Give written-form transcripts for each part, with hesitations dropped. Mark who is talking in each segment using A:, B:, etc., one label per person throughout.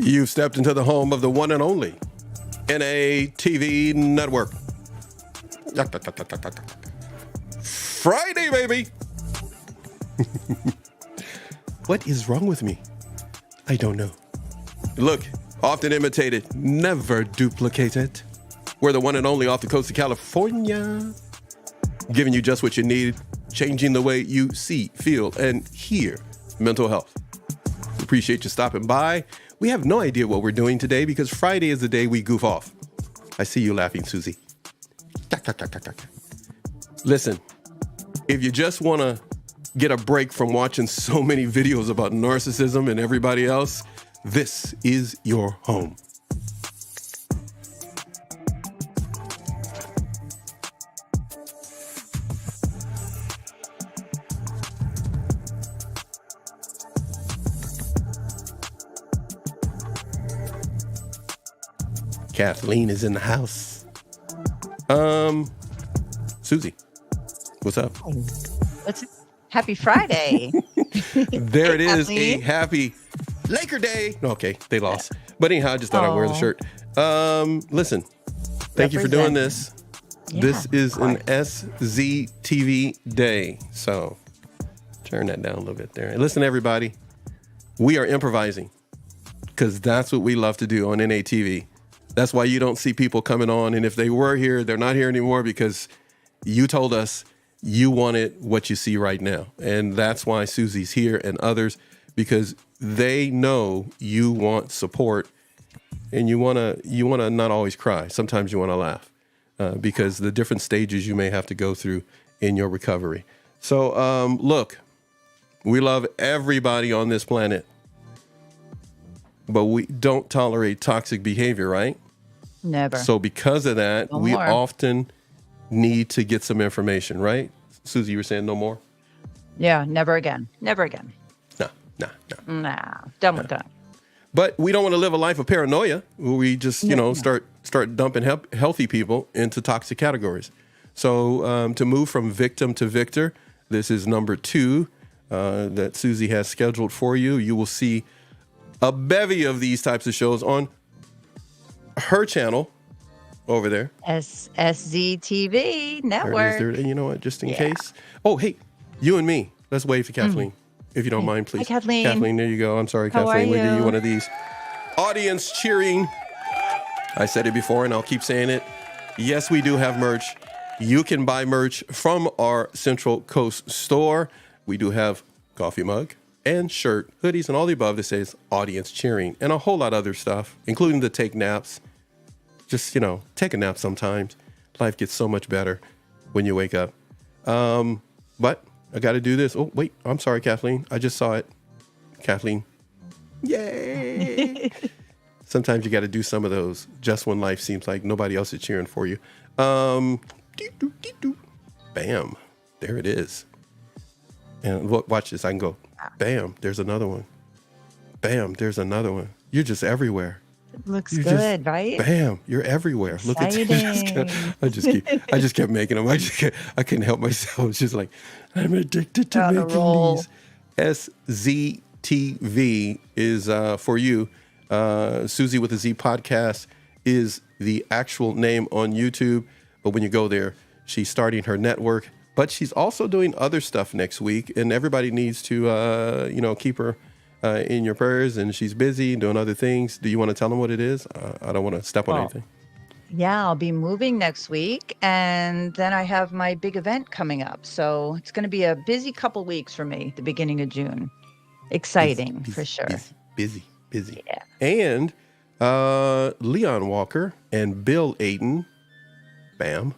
A: You've stepped into the home of the one and only NATV Network. Friday, baby. What is wrong with me? I don't know. Look, often imitated, never duplicated. We're the one and only off the coast of California, giving you just what you need, changing the way you see, feel, and hear mental health. Appreciate you stopping by. We have no idea what we're doing today because Friday is the day we goof off. I see you laughing, Susie. Listen, if you just want to get a break from watching so many videos about narcissism and everybody else, this is your home. Kathleen is in the house. Susie, what's up?
B: Happy Friday.
A: There it is, a happy Laker Day. Okay, they lost. But anyhow, I just thought I'd wear the shirt. Listen, thank you for doing this.
B: Yeah,
A: this is an SZTV day. So turn that down a little bit there. And listen, everybody, we are improvising because that's what we love to do on NATV. That's why you don't see people coming on. And if they were here, they're not here anymore because you told us you wanted what you see right now. And that's why Susie's here and others, because they know you want support and you want to not always cry. Sometimes you want to laugh because the different stages you may have to go through in your recovery. So look, we love everybody on this planet, but we don't tolerate toxic behavior, right?
B: Never.
A: So because of that,
B: No
A: we
B: more.
A: often need to get some information, right? Susie, you were saying no more?
B: Yeah, never again. Never again.
A: No.
B: Nah, done with that.
A: But we don't want to live a life of paranoia where we just, start dumping healthy people into toxic categories. So to move from victim to victor, this is number 2 that Susie has scheduled for you. You will see a bevy of these types of shows on her channel over there.
B: SZTV Network.
A: There it is there. And you know what? Just in case. Oh, hey, you and me. Let's wave for Kathleen, if you don't mind, please.
B: Hi, Kathleen.
A: Kathleen, there you go. I'm sorry,
B: How
A: Kathleen.
B: are
A: We'll give
B: you?
A: you one of these. Audience cheering. I said it before, and I'll keep saying it. Yes, we do have merch. You can buy merch from our Central Coast store. We do have coffee mug and shirt, hoodies, and all the above that says audience cheering, and a whole lot of other stuff, including the take naps. Just, take a nap sometimes. Life gets so much better when you wake up. But I got to do this. Oh, wait. I'm sorry, Kathleen. I just saw it. Kathleen. Yay. Sometimes you got to do some of those just when life seems like nobody else is cheering for you. Bam. There it is. And watch this. I can go, bam. There's another one. Bam. There's another one. You're just everywhere.
B: Looks good, right?
A: Bam, you're everywhere. Look at I just kept making them. I couldn't help myself. It's just like, I'm addicted to making these. SZTV is for you. Susie with a Z podcast is the actual name on YouTube. But when you go there, she's starting her network. But she's also doing other stuff next week. And everybody needs to, keep her in your prayers, and she's busy doing other things. Do you want to tell them what it is? I don't want to step on anything.
B: Yeah, I'll be moving next week, and then I have my big event coming up. So it's going to be a busy couple weeks for me, the beginning of June. Exciting,
A: busy,
B: for sure.
A: Busy.
B: Yeah.
A: And Leon Walker and Bill Aiden, bam,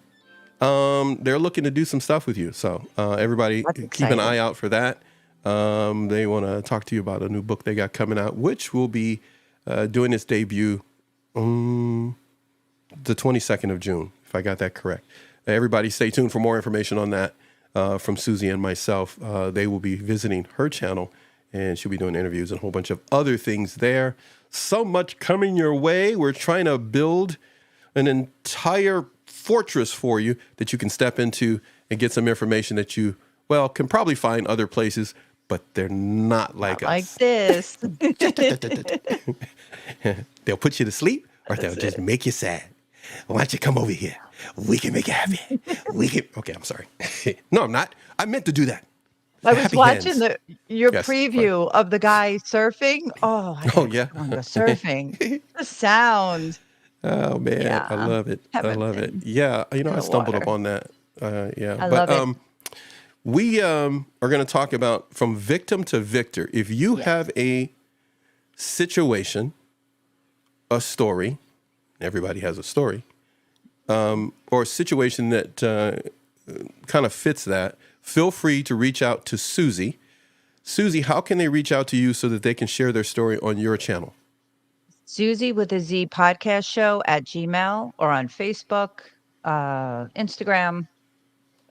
A: they're looking to do some stuff with you. So everybody keep an eye out for that. They want to talk to you about a new book they got coming out, which will be doing its debut the 22nd of June, if I got that correct. Everybody stay tuned for more information on that from Susie and myself. They will be visiting her channel, and she'll be doing interviews and a whole bunch of other things there. So much coming your way. We're trying to build an entire fortress for you that you can step into and get some information that you, can probably find other places, but they're not like
B: Not like
A: us.
B: this.
A: They'll put you to sleep or they'll
B: That's
A: just
B: it.
A: make you sad. Why don't you come over here? We can make you happy. We can. Okay, I'm sorry. No, I'm not. I meant to do that.
B: I was
A: Happy
B: watching
A: hands.
B: your
A: Yes. Fine.
B: preview of the guy surfing. Oh, I
A: Oh
B: gotta
A: yeah.
B: go surfing. The sound.
A: Oh man, I
B: Yeah.
A: love it. I
B: Heaven
A: love it. Yeah,
B: in
A: I
B: the
A: stumbled
B: water.
A: upon that. Yeah,
B: I
A: but
B: love it.
A: we are going to talk about from victim to victor. If you have
B: Yes.
A: a situation, a story, everybody has a story, or a situation that kind of fits that, feel free to reach out to Susie. Susie, how can they reach out to you so that they can share their story on your channel?
B: Susie with a Z podcast show at Gmail or on Facebook, Instagram,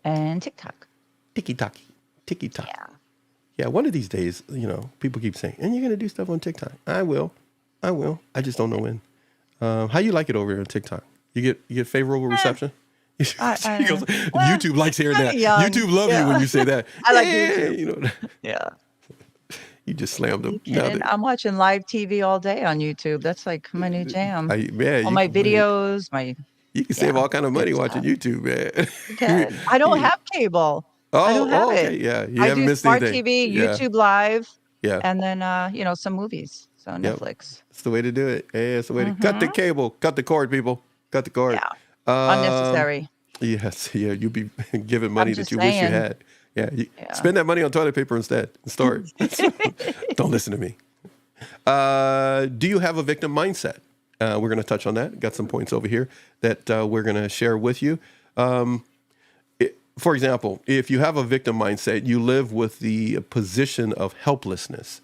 B: and TikTok.
A: Tiki Taki. Tiki Taki.
B: Yeah.
A: Yeah, one of these days, people keep saying, and you're going to do stuff on TikTok. I will. I just don't know when. How you like it over here on TikTok? You get favorable
B: Eh,
A: reception? He goes,
B: well,
A: YouTube likes hearing
B: kinda
A: that.
B: young.
A: YouTube love you when
B: Yeah.
A: you say that.
B: I like
A: Yeah,
B: YouTube. Yeah.
A: you just slammed them.
B: You
A: Now
B: kidding?
A: that
B: I'm watching live TV all day on YouTube. That's like my new jam.
A: man,
B: All my videos,
A: you can save
B: yeah,
A: all kind of money
B: good
A: watching
B: stuff.
A: YouTube, man.
B: You can. I don't have cable. I don't have
A: Okay,
B: it.
A: yeah, you
B: I
A: haven't
B: do
A: missed
B: smart
A: anything.
B: TV,
A: Yeah,
B: YouTube Live,
A: yeah,
B: and then some movies. So
A: yep.
B: Netflix.
A: It's the way to do it. Yeah, it's the way to cut the
B: Mm-hmm.
A: cable, cut the cord, people, cut the cord.
B: Yeah.
A: Um,
B: Unnecessary.
A: Yes, yeah, you be giving
B: I'm
A: money that
B: just
A: you wish you
B: saying.
A: had. Yeah,
B: Yeah.
A: spend that money on toilet paper instead and store it. Don't listen to me. Do you have a victim mindset? We're going to touch on that. Got some points over here that we're going to share with you. For example, if you have a victim mindset, you live with the position of helplessness.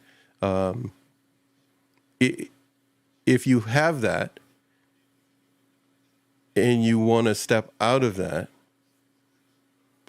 A: If you have that and you want to step out of that,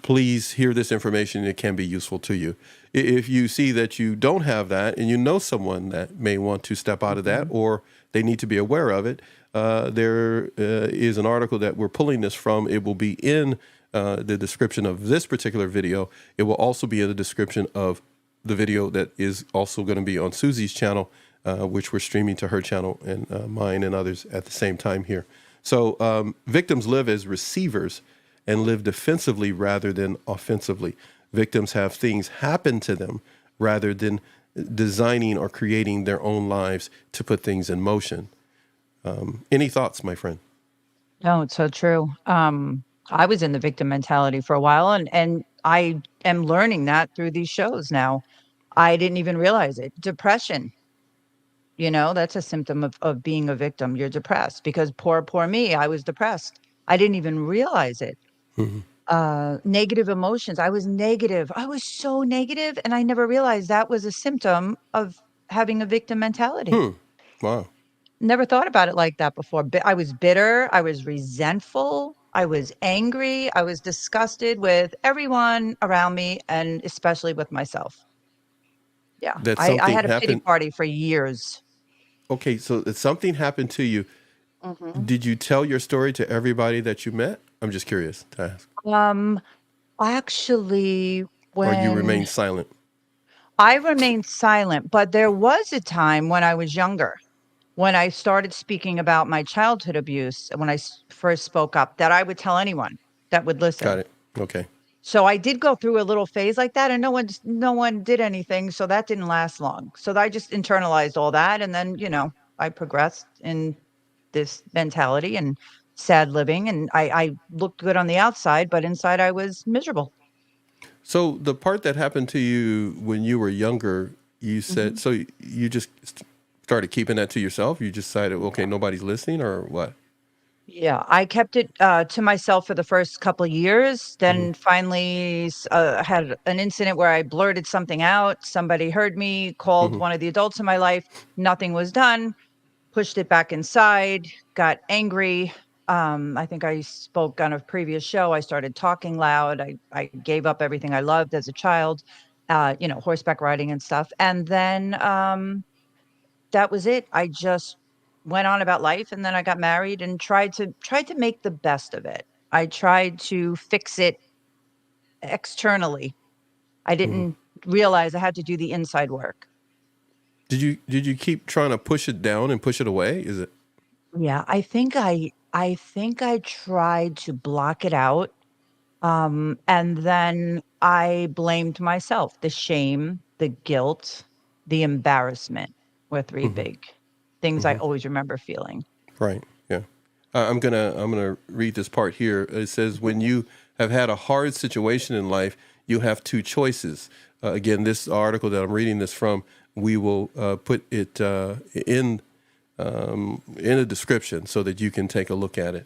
A: please hear this information. It can be useful to you. If you see that you don't have that and you know someone that may want to step out of that or they need to be aware of it, there is an article that we're pulling this from. It will be in the description of this particular video. It will also be in the description of the video that is also going to be on Susie's channel, which we're streaming to her channel and mine and others at the same time here. So victims live as receivers and live defensively rather than offensively. Victims have things happen to them rather than designing or creating their own lives to put things in motion. Any thoughts, my friend?
B: No, it's so true. I was in the victim mentality for a while, and I am learning that through these shows now. I didn't even realize it. Depression, that's a symptom of being a victim. You're depressed because poor me, I was depressed. I didn't even realize it.
A: Mm-hmm.
B: Negative emotions. I was negative. I was so negative, and I never realized that was a symptom of having a victim mentality.
A: Wow.
B: Never thought about it like that before. I was bitter. I was resentful. I was angry. I was disgusted with everyone around me and especially with myself. Yeah.
A: That
B: I
A: something
B: had a pity
A: happened.
B: party for years.
A: Okay, so that something happened to you.
B: Mhm.
A: Did you tell your story to everybody that you met? I'm just curious to ask.
B: Um, actually,
A: Or you
B: when
A: remain silent?
B: I remained silent, but there was a time when I was younger, when I started speaking about my childhood abuse, when I first spoke up, that I would tell anyone that would
A: Got
B: listen.
A: it. Okay.
B: So I did go through a little phase like that, and no one did anything, so that didn't last long. So I just internalized all that, and then, I progressed in this mentality and sad living, and I looked good on the outside, but inside I was miserable.
A: So the part that happened to you when you were younger, you said,
B: Mhm.
A: so you just started keeping that to yourself? You just decided, okay, nobody's listening or what?
B: Yeah, I kept it to myself for the first couple years.
A: Hmm.
B: Then finally had an incident where I blurted something out. Somebody heard me, called
A: Hmm.
B: one of the adults in my life. Nothing was done. Pushed it back inside. Got angry. I think I spoke on a previous show. I started talking loud. I gave up everything I loved as a child. Horseback riding and stuff. And then that was it. I just went on about life, and then I got married and tried to make the best of it. I tried to fix it externally. I
A: Hmm.
B: didn't realize I had to do the inside work.
A: Did you keep trying to push it down and push it away? Is it
B: Yeah, I think I tried to block it out. And then I blamed myself. The shame, the guilt, the embarrassment were three
A: hmm
B: big things I
A: hmm
B: always remember feeling.
A: right? Yeah. I'm gonna read this part here. It says,
B: Mhm.
A: when you have had a hard situation in life, you have two choices. Again, this article that I'm reading this from, we will put it in a description so that you can take a look at it.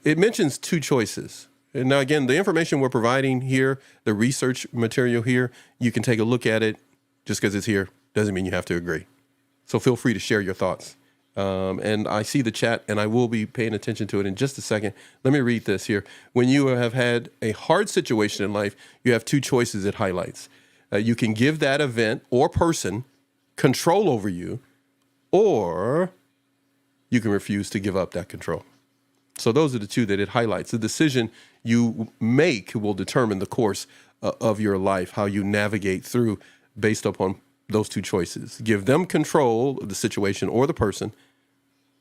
A: It mentions two choices. And now, again, the information we're providing here, the research material here, you can take a look at it. Just because it's here doesn't mean you have to agree. So feel free to share your thoughts. And I see the chat, and I will be paying attention to it in just a second. Let me read this here. When you have had a hard situation in life, you have two choices it highlights. You can give that event or person control over you, or you can refuse to give up that control. So those are the two that it highlights. The decision you make will determine the course of your life, how you navigate through based upon those two choices. Give them control of the situation or the person,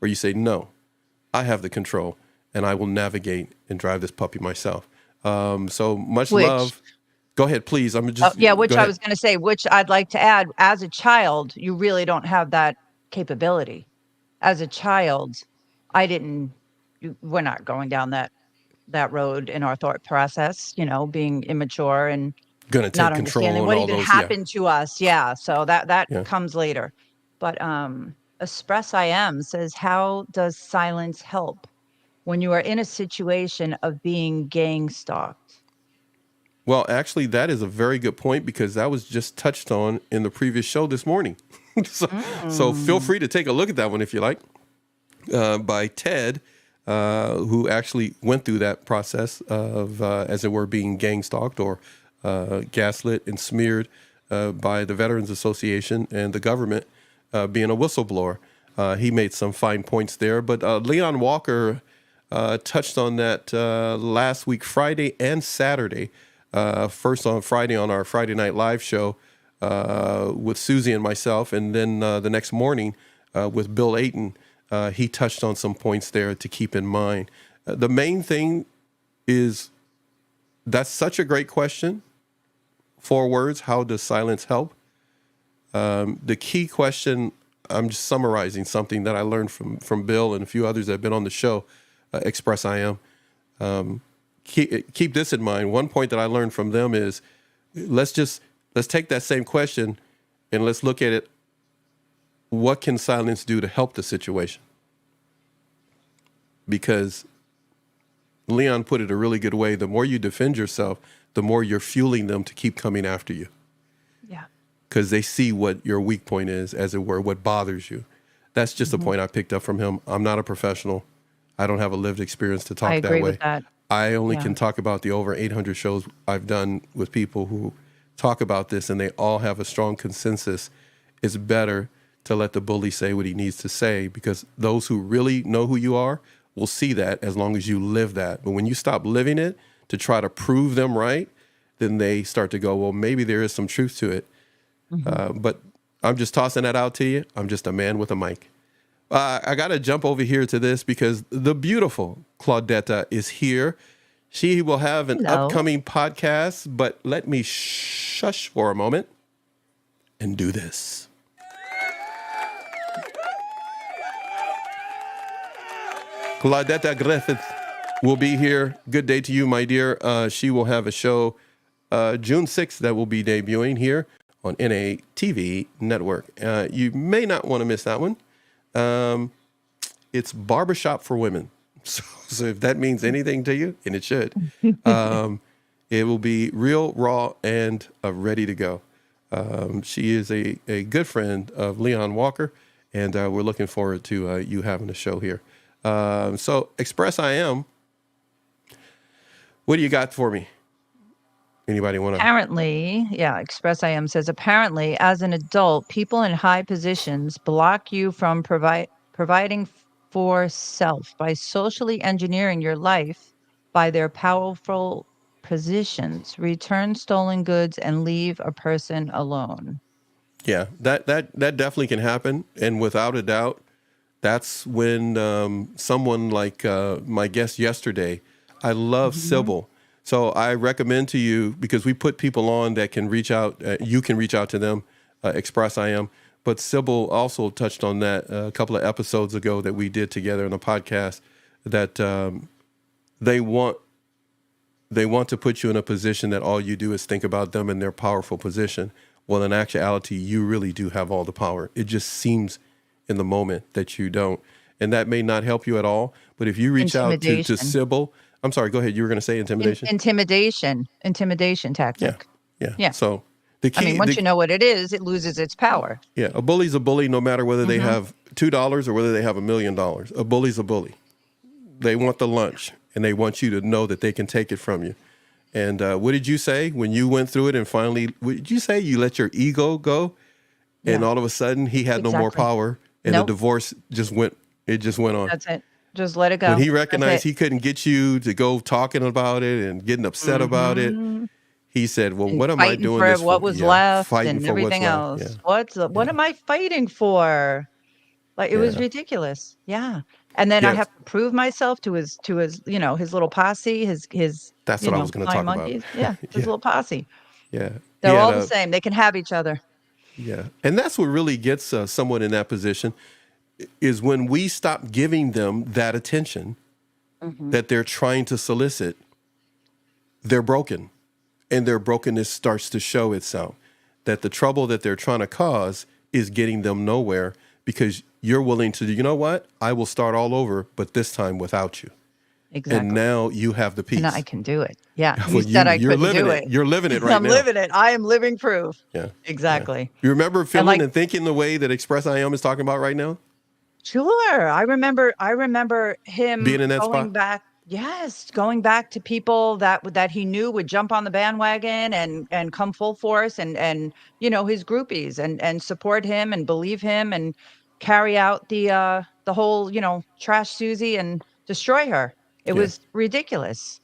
A: or you say, no, I have the control and I will navigate and drive this puppy myself. So much
B: Which,
A: love. Go ahead, please. I'm just,
B: yeah,
A: go
B: which I
A: ahead.
B: was going to say, which I'd like to add, as a child, you really don't have that capability. As a child, I didn't, we're not going down that road in our thought process, being immature and
A: Gonna
B: not
A: take
B: understanding
A: control and
B: what
A: all
B: even
A: those. Yeah.
B: happened to us. Yeah, so that
A: Yeah.
B: comes later. But Express I Am says, how does silence help when you are in a situation of being gang stalked?
A: Well, actually, that is a very good point because that was just touched on in the previous show this morning. so, so feel
B: Mm.
A: free to take a look at that one if you like, by Ted, who actually went through that process of, as it were, being gang stalked or gaslit and smeared by the Veterans Association and the government, being a whistleblower. He made some fine points there, but Leon Walker touched on that last week, Friday and Saturday. First on Friday on our Friday Night Live show with Susie and myself, and then the next morning with Bill Ayton. He touched on some points there to keep in mind. The main thing is that's such a great question. 4 words: how does silence help? The key question. I'm just summarizing something that I learned from Bill and a few others that have been on the show. Express I Am. Keep this in mind. One point that I learned from them is let's take that same question and let's look at it. What can silence do to help the situation? Because Leon put it a really good way. The more you defend yourself, the more you're fueling them to keep coming after you
B: Yeah.
A: because they see what your weak point is, as it were, what bothers you. That's just a
B: Mhm.
A: point I picked up from him. I'm not a professional. I don't have a lived experience to
B: I
A: talk that
B: agree with
A: way.
B: that.
A: I only
B: Yeah.
A: can talk about the over 800 shows I've done with people who talk about this, and they all have a strong consensus. It's better to let the bully say what he needs to say because those who really know who you are will see that as long as you live that. But when you stop living it to try to prove them right, then they start to go, well, maybe there is some truth to it.
B: Mhm.
A: But I'm just tossing that out to you. I'm just a man with a mic. I got to jump over here to this because the beautiful Claudetta is here. She will have an
B: Hello.
A: upcoming podcast, but let me shush for a moment and do this. Claudetta Griffith will be here. Good day to you, my dear. She will have a show June 6th that will be debuting here on NATV Network. You may not want to miss that one. It's Barbershop for Women. So if that means anything to you, and it should, it will be real, raw, and ready to go. She is a good friend of Leon Walker, and we're looking forward to you having a show here. So Express I Am, what do you got for me? Anybody want to?
B: Apparently, yeah, Express I Am says, apparently, as an adult, people in high positions block you from providing for self by socially engineering your life by their powerful positions, return stolen goods, and leave a person alone.
A: Yeah, that definitely can happen, and without a doubt, that's when someone like my guest yesterday. I love
B: Mhm.
A: Sybil, so I recommend to you because we put people on that can reach out. You can reach out to them, Express I am. But Sybil also touched on that a couple of episodes ago that we did together in a podcast. That they want they want to put you in a position that all you do is think about them in their powerful position. Well, in actuality, you really do have all the power. It just seems in the moment that you don't. And that may not help you at all. But if you reach out to
B: Intimidation.
A: Sybil, I'm sorry, go ahead. You were going to say intimidation?
B: Intimidation
A: Yeah.
B: tactic.
A: Yeah.
B: Yeah.
A: So the
B: I mean,
A: key,
B: once you know what it is, it loses its power.
A: yeah, a bully's a bully no matter whether they
B: Mhm.
A: have $2 or whether they have $1,000,000. A bully's a bully. They want the lunch and they want you to know that they can take it from you. And what did you say when you went through it and finally, what did you say? You let your ego go and
B: Yeah.
A: all of a sudden he had no more
B: Exactly.
A: power and
B: Nope.
A: the divorce just went on.
B: That's it. Just let it
A: When
B: go.
A: he
B: That's
A: recognized
B: it.
A: he couldn't get you to go talking about it and getting upset about it,
B: Mhm.
A: he said, well,
B: And
A: what am I
B: fighting
A: doing
B: for
A: this
B: what
A: for?
B: was
A: Yeah,
B: left
A: fighting
B: and
A: for what's
B: everything
A: left. Yeah,
B: else. What
A: yeah,
B: am I fighting for? Like, it was
A: yeah.
B: ridiculous. Yeah. And then I
A: Yes,
B: have to prove myself to his, his little posse, his,
A: that's what I was going to
B: flying
A: talk about.
B: monkeys. Yeah, his
A: Yeah,
B: little posse.
A: yeah. He
B: They're
A: had
B: all the
A: a,
B: same. They can have each other.
A: yeah. And that's what really gets someone in that position is when we stop giving them that attention
B: Mhm.
A: that they're trying to solicit, they're broken. And their brokenness starts to show itself. That the trouble that they're trying to cause is getting them nowhere because you're willing to, you know what? I will start all over, but this time without you. And
B: Exactly.
A: now you have the
B: And I
A: peace.
B: can do it. Yeah. You
A: Well,
B: said I
A: you're
B: couldn't
A: living
B: do
A: it.
B: it.
A: You're living it right
B: I'm
A: now.
B: living it. I am living proof.
A: Yeah. Yeah.
B: Exactly.
A: You remember
B: And
A: feeling
B: like,
A: and thinking the way that Express I Am is talking about right now?
B: sure. I remember him
A: Being in that
B: going
A: spot?
B: back. Yes, going back to people that he knew would jump on the bandwagon and come full force and his groupies and support him and believe him and carry out the whole, trash Susie and destroy her. It
A: Yeah.
B: was ridiculous.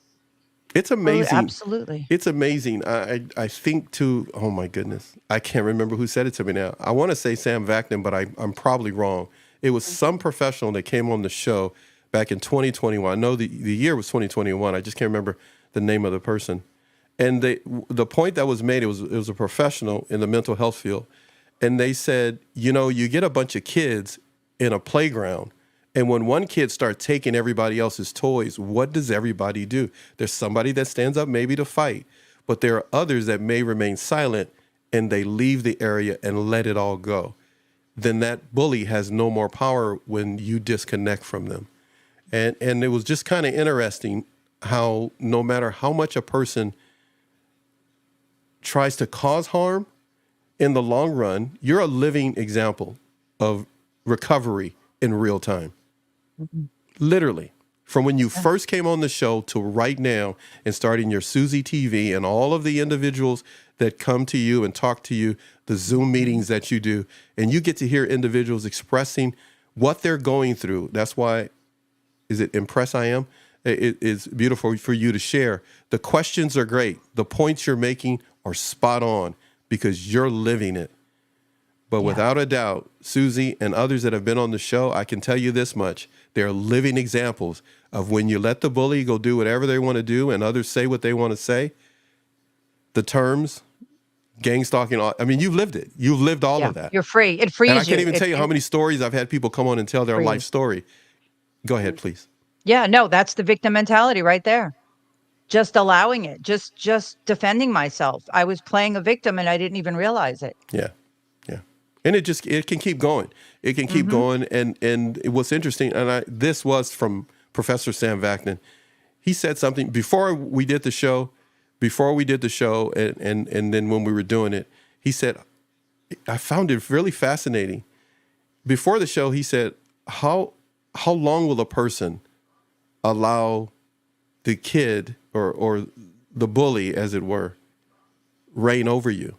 A: It's
B: Oh,
A: amazing.
B: absolutely.
A: It's amazing. I think too, oh my goodness. I can't remember who said it to me now. I want to say Sam Vaknin, but I'm probably wrong. It was some professional that came on the show back in 2021. I know the year was 2021. I just can't remember the name of the person. And the point that was made, it was a professional in the mental health field. And they said, you get a bunch of kids in a playground. And when one kid starts taking everybody else's toys, what does everybody do? There's somebody that stands up maybe to fight, but there are others that may remain silent and they leave the area and let it all go. Then that bully has no more power when you disconnect from them. And it was just kind of interesting how no matter how much a person tries to cause harm, in the long run, you're a living example of recovery in real time.
B: Mhm.
A: Literally. From when you
B: Yeah.
A: first came on the show to right now and starting your Susie TV and all of the individuals that come to you and talk to you, the Zoom meetings that you do, and you get to hear individuals expressing what they're going through. That's why, is it Impress I Am? It's beautiful for you to share. The questions are great. The points you're making are spot on because you're living it. But
B: Yeah.
A: without a doubt, Susie and others that have been on the show, I can tell you this much. They're living examples of when you let the bully go do whatever they want to do and others say what they want to say, the terms, gang stalking, I mean, you've lived it. You've lived all
B: Yeah.
A: of that.
B: You're free. It
A: And I
B: frees
A: can't
B: you.
A: even tell you how many stories I've had people come on and tell their life
B: Frees.
A: story. Go ahead, please.
B: Yeah, no, that's the victim mentality right there. Just allowing it, just defending myself. I was playing a victim and I didn't even realize it.
A: Yeah. Yeah. And it can keep going. It can keep
B: Mhm.
A: going. And what's interesting, and this was from Professor Sam Vaknin. He said something before we did the show, and then when we were doing it, he said, I found it really fascinating. Before the show, he said, how long will a person allow the kid or the bully, as it were, reign over you?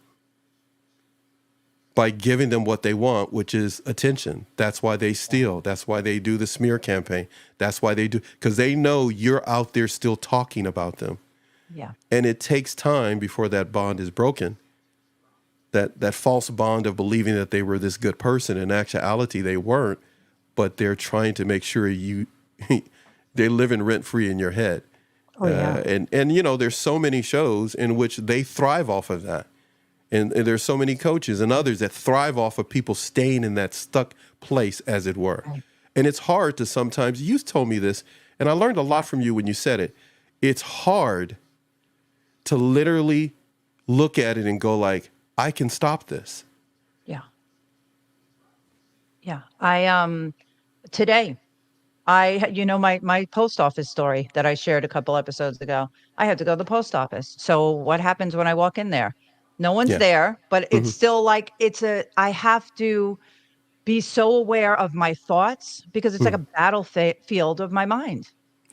A: By giving them what they want, which is attention. That's why they steal. That's why they do the smear campaign. That's why they do, because they know you're out there still talking about them.
B: Yeah.
A: And it takes time before that bond is broken. That false bond of believing that they were this good person. In actuality, they weren't, but they're trying to make sure they're living rent free in your head.
B: Oh, yeah.
A: And you know, there's so many shows in which they thrive off of that. And there's so many coaches and others that thrive off of people staying in that stuck place, as it were.
B: Right.
A: And it's hard to sometimes, you told me this, and I learned a lot from you when you said it. It's hard to literally look at it and go like, I can stop this.
B: Yeah. Yeah. Today, my post office story that I shared a couple episodes ago. I had to go to the post office. So what happens when I walk in there? No one's
A: Yeah.
B: there, but it's
A: Mhm.
B: still like I have to be so aware of my thoughts because it's like a battlefield of my mind.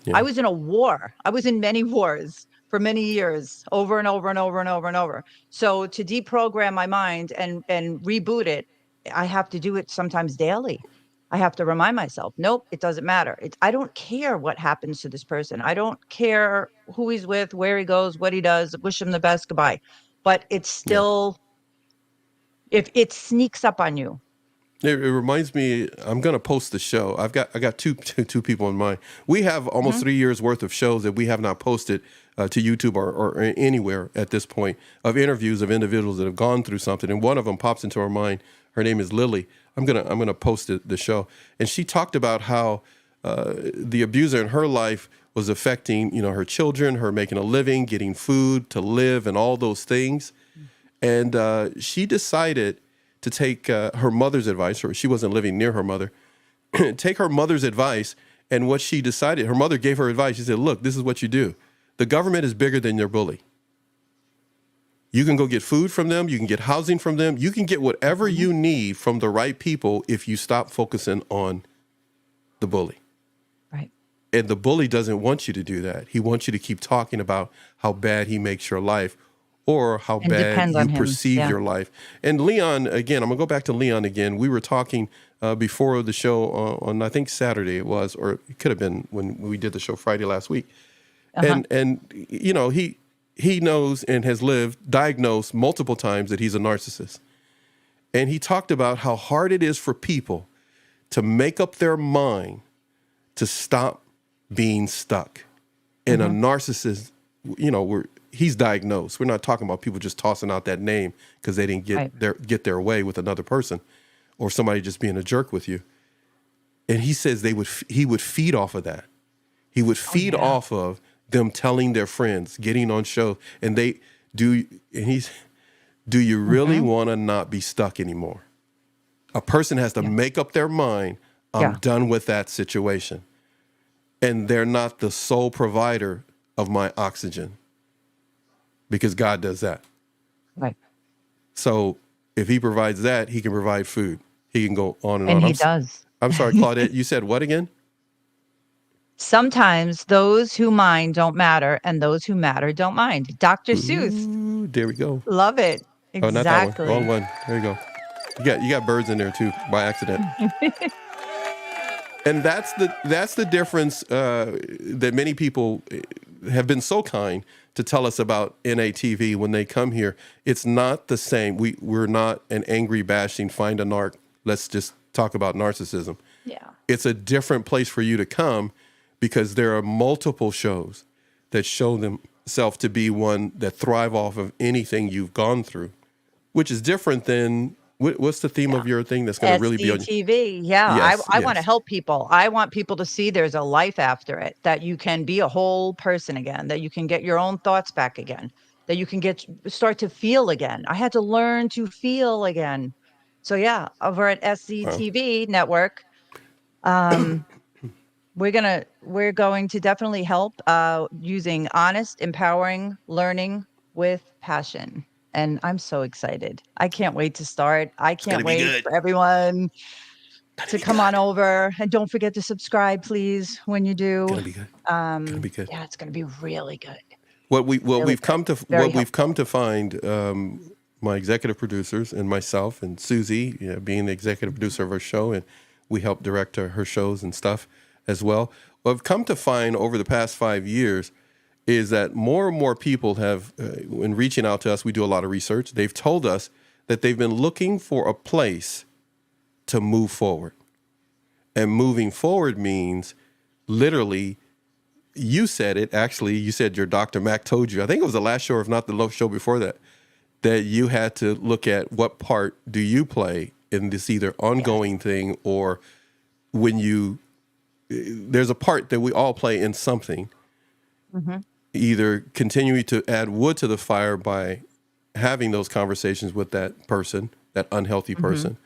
B: I
A: Yeah.
B: was in a war. I was in many wars for many years, over and over and over and over and over. So to deprogram my mind and reboot it, I have to do it sometimes daily. I have to remind myself, nope, it doesn't matter. I don't care what happens to this person. I don't care who he's with, where he goes, what he does. Wish him the best. Goodbye. But it's
A: Yeah.
B: still, if it sneaks up on you.
A: It reminds me, I'm going to post the show. I got two people in mind. We have almost 3 years worth of shows that we have not posted to YouTube or anywhere at this point, of interviews of individuals that have gone through something. And one of them pops into our mind. Her name is Lily. I'm gonna post the show. And she talked about how the abuser in her life was affecting, her children, her making a living, getting food to live, and all those things. And she decided to take her mother's advice, or she wasn't living near her mother, take her mother's advice. And what she decided, her mother gave her advice. She said, look, this is what you do. The government is bigger than your bully. You can go get food from them. You can get housing from them. You can get whatever you need from the right people if you stop focusing on the bully.
B: Right.
A: And the bully doesn't want you to do that. He wants you to keep talking about how bad he makes your life, or how
B: And
A: bad
B: depend
A: you
B: on him.
A: perceive
B: Yeah.
A: your life. And Leon, again, I'm going to go back to Leon again. We were talking before the show on, I think, Saturday it was, or it could have been when we did the show Friday last week. And he knows and has diagnosed multiple times that he's a narcissist. And he talked about how hard it is for people to make up their mind to stop being stuck. And a narcissist, he's diagnosed. We're not talking about people just tossing out that name because they didn't get their way with another person, or somebody just being a jerk with you. And he says he would feed off of that. He would feed off of them telling their friends, getting on show, and do you really want to not be stuck anymore? A person has to make up their mind, I'm done with that situation. And they're not the sole provider of my oxygen, because God does that.
B: Right.
A: So if he provides that, he can provide food. He can go on and on.
B: And he does.
A: I'm sorry, Claudette, you said what again?
B: Sometimes those who mind don't matter, and those who matter don't mind. Dr. Seuss.
A: Ooh, there we go.
B: Love it.
A: Oh, not that
B: Exactly.
A: one. Wrong one. There you go. You got birds in there too by accident. And that's the difference that many people have been so kind to tell us about NATV when they come here. It's not the same. We're not an angry bashing, find a narc, let's just talk about narcissism.
B: Yeah.
A: It's a different place for you to come, because there are multiple shows that show themselves to be one that thrive off of anything you've gone through, which is different than what's the theme of your thing that's going to really be on
B: SCTV. Yeah.
A: Yes,
B: I want to
A: yes.
B: help people. I want people to see there's a life after it, that you can be a whole person again, that you can get your own thoughts back again, that you can start to feel again. I had to learn to feel again. So yeah, over at SCTV network, we're going to definitely help using honest, empowering learning with passion. And I'm so excited. I can't wait to start. I can't wait for everyone to come on over. And don't forget to subscribe, please, when you do.
A: Gonna be good. Gonna be good.
B: Yeah, it's going to be really good.
A: We've come to
B: Very
A: find, my executive producers and myself and Susie, being the executive producer of our show, and we help direct her shows and stuff as well. What I've come to find over the past 5 years is that more and more people have, when reaching out to us, we do a lot of research. They've told us that they've been looking for a place to move forward. And moving forward means literally, you said it, actually, you said your Dr. Mack told you, I think it was the last show, or if not the show before that, that you had to look at what part do you play in this either ongoing thing or when you, there's a part that we all play in something, either continuing to add wood to the fire by having those conversations with that person, that unhealthy person,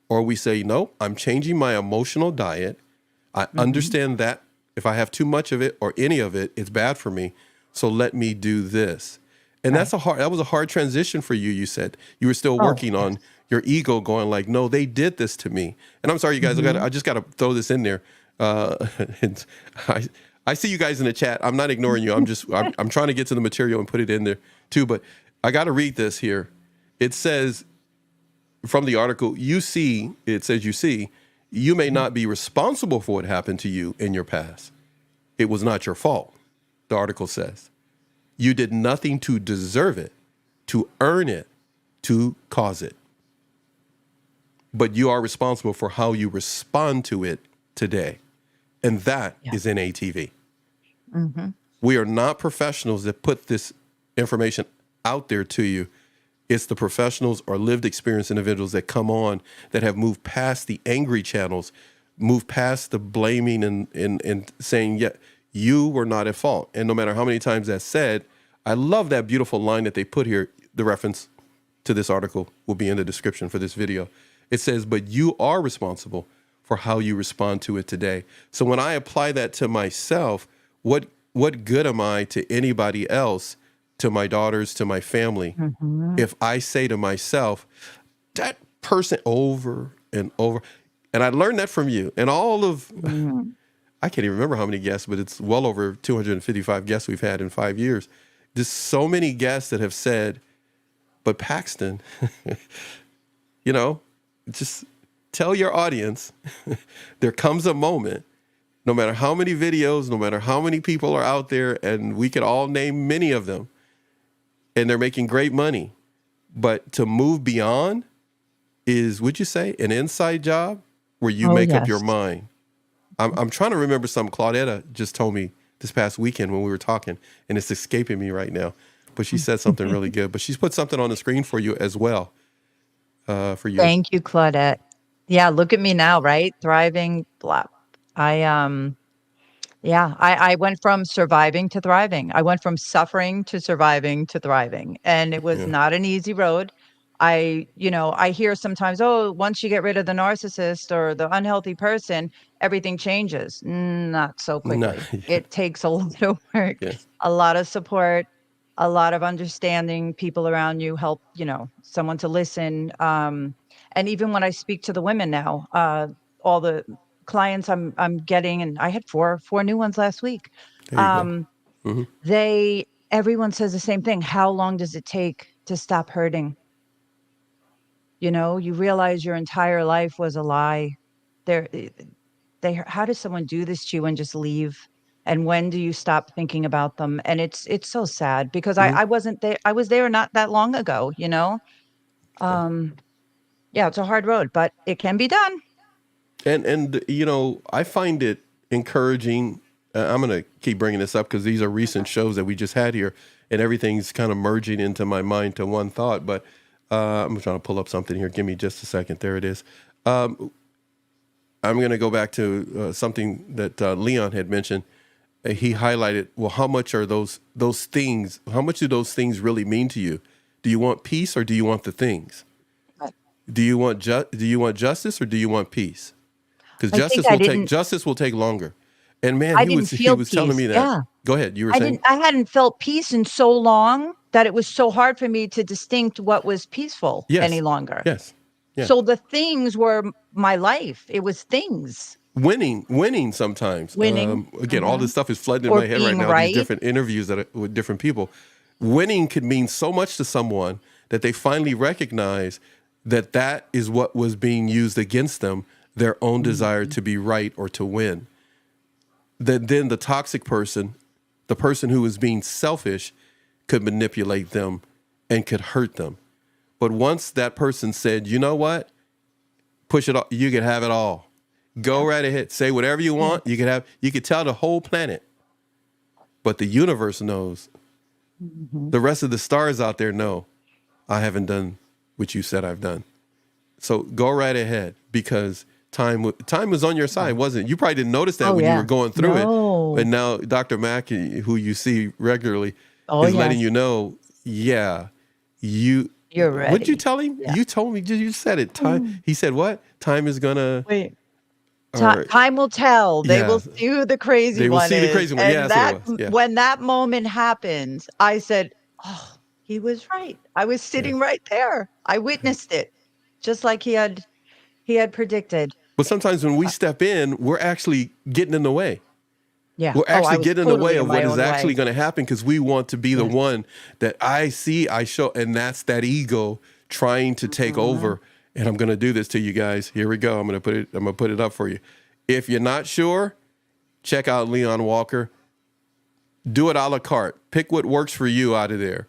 A: or we say, no, I'm changing my emotional diet. I understand that if I have too much of it or any of it, it's bad for me. So let me do this. And that was a hard transition for you. You said you were still working on your ego going like, no, they did this to me. And I'm sorry, you guys, I just got to throw this in there. And I see you guys in the chat. I'm not ignoring you. I'm trying to get to the material and put it in there too. But I got to read this here. It says from the article, you may not be responsible for what happened to you in your past. It was not your fault. The article says you did nothing to deserve it, to earn it, to cause it. But you are responsible for how you respond to it today. And that is NATV. We are not professionals that put this information out there to you. It's the professionals or lived experience individuals that come on that have moved past the angry channels, moved past the blaming and saying, yeah, you were not at fault. And no matter how many times that's said, I love that beautiful line that they put here. The reference to this article will be in the description for this video. It says, but you are responsible for how you respond to it today. So when I apply that to myself, what good am I to anybody else, to my daughters, to my family, if I say to myself, that person over and over, and I learned that from you and all of, I can't even remember how many guests, but it's well over 255 guests we've had in 5 years. There's so many guests that have said, but Paxton, just tell your audience, there comes a moment, no matter how many videos, no matter how many people are out there, and we could all name many of them, and they're making great money. But to move beyond is, would you say, an inside job where you make up your mind? I'm trying to remember something Claudetta just told me this past weekend when we were talking, and it's escaping me right now. But she said something really good. But she's put something on the screen for you as well. For you.
B: Thank you, Claudette. Yeah, look at me now, right? Thriving. Blah. I went from surviving to thriving. I went from suffering to surviving to thriving. And it was not an easy road. I hear sometimes, once you get rid of the narcissist or the unhealthy person, everything changes. Not so quickly.
A: No.
B: It takes a lot of work, a lot of support, a lot of understanding, people around you help, someone to listen. And even when I speak to the women now, all the clients I'm getting, and I had four new ones last week. Everyone says the same thing. How long does it take to stop hurting? You realize your entire life was a lie. How does someone do this to you and just leave? And when do you stop thinking about them? And it's so sad because I wasn't there. I was there not that long ago, it's a hard road, but it can be done.
A: And I find it encouraging. I'm going to keep bringing this up because these are recent shows that we just had here, and everything's kind of merging into my mind to one thought. But I'm trying to pull up something here. Give me just a second. There it is. I'm going to go back to something that Leon had mentioned. He highlighted, well, how much are those things? How much do those things really mean to you? Do you want peace or do you want the things?
B: Right.
A: Do you want justice or do you want peace? Because justice will take longer. And man, he was telling me that.
B: Yeah.
A: Go ahead. You were saying
B: I hadn't felt peace in so long that it was so hard for me to distinct what was peaceful any longer.
A: Yes. Yeah.
B: So the things were my life. It was things.
A: Winning sometimes. Again, all this stuff is flooding in my head right now. These different interviews with different people. Winning could mean so much to someone that they finally recognize that is what was being used against them, their own desire to be right or to win. Then the toxic person The person who was being selfish could manipulate them and could hurt them. But once that person said, you know what? Push it all, you can have it all. Go right ahead. Say whatever you want. You could tell the whole planet. But the universe knows. The rest of the stars out there know I haven't done what you said I've done. So go right ahead, because time was on your side, wasn't it? You probably didn't notice that when you were going through it. But now Dr. Mack, who you see regularly, is letting you know, you're ready. What'd you tell him? Yeah. You told me, you said it. Time. He said what? Time is gonna...
B: Wait. Time will tell. They will see who the crazy one is. They will see the crazy one. And when that moment happens, I said, oh, he was right. I was sitting right there. I witnessed it, just like he had predicted.
A: But sometimes when we step in, we're actually getting in the way.
B: Yeah.
A: We're actually getting in the way of what is actually going to happen, because we want to be the one that I show. And that's that ego trying to take over. And I'm going to do this to you guys. Here we go. I'm going to put it up for you. If you're not sure, check out Leon Walker. Do it a la carte. Pick what works for you out of there.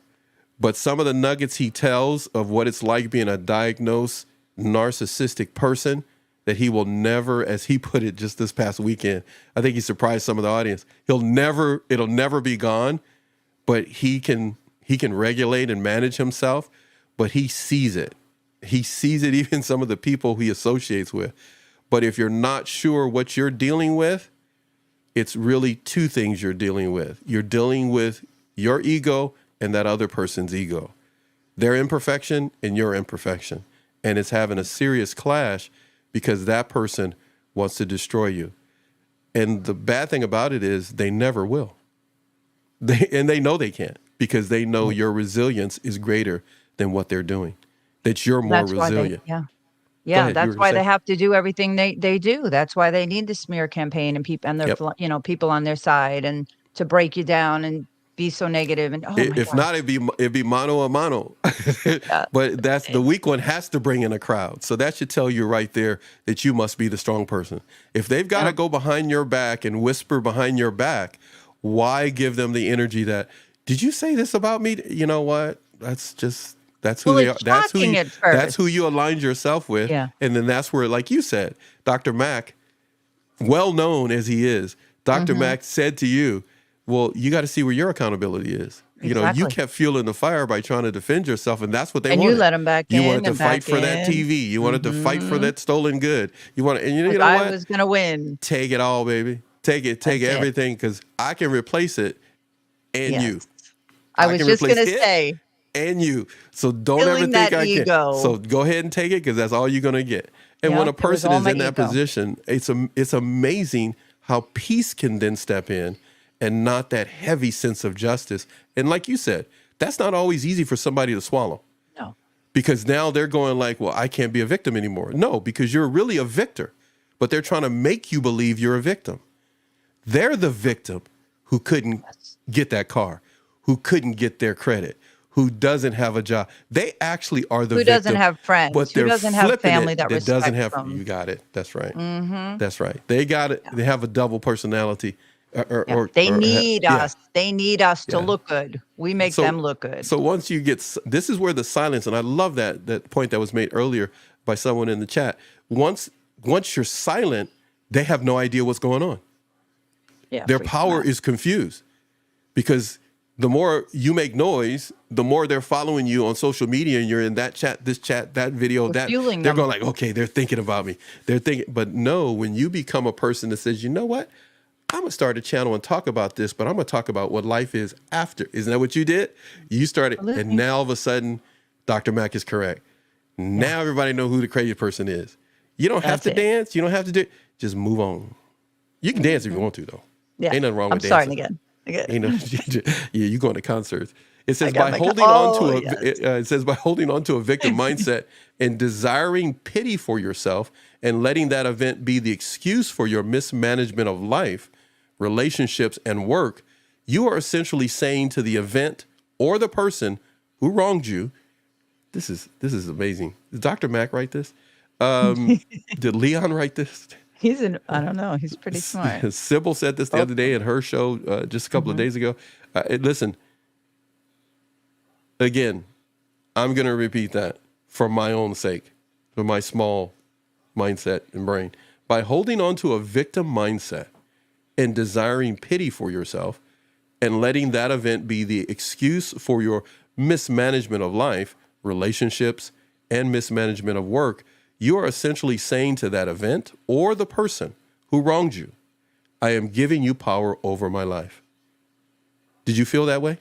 A: But some of the nuggets he tells of what it's like being a diagnosed narcissistic person, that he will never, as he put it just this past weekend, I think he surprised some of the audience. It'll never be gone, but he can regulate and manage himself, but he sees it. He sees it even some of the people he associates with. But if you're not sure what you're dealing with, it's really two things you're dealing with. You're dealing with your ego and that other person's ego. Their imperfection and your imperfection. And it's having a serious clash because that person wants to destroy you. And the bad thing about it is they never will. They know they can't, because they know your resilience is greater than what they're doing. That you're more resilient.
B: That's why they have to do everything they do. That's why they need the smear campaign and their people on their side, and to break you down and be so negative. And if
A: not, it'd be mano a mano. But that's the weak one has to bring in a crowd. So that should tell you right there that you must be the strong person. If they've got to go behind your back and whisper behind your back, why give them the energy that, did you say this about me? You know what? That's who they are. That's who you aligned yourself with. Yeah. And then that's where, like you said, Dr. Mack, well known as he is, Dr. Mack said to you, well, you got to see where your accountability is. Exactly. You kept fueling the fire by trying to defend yourself, and that's what they wanted.
B: And you let him back in.
A: You wanted to fight for that TV. You wanted to fight for that stolen good. You know what?
B: I was going to win.
A: Take it all, baby. Take everything, because I can replace it and you.
B: I was just going to say.
A: And you. So don't ever think I can. So go ahead and take it, because that's all you're going to get. And when a person is in that position, it's amazing how peace can then step in, and not that heavy sense of justice. And like you said, that's not always easy for somebody to swallow.
B: No.
A: Because now they're going like, well, I can't be a victim anymore. No, because you're really a victor. But they're trying to make you believe you're a victim. They're the victim who couldn't get that car, who couldn't get their credit, who doesn't have a job. They actually are the victim. Who doesn't
B: have friends,
A: but
B: who doesn't have family that
A: doesn't have them. You got it. That's right. That's right. They got it. They have a double personality.
B: They need us. They need us to look good. We make them look good.
A: So once you get, this is where the silence, and I love that point that was made earlier by someone in the chat. Once you're silent, they have no idea what's going on. Yeah, their power is confused, because the more you make noise, the more they're following you on social media, and you're in that chat, this chat, that video, they're going like, okay, they're thinking about me. They're thinking, but no, when you become a person that says, you know what? I'm going to start a channel and talk about this, but I'm going to talk about what life is after. Isn't that what you did? You started, and now all of a sudden, Dr. Mack is correct. Now everybody know who the crazy person is. You don't have to dance. You don't have to do, just move on. You can dance if you want to, though.
B: Yeah.
A: Ain't nothing wrong with
B: dancing.
A: I'm starting again. You going to concerts. It says by holding on to it says by holding on to a victim mindset and desiring pity for yourself and letting that event be the excuse for your mismanagement of life, relationships, and work, you are essentially saying to the event or the person who wronged you, this is amazing. Did Dr. Mack write this? Did Leon write this?
B: I don't know, he's pretty smart.
A: Sybil said this the
B: Oh,
A: other day in her show just a couple of
B: mhm.
A: days ago. Listen, again, I'm going to repeat that for my own sake, for my small mindset and brain. By holding on to a victim mindset and desiring pity for yourself and letting that event be the excuse for your mismanagement of life, relationships, and mismanagement of work, you are essentially saying to that event or the person who wronged you, I am giving you power over my life. Did you feel that way?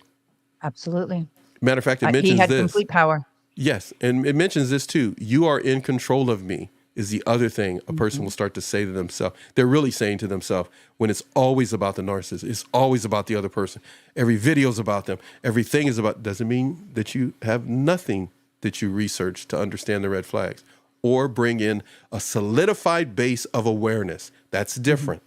B: Absolutely.
A: Matter of fact, it
B: He
A: mentions
B: had
A: this.
B: complete power.
A: Yes, and it mentions this too. You are in control of me is the other thing a person will
B: Mhm.
A: start to say to themselves. They're really saying to themselves when it's always about the narcissist. It's always about the other person. Every video is about them. Everything is about, doesn't mean that you have nothing that you research to understand the red flags or bring in a solidified base of awareness. That's
B: Mhm.
A: different.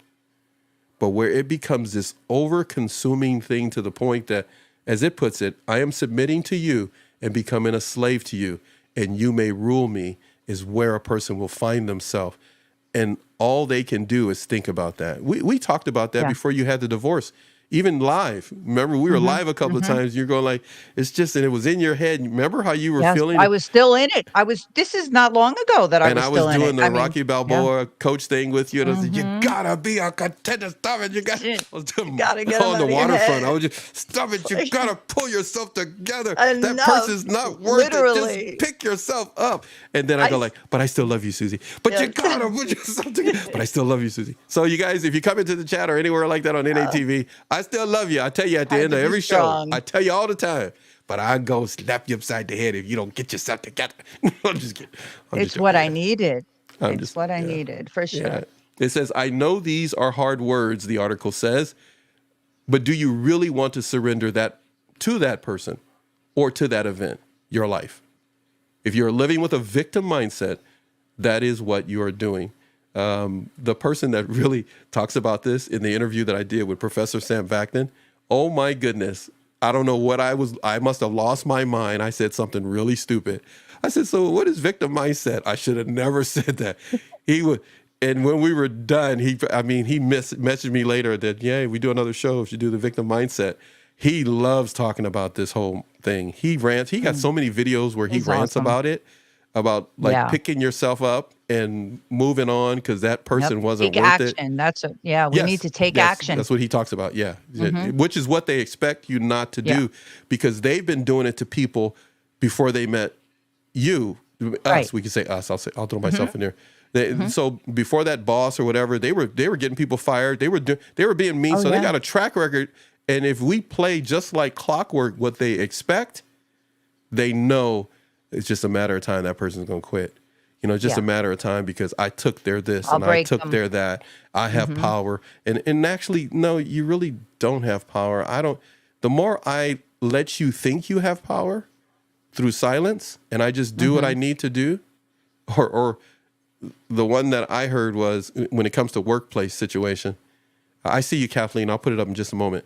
A: But where it becomes this over consuming thing to the point that, as it puts it, I am submitting to you and becoming a slave to you, and you may rule me, is where a person will find themselves. And all they can do is think about that. We talked about that
B: Yeah.
A: before you had the divorce, even live. Remember, we were
B: Mhm.
A: live a couple of
B: Mhm.
A: times. You're going like, it's just, and it was in your head. Remember how you were
B: Yes, I
A: feeling?
B: was still in it. This is not long ago that I
A: And
B: was
A: I was
B: still in it.
A: doing the
B: I mean,
A: Rocky
B: yeah.
A: Balboa coach thing with you, and I said, "You
B: Mhm.
A: gotta be a contender. Stop it. You got."
B: Shit.
A: I was
B: You
A: doing
B: gotta get 'em
A: on the
B: out of your
A: waterfront. I
B: head.
A: was just stop
B: It's
A: it. You
B: like,
A: gotta pull yourself together. That
B: enough,
A: person's not worth it. Just
B: literally.
A: pick yourself up. And then I
B: I
A: go
B: s
A: like, "But I still love you, Susie. But you
B: Yes.
A: gotta put yourself together. But I still love you, Susie." So you guys, if you come into the chat or anywhere like that on
B: Yeah.
A: NATV, I still love you. I tell you at the
B: Had
A: end
B: to
A: of
B: be
A: every show. I
B: strong.
A: tell you all the time. But I go slap you upside the head if you don't get yourself together. I'm just kidding. I'm just
B: It's what
A: joking.
B: I
A: Yeah.
B: needed.
A: I'm
B: It's
A: just,
B: what I
A: yeah.
B: needed, for
A: Yeah.
B: sure.
A: It says, I know these are hard words, the article says, but do you really want to surrender that to that person or to that event, your life? If you're living with a victim mindset, that is what you are doing. The person that really talks about this in the interview that I did with Professor Sam Vaknin, oh my goodness. I don't know what I must have lost my mind. I said something really stupid. I said, so what is victim mindset? I should have never said that. He would, and when we were done, he messaged me later that, yeah, we do another show if you do the victim mindset. He loves talking about this whole thing. He rants. He got
B: Mm.
A: so many videos where he
B: He's
A: rants
B: awesome.
A: about it, about like
B: Yeah.
A: picking yourself up and moving on because that
B: Yep.
A: person wasn't
B: Take
A: worth it.
B: action. Yeah, we need
A: Yes,
B: to take
A: yes,
B: action.
A: that's what he talks about. Yeah,
B: Mhm.
A: which is what they expect you not to
B: Yeah.
A: do because they've been doing it to people before they met you,
B: Right.
A: us. We can say us. I'll throw
B: Mhm.
A: myself in there.
B: Mhm.
A: So before that boss or whatever, they were getting people fired. They were being mean.
B: Oh,
A: So they
B: yeah.
A: got a track record. And if we play just like clockwork, what they expect, they know it's just a matter of time that person's going to quit. You know, it's just
B: Yeah.
A: a matter of time because I took their this
B: I'll
A: and I
B: break
A: took
B: them.
A: their that. I have
B: Mhm.
A: power. And actually, no, you really don't have power. I don't. The more I let you think you have power through silence and I just do what I
B: Mhm.
A: need to do, or the one that I heard was when it comes to workplace situation. I see you, Kathleen. I'll put it up in just a moment.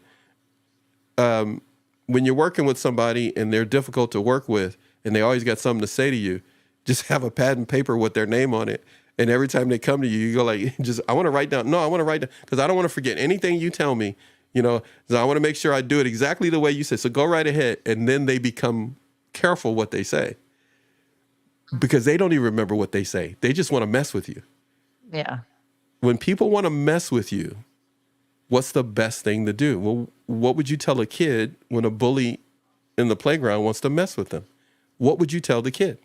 A: When you're working with somebody and they're difficult to work with and they always got something to say to you, just have a pad and paper with their name on it. And every time they come to you, you go like, I want to write down. No, I want to write down because I don't want to forget anything you tell me. You know, so I want to make sure I do it exactly the way you said. So go right ahead. And then they become careful what they say because they don't even remember what they say. They just want to mess with you.
B: Yeah.
A: When people want to mess with you, what's the best thing to do? Well, what would you tell a kid when a bully in the playground wants to mess with them? What would you tell the kid?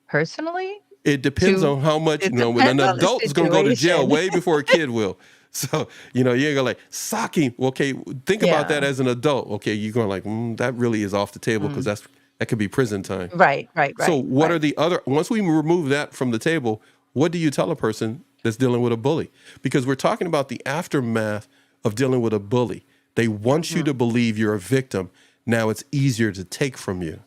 B: Personally,
A: It depends
B: to
A: on how much,
B: it
A: when an
B: depends on the
A: adult is going to go to jail
B: situation.
A: way before a kid will. So, you're going to go like, sock him. Okay, think about that
B: Yeah.
A: as an adult. Okay, you're going like, that really is off the table because
B: Mm.
A: that could be prison time.
B: Right, right,
A: So
B: right,
A: what are
B: right.
A: the other, once we remove that from the table, what do you tell a person that's dealing with a bully? Because we're talking about the aftermath of dealing with a bully. They want you
B: Mhm.
A: to believe you're a victim. Now it's easier to take from you.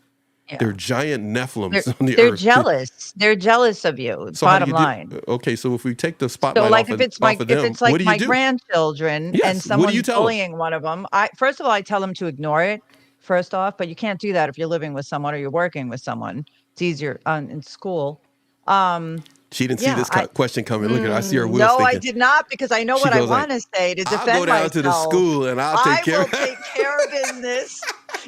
A: They're
B: Yeah.
A: giant
B: They're
A: Nephilims on the
B: they're
A: earth.
B: jealous. They're jealous of you,
A: So how do
B: bottom
A: you do?
B: line.
A: Okay, so if we take the
B: So,
A: spotlight
B: like, if it's
A: off of
B: if
A: them,
B: it's
A: what
B: like
A: do you
B: my
A: do?
B: grandchildren and
A: Yes. What do you
B: someone's
A: tell them?
B: bullying one of them, I first of all, I tell them to ignore it, first off, but you can't do that if you're living with someone or you're working with someone. It's easier in school. Um,
A: She didn't see
B: Yeah,
A: this question coming. Look at her. I see her wheels
B: no, I
A: thinking.
B: did not, because I know
A: She
B: what I
A: goes like,
B: want to say to
A: I'll go
B: defend
A: down to the
B: myself.
A: school and I'll
B: I
A: take care
B: will
A: of it.
B: take care of business.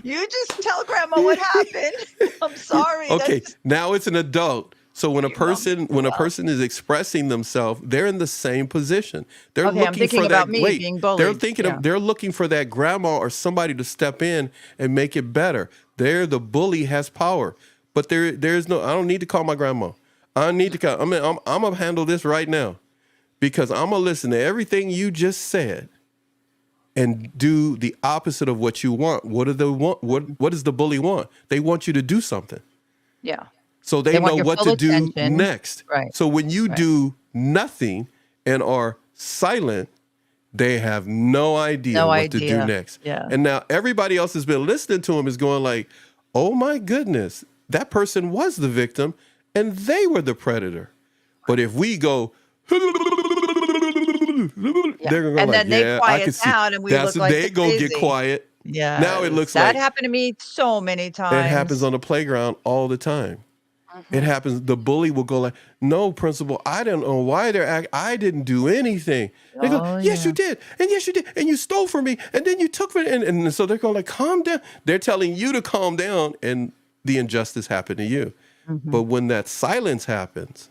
B: You just tell grandma what happened. I'm sorry.
A: Okay,
B: That's
A: now it's an adult. So when a
B: you love me
A: person
B: too well.
A: is expressing themselves, they're in the same position. They're
B: Okay, I'm
A: looking
B: thinking
A: for
B: about
A: that.
B: me
A: Wait,
B: being
A: they're
B: bullied.
A: thinking
B: Yeah.
A: of. They're looking for that grandma or somebody to step in and make it better. The bully has power, but there's no. I don't need to call my grandma. I need to call. I'm gonna handle this right now, because I'm gonna listen to everything you just said and do the opposite of what you want. What do they want? What does the bully want? They want you to do something.
B: Yeah.
A: So they
B: They want
A: know
B: your
A: what
B: full
A: to do
B: attention.
A: next.
B: Right.
A: So when you
B: Right.
A: do nothing and are silent, they have no idea
B: No
A: what to do
B: idea.
A: next.
B: Yeah.
A: And now everybody else has been listening to him is going like, oh my goodness, that person was the victim and they were the predator. But if we go,
B: Yeah.
A: they're going to go
B: And
A: like,
B: then they
A: yeah, I
B: quiet
A: can see.
B: down and we
A: That's
B: look like
A: they
B: the
A: go get
B: crazy.
A: quiet.
B: Yeah.
A: Now it looks
B: that
A: like
B: happened to me so many times.
A: it happens on the playground all the time. It happens. The bully will go like, "No, principal, I don't know why I didn't do anything." They go,
B: Oh,
A: "Yes, you
B: yeah.
A: did, and yes, you did, and you stole from me, and then you took from it." And so they're going like, "Calm down." They're telling you to calm down, and the injustice happened to you. But when that silence happens,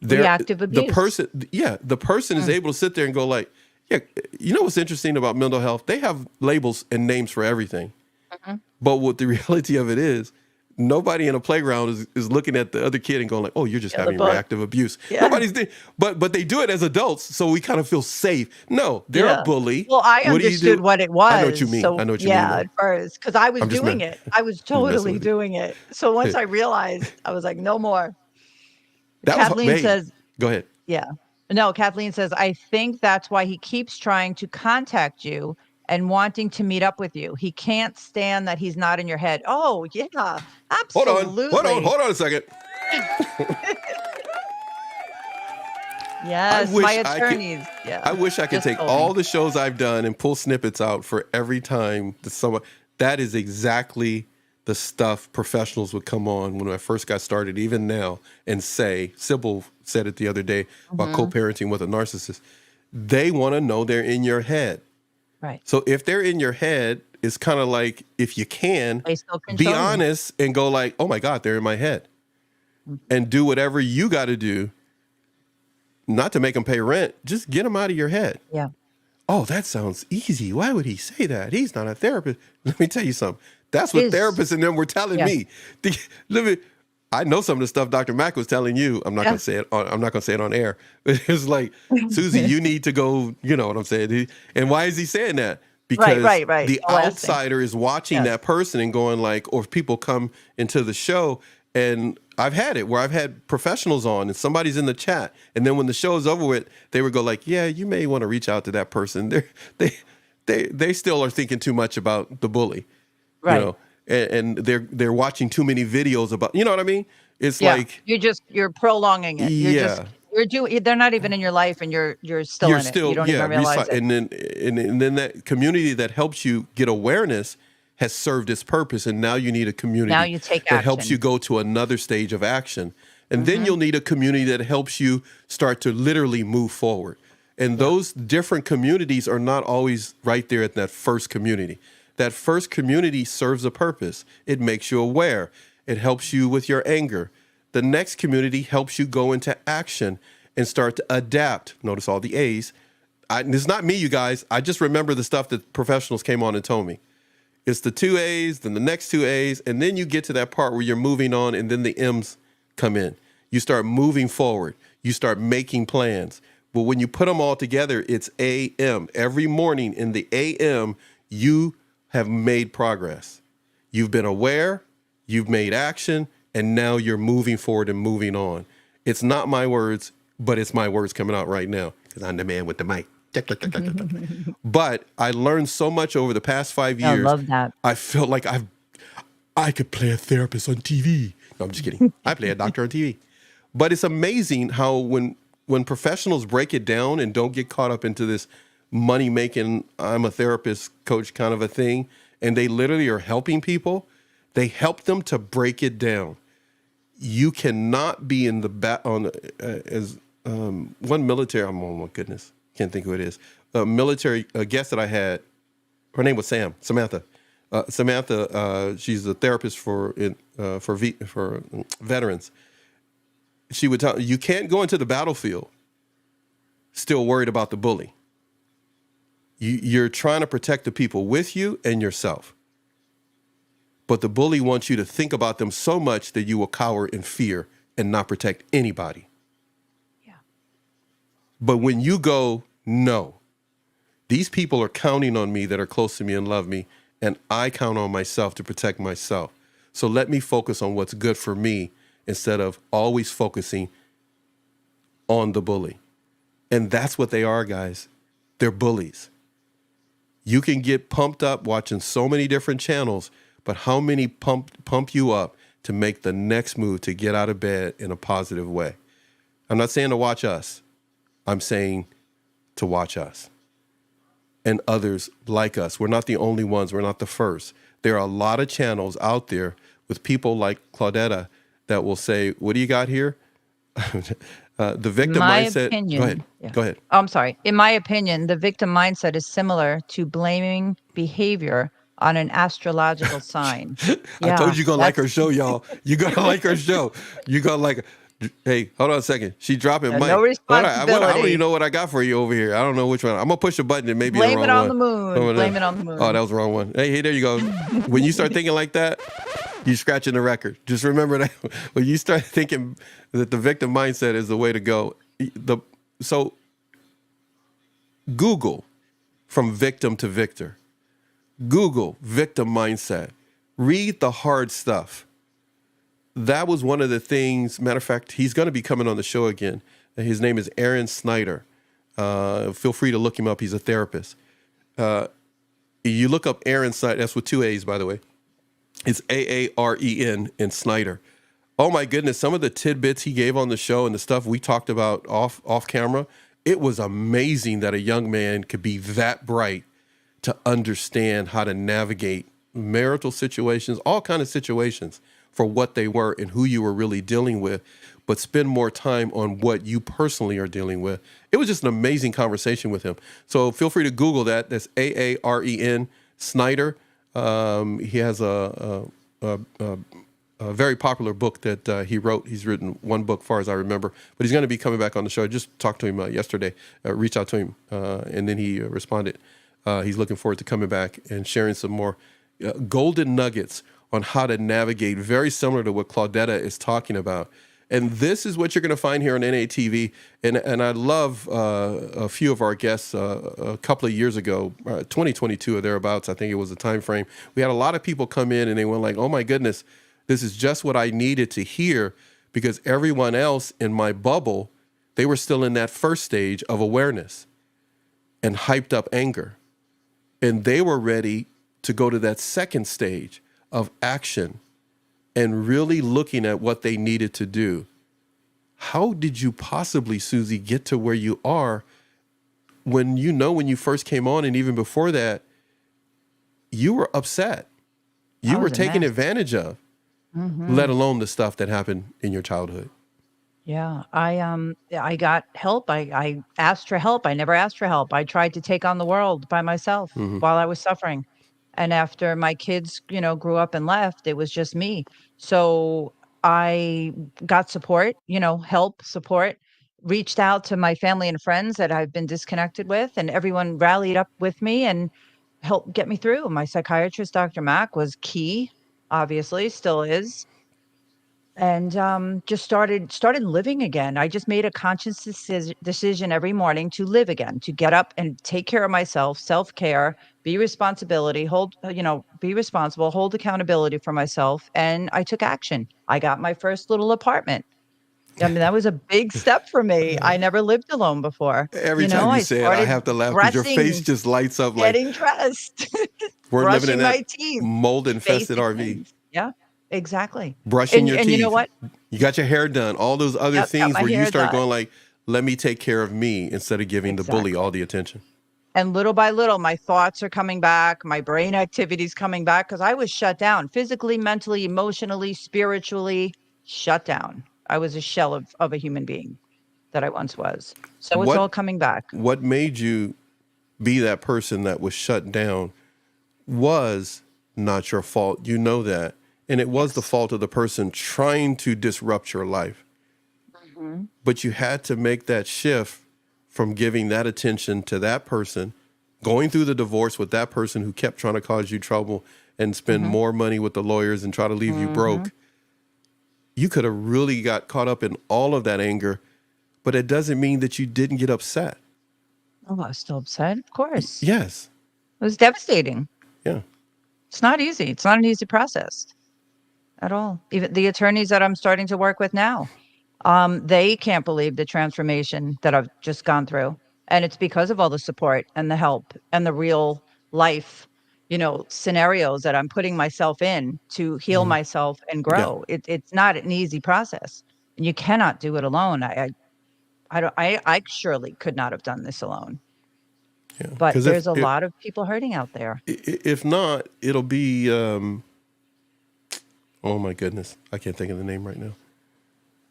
B: Reactive
A: the
B: abuse.
A: person is able to sit there and go like, "Yeah, you know what's interesting about mental health? They have labels and names for everything." But what the reality of it is, nobody in a playground is looking at the other kid and going like, "Oh, you're just
B: Yeah, the
A: having
B: book.
A: reactive abuse."
B: Yeah.
A: Nobody's but they do it as adults, so we kind of feel safe. No, they're
B: Yeah.
A: a bully.
B: Well, I
A: What do you
B: understood
A: do?
B: what it was.
A: I know what you mean.
B: So
A: I know what you
B: yeah,
A: mean.
B: at first, because I was
A: I'm just
B: doing
A: messing.
B: it. I was
A: I'm messing
B: totally
A: with you.
B: doing it. So once I realized, I was like, no more.
A: That was
B: Kathleen
A: hey,
B: says,
A: go ahead.
B: yeah. No, Kathleen says, I think that's why he keeps trying to contact you and wanting to meet up with you. He can't stand that he's not in your head. Oh, yeah, absolutely.
A: Hold on a second.
B: Yes,
A: wish
B: my
A: I could-
B: attorneys. Yeah.
A: I wish I could
B: just
A: take
B: told me.
A: all the shows I've done and pull snippets out for every time that someone. That is exactly the stuff professionals would come on when I first got started, even now, and say, Sybil said it the other day about co-parenting with a narcissist. They want to know they're in your head.
B: Right.
A: So if they're in your head, it's kind of like, if you can,
B: They still
A: be
B: control you.
A: honest and go like, oh my God, they're in my head. And do whatever you got to do, not to make them pay rent, just get them out of your head.
B: Yeah.
A: Oh, that sounds easy. Why would he say that? He's not a therapist. Let me tell you something. That's what
B: His-
A: therapists and them were telling
B: Yeah.
A: me. I know some of the stuff Dr. Mack was telling you. I'm not gonna say it. I'm not gonna say it on air. It's like, Susie, you need to go. You know what I'm saying? And why is he saying that? Because
B: right.
A: the
B: I'll ask him.
A: outsider is watching
B: Yes.
A: that person and going like, or if people come into the show, and I've had it where I've had professionals on and somebody's in the chat, and then when the show is over with, they would go like, yeah, you may want to reach out to that person. They still are thinking too much about the bully,
B: Right.
A: you know, and they're watching too many videos about, you know what I mean? It's
B: Yeah.
A: like
B: You're prolonging it.
A: Yeah.
B: They're not even in your life, and you're still in it. You don't even realize it.
A: and then that community that helps you get awareness has served its purpose, and now you need a community
B: Now you take
A: that helps
B: action.
A: you go to another stage of action, and then you'll need a community that helps you start to literally move forward. And those different communities are not always right there at that first community. That first community serves a purpose. It makes you aware. It helps you with your anger. The next community helps you go into action and start to adapt. Notice all the A's. It's not me, you guys. I just remember the stuff that professionals came on and told me. It's the 2 A's, then the next 2 A's, and then you get to that part where you're moving on, and then the M's come in. You start moving forward. You start making plans. But when you put them all together, it's AM. Every morning in the AM, you have made progress. You've been aware, you've made action, and now you're moving forward and moving on. It's not my words, but it's my words coming out right now because I'm the man with the mic. But I learned so much over the past 5
B: I
A: years.
B: love that.
A: I felt like I could play a therapist on TV. No, I'm just kidding. I play a doctor on TV. But it's amazing how when professionals break it down and don't get caught up into this money making, I'm a therapist coach kind of a thing, and they literally are helping people, they help them to break it down. you cannot be in the as one military. Oh my goodness, can't think who it is. A military guest that I had. Her name was Samantha. Samantha, she's a therapist for veterans. She would tell you can't go into the battlefield still worried about the bully. You're trying to protect the people with you and yourself. But the bully wants you to think about them so much that you will cower in fear and not protect anybody.
B: Yeah.
A: But when you go, no, these people are counting on me that are close to me and love me, and I count on myself to protect myself. So let me focus on what's good for me instead of always focusing on the bully. And that's what they are, guys. They're bullies. You can get pumped up watching so many different channels, but how many pump you up to make the next move to get out of bed in a positive way? I'm not saying to watch us. I'm saying to watch us and others like us. We're not the only ones. We're not the first. There are a lot of channels out there with people like Claudetta that will say, what do you got here? The victim
B: My
A: mindset.
B: opinion.
A: Go ahead.
B: Yeah.
A: Go ahead.
B: Oh, I'm sorry. In my opinion, the victim mindset is similar to blaming behavior on an astrological sign.
A: I told
B: Yeah,
A: you you're gonna like her
B: that's
A: show, y'all. You're gonna like her show. You're gonna like her. Hey, hold on a second. She dropping mic.
B: no
A: Hold on. I don't
B: responsibility.
A: even know what I got for you over here. I don't know which one. I'm gonna push a button and maybe the
B: Blame it
A: wrong
B: on the
A: one.
B: moon. Blame it on the moon.
A: Oh, that was the wrong one. Hey, there you go. When you start thinking like that, you're scratching the record. Just remember that when you start thinking that the victim mindset is the way to go. So Google from victim to victor. Google victim mindset. Read the hard stuff. That was one of the things. Matter of fact, he's going to be coming on the show again. His name is Aaron Snyder. Feel free to look him up. He's a therapist. You look up Aaron Snyder. That's with 2 A's, by the way. It's Aaren and Snyder. Oh my goodness, some of the tidbits he gave on the show and the stuff we talked about off camera, it was amazing that a young man could be that bright to understand how to navigate marital situations, all kind of situations for what they were and who you were really dealing with, but spend more time on what you personally are dealing with. It was just an amazing conversation with him. So feel free to Google that. That's Aaren Snyder. He has a very popular book that he wrote. He's written one book, far as I remember, but he's going to be coming back on the show. I just talked to him yesterday, reached out to him, and then he responded. He's looking forward to coming back and sharing some more golden nuggets on how to navigate, very similar to what Claudetta is talking about. And this is what you're going to find here on NATV. And I love a few of our guests a couple of years ago, 2022 or thereabouts, I think it was the time frame. We had a lot of people come in and they went like, oh my goodness, this is just what I needed to hear, because everyone else in my bubble, they were still in that first stage of awareness and hyped up anger. And they were ready to go to that second stage of action and really looking at what they needed to do. How did you possibly, Susie, get to where you are when you first came on, and even before that, you were upset. You were taken advantage of, let alone the stuff that happened in your childhood.
B: Yeah, I got help. I asked for help. I never asked for help. I tried to take on the world by myself while I was suffering. And after my kids, grew up and left, it was just me. So I got support, help, support, reached out to my family and friends that I've been disconnected with, and everyone rallied up with me and helped get me through. My psychiatrist, Dr. Mack, was key, obviously, still is. And just started living again. I just made a conscious decision every morning to live again, to get up and take care of myself, self-care, be responsible, hold accountability for myself. And I took action. I got my first little apartment. I mean, that was a big step for me. I never lived alone before.
A: Every time you say it, I have to laugh because your face just lights up like
B: getting dressed,
A: we're living in
B: brushing my
A: that
B: teeth,
A: mold-infested
B: basic
A: RV.
B: things. Yeah, exactly.
A: Brushing your
B: And
A: teeth.
B: you know what?
A: You got your hair done. All those other
B: Yep, got
A: things
B: my
A: where you
B: hair
A: start
B: done.
A: going like, let me take care of me instead of giving the bully
B: Exactly.
A: all the attention.
B: And little by little, my thoughts are coming back, my brain activity's coming back, because I was shut down physically, mentally, emotionally, spiritually, shut down. I was a shell of a human being that I once was. So it's
A: What
B: all coming back.
A: what made you be that person that was shut down was not your fault. You know that. And it was the fault of the person trying to disrupt your life. But you had to make that shift from giving that attention to that person, going through the divorce with that person who kept trying to cause you trouble and spend more money with the lawyers and try to leave you broke. You could have really got caught up in all of that anger, but it doesn't mean that you didn't get upset.
B: Oh, I was still upset. Of course.
A: Yes.
B: It was devastating.
A: Yeah.
B: It's not easy. It's not an easy process at all. Even the attorneys that I'm starting to work with now, they can't believe the transformation that I've just gone through. And it's because of all the support and the help and the real life, scenarios that I'm putting myself in to heal myself and
A: Yeah.
B: grow. It's not an easy process. And you cannot do it alone. I surely could not have done this alone.
A: Yeah.
B: But
A: Because
B: there's a lot of people hurting out there.
A: if not, it'll be, oh my goodness. I can't think of the name right now.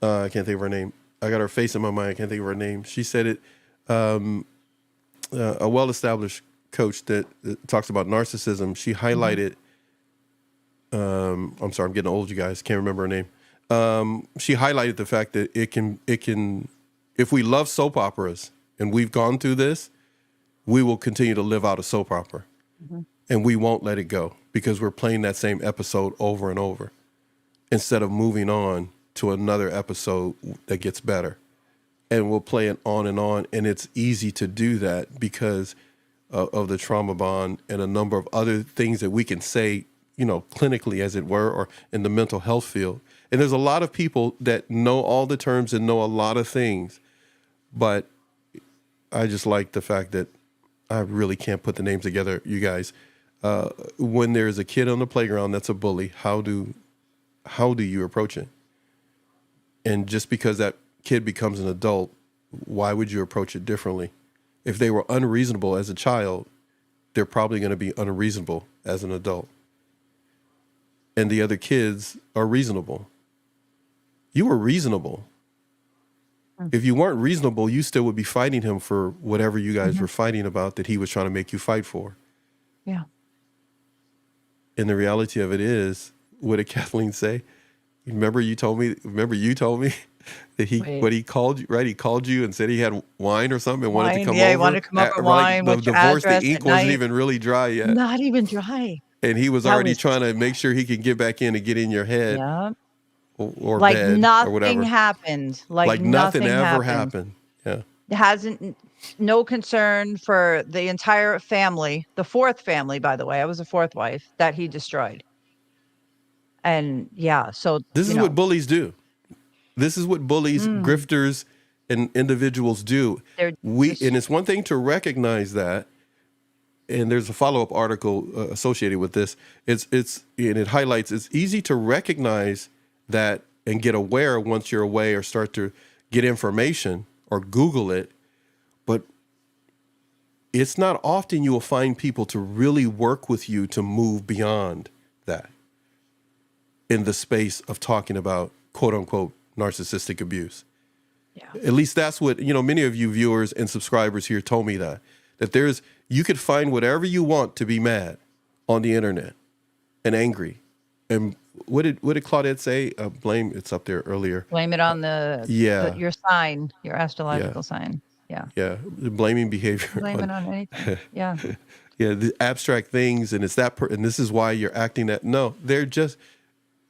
A: I can't think of her name. I got her face in my mind. I can't think of her name. She said it, a well-established coach that talks about narcissism. She highlighted, I'm sorry, I'm getting old, you guys. Can't remember her name. She highlighted the fact that it can, if we love soap operas and we've gone through this, we will continue to live out a soap opera and we won't let it go because we're playing that same episode over and over instead of moving on to another episode that gets better. And we'll play it on. And it's easy to do that because of the trauma bond and a number of other things that we can say, clinically, as it were, or in the mental health field. And there's a lot of people that know all the terms and know a lot of things. But I just like the fact that I really can't put the names together, you guys. When there's a kid on the playground that's a bully, how do you approach it? And just because that kid becomes an adult, why would you approach it differently? If they were unreasonable as a child, they're probably going to be unreasonable as an adult. And the other kids are reasonable. You were reasonable. If you weren't reasonable, you still would be fighting him for whatever you guys were fighting about that he was trying to make you fight for.
B: Yeah.
A: And the reality of it is, what did Kathleen say? Remember you told me that he called you, right? He called you and said he had wine or something and wanted to come over.
B: Yeah, he wanted to come over, wine,
A: the
B: what's your
A: divorce, the
B: address
A: ink
B: at
A: wasn't
B: night?
A: even really dry yet.
B: Not even dry.
A: And he was
B: That
A: already
B: was-
A: trying to make sure he could get back in and get in your head
B: Yeah.
A: or
B: Like
A: bed or
B: nothing
A: whatever.
B: happened. Like
A: nothing
B: nothing
A: ever
B: happened.
A: happened. Yeah.
B: Hasn't no concern for the entire family, the fourth family, by the way. I was a fourth wife that he destroyed. And yeah, so
A: This is what bullies do. This is what bullies, grifters, and individuals do.
B: They're
A: And it's one thing to recognize that, and there's a follow-up article associated with this. And it highlights it's easy to recognize that and get aware once you're away or start to get information or Google it, but it's not often you will find people to really work with you to move beyond that in the space of talking about quote unquote narcissistic abuse.
B: Yeah.
A: At least that's what, many of you viewers and subscribers here told me that you could find whatever you want to be mad on the internet and angry. And what did Claudette say? Blame, it's up there earlier.
B: Blame it on your sign, your astrological sign. Yeah.
A: Yeah. The blaming behavior.
B: Blame it on anything. Yeah.
A: Yeah. The abstract things. And it's and this is why you're acting that. No, they're just,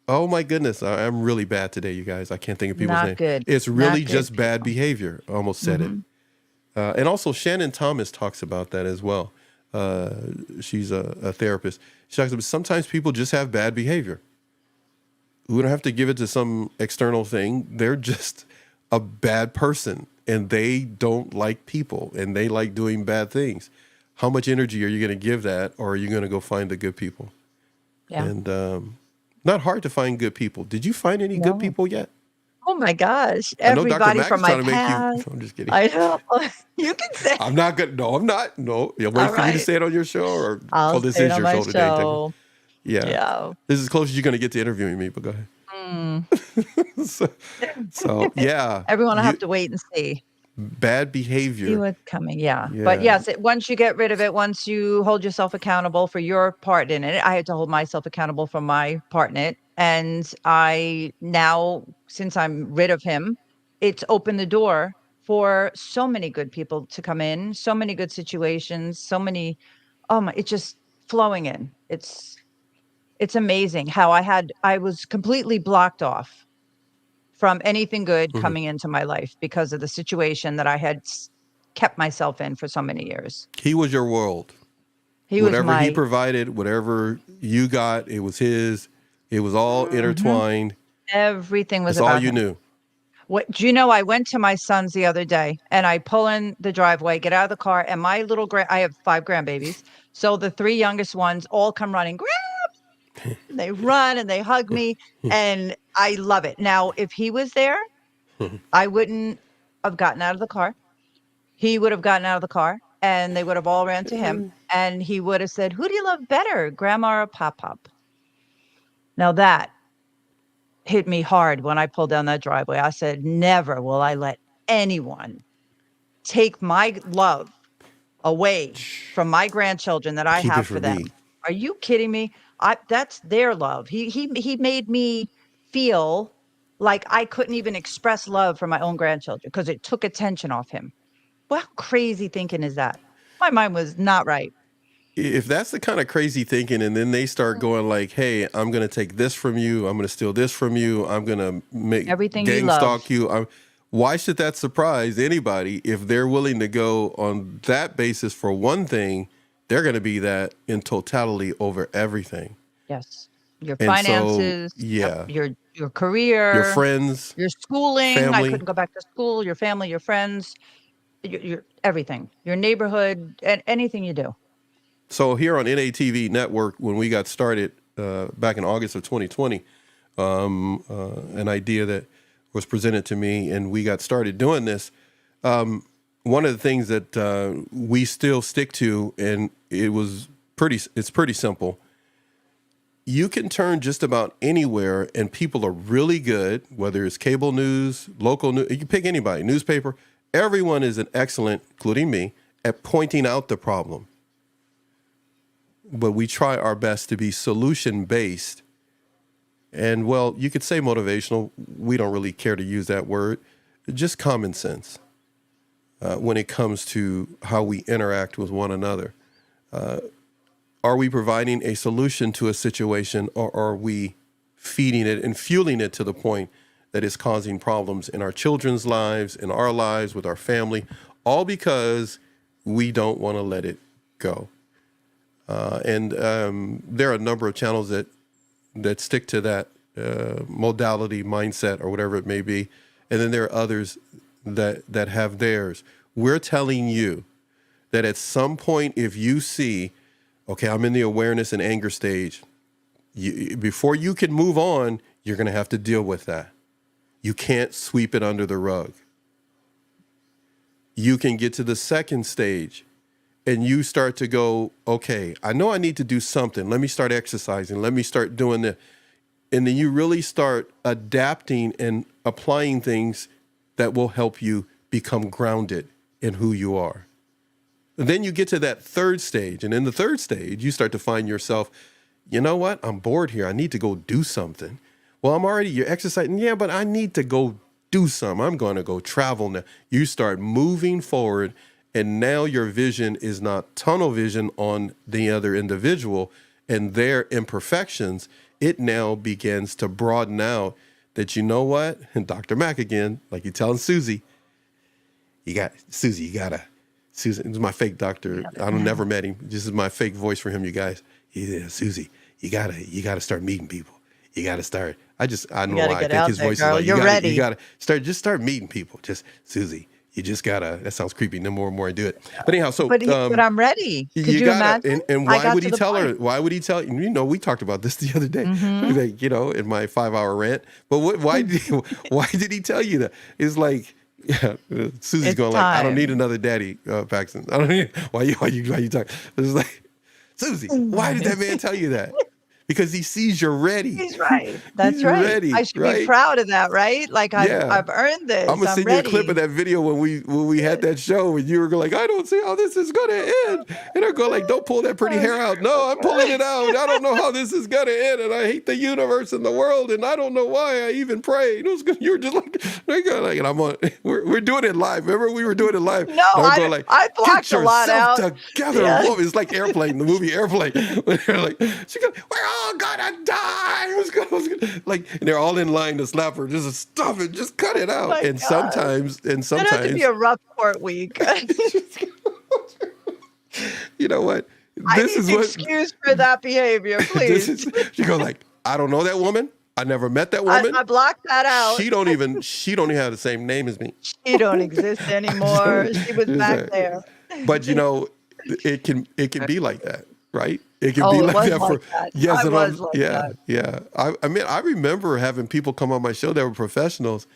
A: oh my goodness. I'm really bad today, you guys. I can't think of people's names.
B: Not good.
A: It's really
B: Not
A: just
B: good
A: bad behavior. I almost said it. And also Shannon Thomas talks about that as well. She's a therapist. She talks about sometimes people just have bad behavior. We don't have to give it to some external thing. They're just a bad person and they don't like people and they like doing bad things. How much energy are you going to give that, or are you going to go find the good people?
B: Yeah.
A: And not hard to find good people. Did you find any good people yet?
B: Oh my gosh.
A: I know Dr.
B: Everybody
A: Mack
B: from
A: is
B: my
A: trying to
B: past.
A: make you. I'm just kidding.
B: I know. You can say.
A: I'm not good. No, I'm not. No, you'll wait
B: All
A: for you to
B: right.
A: say it on your show, or
B: I'll
A: this
B: say it
A: is
B: on
A: your
B: my
A: show today.
B: show.
A: Yeah.
B: Yeah.
A: This is as close as you're going to get to interviewing me, but go ahead. so, so yeah,
B: Everyone will have
A: you
B: to wait and see.
A: bad
B: See
A: behavior.
B: what's coming. Yeah. But
A: Yeah.
B: yes, once you get rid of it, once you hold yourself accountable for your part in it, I had to hold myself accountable for my part in it. And I now, since I'm rid of him, it's opened the door for so many good people to come in, so many good situations, so many, oh my, it's just flowing in. It's amazing how I was completely blocked off from anything good
A: Mhm.
B: coming into my life because of the situation that I had kept myself in for so many years.
A: He was your world.
B: He was
A: Whatever he
B: my
A: provided, whatever you got, it was his. It was all
B: Mhm.
A: intertwined.
B: Everything was
A: That's all
B: about
A: you
B: him.
A: knew.
B: What do you know? I went to my son's the other day and I pull in the driveway, get out of the car, and my I have 5 grandbabies. So the 3 youngest ones all come running, and they run and they hug me, and I love it. Now, if he was there, I wouldn't have gotten out of the car. He would have gotten out of the car and they would have all ran to him and he would have said, "Who do you love better, grandma or pop pop?" Now that hit me hard when I pulled down that driveway. I said, "Never will I let anyone take my love away from my grandchildren that I
A: Keep it
B: have
A: for
B: for
A: me.
B: them." Are you kidding me? That's their love. He made me feel like I couldn't even express love for my own grandchildren because it took attention off him. What crazy thinking is that? My mind was not right.
A: If that's the kind of crazy thinking, and then they start going like, "Hey, I'm going to take this from you. I'm going to steal this from you. I'm going to make
B: Everything you
A: gang
B: love.
A: stalk you." Why should that surprise anybody if they're willing to go on that basis for one thing? They're going to be that in totality over everything.
B: Yes. Your
A: And so,
B: finances, yep,
A: yeah,
B: your
A: your
B: career,
A: friends,
B: your schooling. I
A: family.
B: couldn't go back to school, your family, your friends, your everything, your neighborhood, and anything you do.
A: So here on NATV Network, when we got started back in August of 2020, an idea that was presented to me, and we got started doing this. One of the things that we still stick to, and it's pretty simple. You can turn just about anywhere, and people are really good. Whether it's cable news, local news, you can pick anybody, newspaper. Everyone is an excellent, including me, at pointing out the problem. But we try our best to be solution based. And well, you could say motivational. We don't really care to use that word. Just common sense when it comes to how we interact with one another. Are we providing a solution to a situation, or are we feeding it and fueling it to the point that it's causing problems in our children's lives, in our lives, with our family, all because we don't want to let it go? And there are a number of channels that stick to that modality, mindset, or whatever it may be. And then there are others that have theirs. We're telling you that at some point, if you see, okay, I'm in the awareness and anger stage, before you can move on, you're going to have to deal with that. You can't sweep it under the rug. You can get to the second stage and you start to go, okay, I know I need to do something. Let me start exercising. Let me start doing this. And then you really start adapting and applying things that will help you become grounded in who you are. And then you get to that third stage. And in the third stage, you start to find yourself, you know what? I'm bored here. I need to go do something. Well, you're exercising. Yeah, but I need to go do something. I'm going to go travel now. You start moving forward. And now your vision is not tunnel vision on the other individual and their imperfections. It now begins to broaden out that, you know what? And Dr. Mack again, like you're telling Susie, Susie, Susie, this is my fake doctor. I don't never met him. This is my fake voice for him, you guys. Susie, you gotta start meeting people. You gotta start. I don't know why I think his voice is like,
B: You're ready.
A: You gotta start meeting people. Just Susie. You just gotta, that sounds creepy. No more and more I do it. But anyhow, so.
B: But I'm ready. Could you imagine?
A: And why would he tell her? Why would he tell you? You know, we talked about this the other day, like, in my 5-hour rant. But why did he tell you that? It's like, yeah, Susie's going like, I don't need another daddy, Paxton. I don't need, why you talking? It's like, Susie, why did that man tell you that? because he sees you're ready.
B: He's right. That's
A: He's
B: right.
A: ready,
B: I should be
A: right?
B: proud of that, right? Like
A: Yeah.
B: I've earned this.
A: I'm gonna
B: I'm
A: send you a clip of
B: ready.
A: that video when we had that show and you were like, I don't see how this is gonna end. And I go like, don't pull that pretty hair out. No, I'm pulling it out. I don't know how this is gonna end, and I hate the universe and the world, and I don't know why I even prayed. You were just like, and I'm on. We're doing it live. Remember we were doing it live.
B: No,
A: And I'm going like,
B: I blocked
A: get
B: a lot
A: yourself
B: out.
A: together,
B: Yeah.
A: woman. It's like Airplane, the movie Airplane. When they're like, she goes, we're all gonna die. Like, and they're all in line to slap her. Just stop it. Just cut it out.
B: My
A: And
B: God.
A: sometimes,
B: It had to be a rough court week.
A: you know what?
B: I
A: This
B: need
A: is
B: an
A: what.
B: excuse for that behavior,
A: This
B: please.
A: is. She goes like, I don't know that woman. I never met that woman.
B: I blocked that out.
A: She don't even have the same name as me.
B: She don't exist anymore. She was back there.
A: But you know, it can be like that, right? It can
B: Oh,
A: be
B: it
A: like
B: was
A: that
B: like
A: for
B: that.
A: yes,
B: I
A: and
B: was like that.
A: yeah. I mean, I remember having people come on my show that were professionals,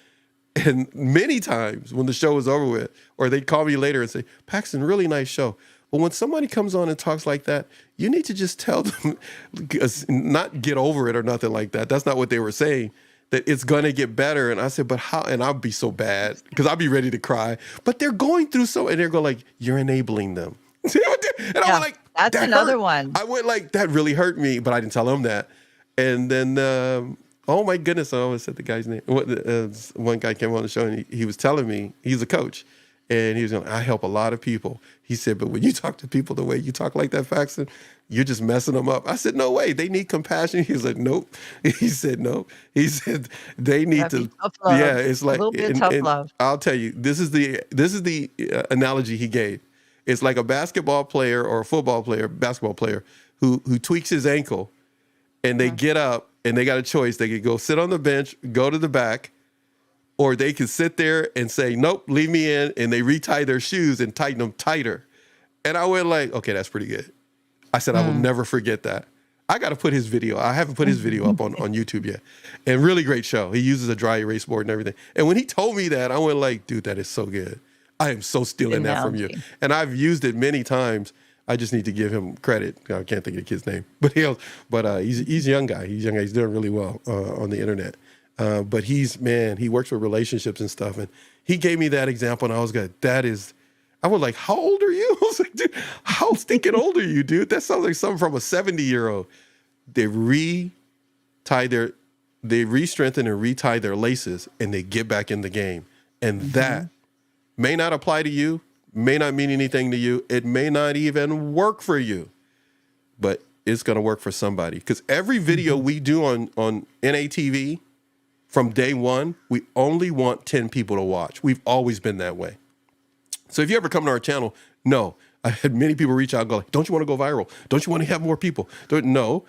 A: and many times when the show was over with, or they'd call me later and say, "Paxton, really nice show." But when somebody comes on and talks like that, you need to just tell them, not get over it or nothing like that. That's not what they were saying. That it's gonna get better. And I said, but how? And I'll be so bad because I'll be ready to cry. But they're going through so, and they're going like, you're enabling them. And I
B: Yeah,
A: went like,
B: that's
A: that
B: another
A: hurt.
B: one.
A: I went like, that really hurt me, but I didn't tell him that. And then, oh my goodness, I always said the guy's name. One guy came on the show and he was telling me, he's a coach. And he was going, I help a lot of people. He said, but when you talk to people the way you talk like that, Paxton, you're just messing them up. I said, no way. They need compassion. He was like, nope. He said, no. He said, they need
B: That'd
A: to.
B: be tough love.
A: Yeah, it's like,
B: A little bit tough love.
A: I'll tell you, this is the analogy he gave. It's like a basketball player or a basketball player who tweaks his ankle, and they get up and they got a choice. They could go sit on the bench, go to the back, or they could sit there and say, nope, leave me in, and they retie their shoes and tighten them tighter. And I went like, okay, that's pretty good. I said, I will never forget that. I got to put his video. I haven't put his video up on YouTube yet. And really great show. He uses a dry erase board and everything. And when he told me that, I went like, dude, that is so good. I am so stealing that from you.
B: Analogy.
A: And I've used it many times. I just need to give him credit. I can't think of the kid's name, but he's a young guy. He's young guy. He's doing really well on the internet. But he works with relationships and stuff. And he gave me that example, and I was good. I was like, how old are you? I was like, dude, how stinking old are you, dude? That sounds like something from a 70-year-old. They re-strengthen and retie their laces, and they get back in the game. And that may not apply to you, may not mean anything to you. It may not even work for you, but it's going to work for somebody. Because every video we do on NATV, from day one, we only want 10 people to watch. We've always been that way. So if you ever come to our channel, no. I had many people reach out and go like, don't you want to go viral? Don't you want to have more people? No.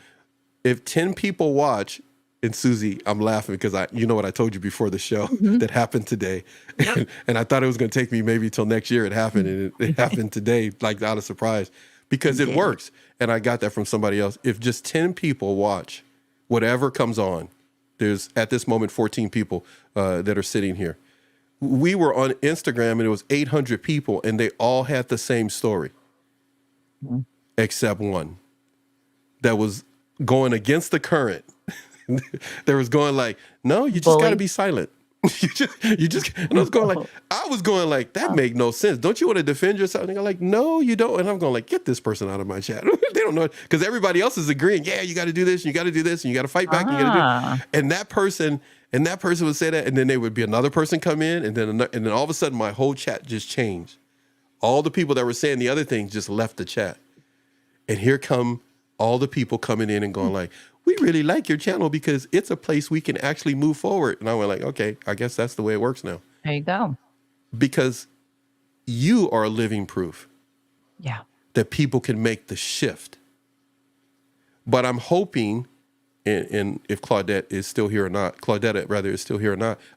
A: If 10 people watch, and Susie, I'm laughing because you know what I told you before the show that happened today. And I thought it was going to take me maybe till next year. It happened, and it happened today, like out of surprise, because it works. And I got that from somebody else. If just 10 people watch whatever comes on, there's at this moment 14 people that are sitting here. We were on Instagram and it was 800 people and they all had the same story, except one that was going against the current. There was going like, no, you just got to be silent. you just, and I was going like, that make no sense. Don't you want to defend yourself? And they're like, no, you don't. And I'm going like, get this person out of my chat. They don't know it because everybody else is agreeing. Yeah, you got to do this. And you got to do this. And you got to fight back. And you got to do. And that person would say that. And then there would be another person come in. And then all of a sudden my whole chat just changed. All the people that were saying the other things just left the chat. And here come all the people coming in and going like, we really like your channel because it's a place we can actually move forward. And I went like, okay, I guess that's the way it works now.
B: There you go.
A: Because you are a living proof
B: Yeah.
A: that people can make the shift. But I'm hoping, and if Claudette is still here or not,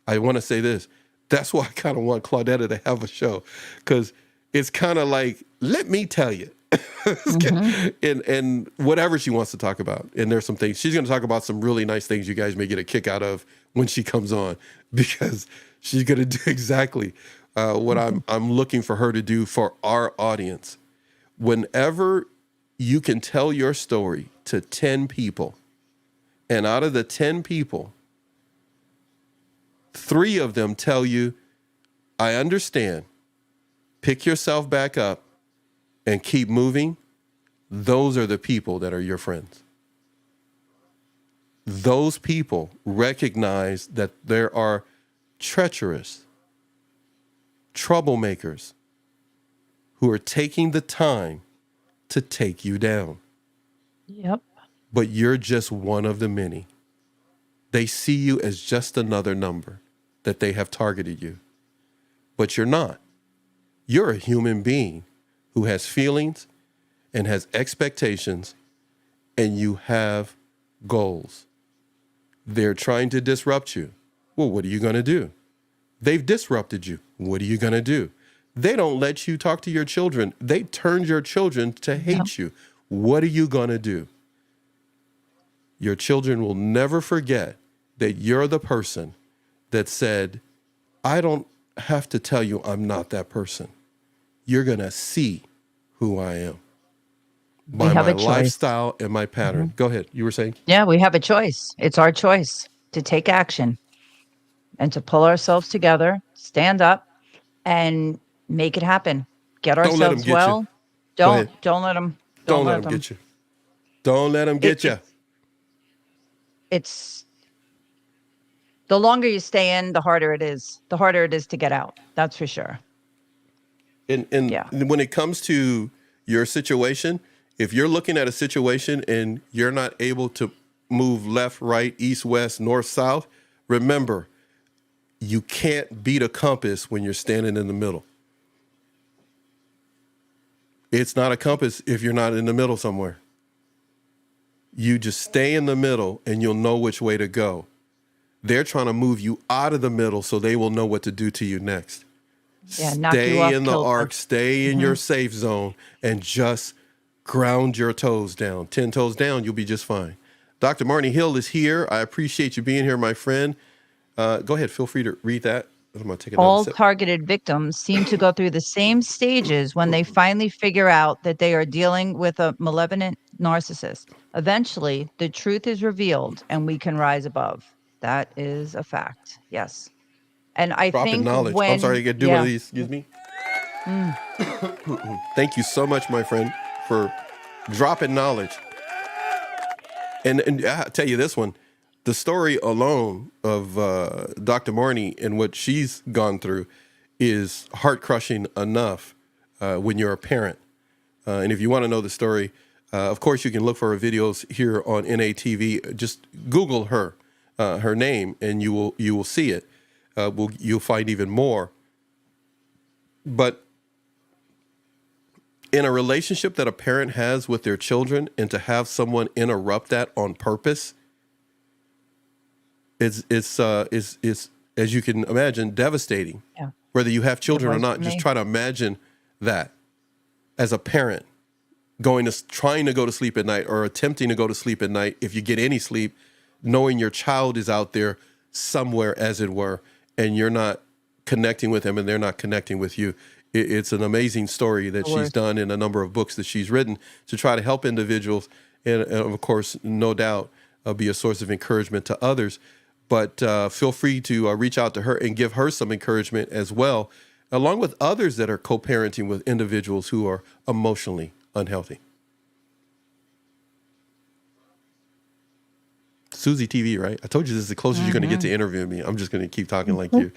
A: I want to say this. That's why I kind of want Claudette to have a show, because it's kind of like, let me tell you. And whatever she wants to talk about. And there's some things she's going to talk about, some really nice things you guys may get a kick out of when she comes on, because she's going to do exactly what I'm looking for her to do for our audience. Whenever you can tell your story to 10 people, And out of the 10 people, 3 of them tell you, I understand, pick yourself back up and keep moving, those are the people that are your friends. Those people recognize that there are treacherous troublemakers who are taking the time to take you down.
B: Yep.
A: But you're just one of the many. They see you as just another number that they have targeted you. But you're not. You're a human being who has feelings and has expectations, and you have goals. They're trying to disrupt you. Well, what are you going to do? They've disrupted you. What are you going to do? They don't let you talk to your children. They turned your children to hate you. What are you going to do? Your children will never forget that you're the person that said, I don't have to tell you I'm not that person. You're going to see who I am by my lifestyle and my pattern. Go ahead. You were saying?
B: Yeah, we have a choice. It's our choice to take action and to pull ourselves together, stand up, and make it happen. Get ourselves well. Don't let them.
A: Don't let them get you. Don't let them get you.
B: It's the longer you stay in, the harder it is. The harder it is to get out. That's for sure.
A: And when it comes to your situation, if you're looking at a situation and you're not able to move left, right, east, west, north, south, remember, you can't beat a compass when you're standing in the middle. It's not a compass if you're not in the middle somewhere. You just stay in the middle and you'll know which way to go. They're trying to move you out of the middle so they will know what to do to you next.
B: Yeah,
A: stay in the arc, stay in your safe zone, and just ground your toes down. 10 toes down, you'll be just fine. Dr. Marnie Hill is here. I appreciate you being here, my friend. Go ahead. Feel free to read that. I'm gonna take
B: All targeted victims seem to go through the same stages when they finally figure out that they are dealing with a malevolent narcissist. Eventually, the truth is revealed and we can rise above. That is a fact. Yes. And I think
A: knowledge. I'm sorry, I get to do one of these. Excuse me. Thank you so much, my friend, for dropping knowledge. And I'll tell you this one. The story alone of Dr. Marnie and what she's gone through is heart-crushing enough when you're a parent. And if you want to know the story, of course, you can look for her videos here on NATV. Just Google her name, and you will see it. You'll find even more. But in a relationship that a parent has with their children, and to have someone interrupt that on purpose, it's as you can imagine, devastating. Yeah. Whether you have children or not, just try to imagine that as a parent trying to go to sleep at night or attempting to go to sleep at night, if you get any sleep, knowing your child is out there somewhere, as it were, and you're not connecting with them and they're not connecting with you. It's an amazing story that she's done in a number of books that she's written to try to help individuals and of course, no doubt, be a source of encouragement to others. But feel free to reach out to her and give her some encouragement as well, along with others that are co-parenting with individuals who are emotionally unhealthy. Susie TV, right? I told you this is the closest you're going to get to interviewing me. I'm just going to keep talking like you're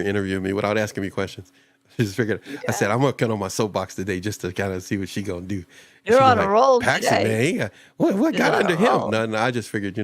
A: interviewing me without asking me questions. I just figured. I said I'm going to cut on my soapbox today just to kind of see what she going to do.
B: You're on a roll
A: Paxton,
B: today.
A: man. What got under him? No, I just figured,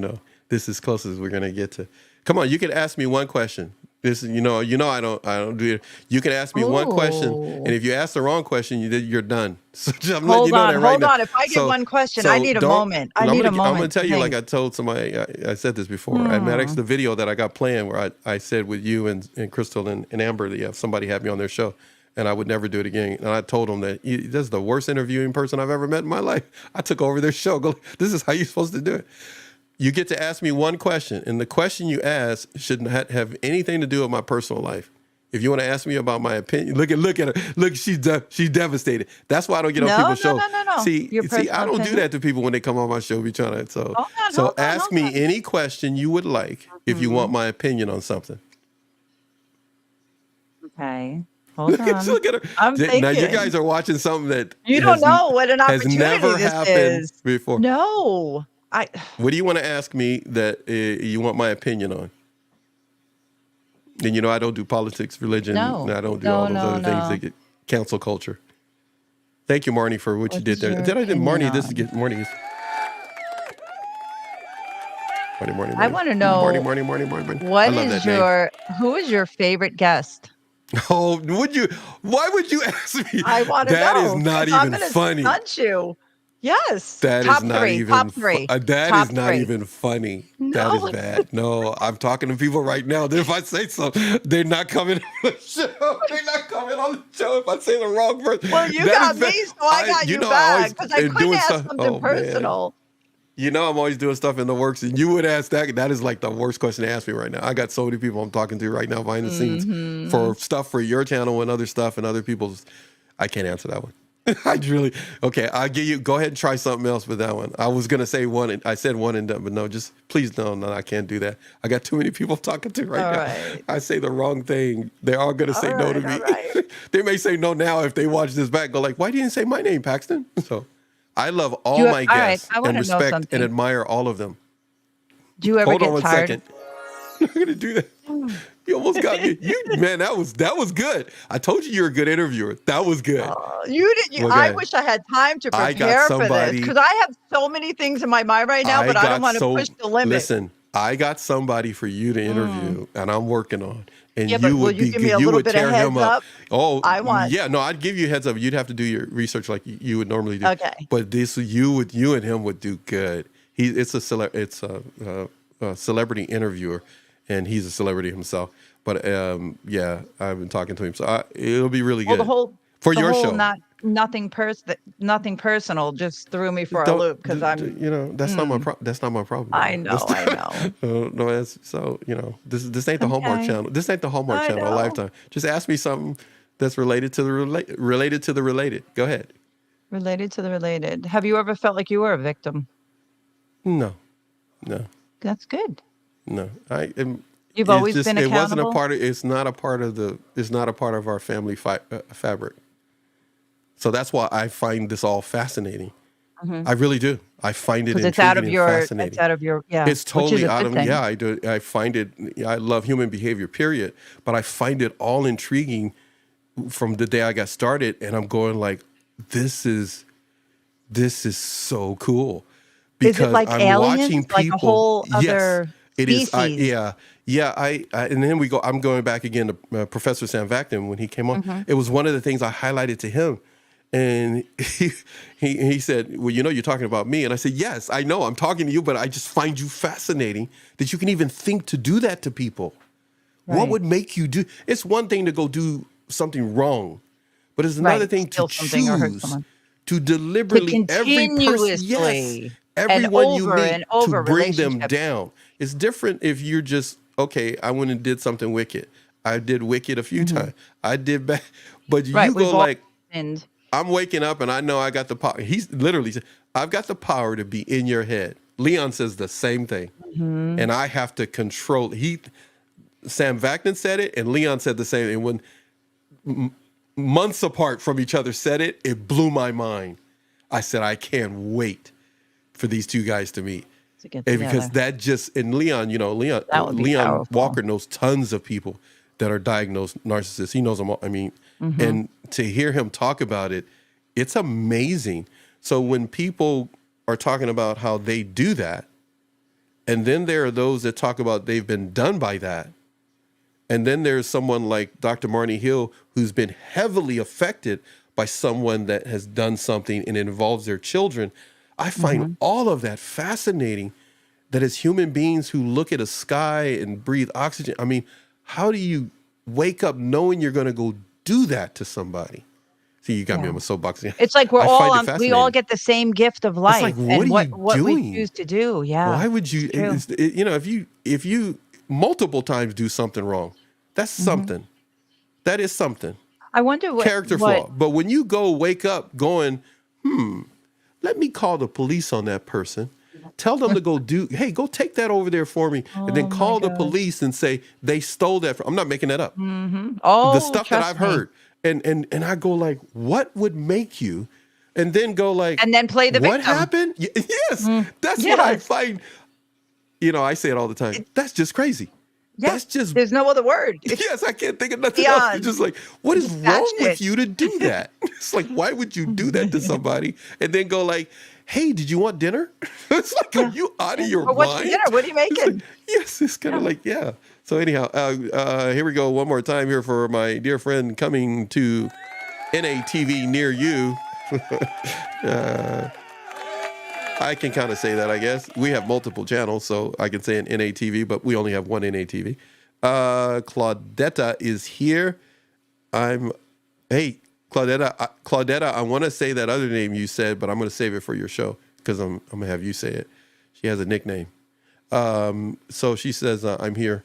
A: this is as close as we're going to get to. Come on, you can ask me one question. This, I don't do it. You can ask me one question, and if you ask the wrong question, you're done. So I'm letting you know that right now.
B: Hold on. If I get one question, I need a moment. I need a moment.
A: I'm going to tell you, like I told somebody, I said this before. I actually the video that I got playing where I said with you and Crystal and Amber that somebody had me on their show, and I would never do it again. And I told them that this is the worst interviewing person I've ever met in my life. I took over their show. This is how you're supposed to do it. You get to ask me one question, and the question you ask shouldn't have anything to do with my personal life. If you want to ask me about my opinion, look at her. Look, she's devastated. That's why I don't get on
B: No,
A: people's
B: no,
A: show.
B: no, no, no.
A: See,
B: Your
A: I
B: personal
A: don't do
B: opinion.
A: that to people when they come on my show. Be trying to
B: Hold on,
A: so
B: hold on,
A: ask
B: hold
A: me
B: on.
A: any question you would like if you want my opinion on something.
B: Okay. Hold on.
A: Look at her.
B: I'm
A: Now you
B: thinking.
A: guys are watching something that
B: You don't know what an
A: has
B: opportunity
A: never
B: this
A: happened
B: is.
A: before.
B: No.
A: What do you want to ask me that you want my opinion on? And you know I don't do politics, religion.
B: No.
A: And I don't do
B: No,
A: all those
B: no,
A: other things
B: no.
A: that get cancel culture. Marnie, for what you
B: What
A: did
B: is
A: there.
B: your
A: Did I did
B: opinion
A: Marnie? This is
B: on?
A: get Marnie. Marnie.
B: I want to know
A: Marnie. I
B: what
A: love
B: is
A: that
B: who is your favorite guest?
A: name. Oh, why would you ask me?
B: I want to
A: That is
B: know.
A: not
B: 'Cause I'm
A: even
B: gonna
A: funny.
B: stunt you. Yes.
A: That is
B: Top
A: not
B: three.
A: even
B: Top three.
A: that
B: Top
A: is not
B: three.
A: even funny. That is
B: No.
A: bad. No, I'm talking to people right now that if I say something, they're not coming on the show. They're not coming on the show if I say the wrong person.
B: Well, you
A: That
B: got
A: is
B: me,
A: bad.
B: so I got you
A: I
B: back
A: always
B: because I
A: am
B: couldn't
A: doing
B: ask
A: stuff.
B: something
A: Oh man.
B: personal.
A: You know I'm always doing stuff in the works, and you would ask that. That is like the worst question to ask me right now. I got so many people I'm talking to right now behind the scenes for stuff for your channel and other stuff and other people's. I can't answer that one. Okay. I'll give you. Go ahead and try something else with that one. I was gonna say one. And I said one and done, but no, just please no. I can't do that. I got too many people I'm talking to right
B: All
A: now.
B: right.
A: I say the wrong thing. They're all gonna say no to me.
B: All right.
A: They may say no now if they watch this back. Go like, why didn't you say my name, Paxton? So. I love all my
B: all right,
A: guests
B: I wanna
A: and
B: know
A: respect
B: something.
A: and admire all of them.
B: Do you ever
A: Hold on
B: get
A: one
B: tired?
A: second. I'm not gonna do that. You almost got me. Man, that was good. I told you you're a good interviewer. That was good.
B: You did.
A: Well, go
B: I
A: ahead.
B: wish I had time to
A: I got
B: prepare for this
A: somebody-
B: because I have so many things in my mind right now, but I don't want to push the limit.
A: Listen, I got somebody for you to interview, and I'm working on. And
B: Yeah, but
A: you
B: will
A: would
B: you
A: be
B: give me a
A: you
B: little
A: would
B: bit of
A: tear him
B: heads
A: up.
B: up?
A: Oh,
B: I want-
A: yeah. No, I'd give you a heads up. You'd have to do your research like you would normally do.
B: Okay.
A: But you and him would do good. It's a celebrity interviewer, and he's a celebrity himself. But yeah, I've been talking to him, so it'll be really
B: Well,
A: good
B: the whole
A: your show.
B: nothing personal just threw me for a
A: Don't-
B: loop because I'm.
A: that's not my problem. That's not my problem.
B: I know, I know.
A: No, that's so this ain't the Hallmark
B: Okay.
A: channel. This ain't the Hallmark
B: I
A: channel.
B: know.
A: Lifetime. Just ask me something that's related to the related. Go ahead.
B: Related to the related. Have you ever felt like you were a victim?
A: No.
B: That's good.
A: I am.
B: You've always been
A: It wasn't a
B: accountable?
A: part of. It's not a part of our family fabric. So that's why I find this all fascinating. I really do. I find it
B: Because
A: intriguing and fascinating.
B: it's out of your, yeah.
A: It's totally
B: which is a
A: out
B: good
A: of
B: thing.
A: yeah. I do. I find it. I love human behavior. Period. But I find it all intriguing from the day I got started, and I'm going like, this is so cool.
B: Is it like
A: I'm
B: aliens?
A: watching people.
B: Like a whole
A: Yes,
B: other
A: it is.
B: species?
A: Yeah. And then we go. I'm going back again to Professor Sam Vaknin when he came on.
B: Mm-hmm.
A: It was one of the things I highlighted to him. And he said, well, you're talking about me. And I said, yes, I know I'm talking to you, but I just find you fascinating that you can even think to do that to people. What
B: Right.
A: would make you do? It's one thing to go do something wrong, but it's another
B: Right,
A: thing to
B: steal something or hurt
A: choose
B: someone.
A: to deliberately every person,
B: continuously
A: everyone you
B: over
A: meet
B: and over
A: to bring them
B: relationships.
A: down. It's different if you're just, okay, I went and did something wicked. I did wicked a few times. I did bad, but
B: Mm-hmm. Right,
A: you
B: we've
A: go
B: all
A: like,
B: sinned.
A: I'm waking up and I know I got the power. He's literally said, I've got the power to be in your head. Leon says the same thing.
B: Mm-hmm.
A: And I have to control. Sam Vaknin said it, and Leon said the same. And when months apart from each other said it, it blew my mind. I said, I can't wait for these two guys to meet.
B: To get
A: And because
B: together.
A: that just, and Leon,
B: That would be
A: Leon
B: powerful.
A: Walker knows tons of people that are diagnosed narcissists. He knows them all. I mean,
B: Mm-hmm.
A: and to hear him talk about it, it's amazing. So when people are talking about how they do that, and then there are those that talk about they've been done by that, and then there's someone like Dr. Marnie Hill who's been heavily affected by someone that has done something and it involves their children. I find all of that fascinating, that as human beings who look at a sky and breathe oxygen, I mean, how do you wake up knowing you're going to go do that to somebody? See, you got me
B: Yeah.
A: on my soapbox.
B: It's like we're
A: I
B: all
A: find it
B: we all
A: fascinating.
B: get the same gift of life.
A: like, what
B: and
A: are you
B: what we
A: doing?
B: choose to do. Yeah.
A: Why would you,
B: true.
A: if you multiple times do something wrong, that's something. That is something.
B: I wonder
A: Character
B: what
A: flaw. But when you go wake up going, let me call the police on that person. Tell them to go take that over there for me. And then
B: Oh my
A: call the
B: God.
A: police and say they stole that. I'm not making that up. The
B: Oh,
A: stuff that I've
B: trust me.
A: heard. And I go like, what would make you? And then go like,
B: And then play the
A: what
B: victim.
A: happened? Yes. That's what I
B: Yes.
A: find. I say it all the time. That's just crazy.
B: Yeah.
A: That's just
B: There's no other word. It's
A: yes, I can't think of nothing else.
B: beyond.
A: It's just like, what is
B: That's
A: wrong with
B: it.
A: you to do that? It's like, why would you do that to somebody and then go like, hey, did you want dinner? It's like, are you out of your
B: Or what's for
A: mind?
B: dinner? What are you
A: It's
B: making?
A: like, yes, it's kind of like, yeah. So anyhow, here we go one more time here for my dear friend coming to NATV near you. I can kind of say that, I guess. We have multiple channels, so I can say an NATV, but we only have one NATV. Claudetta is here. Hey, Claudetta, I want to say that other name you said, but I'm going to save it for your show because I'm going to have you say it. She has a nickname. So she says, I'm here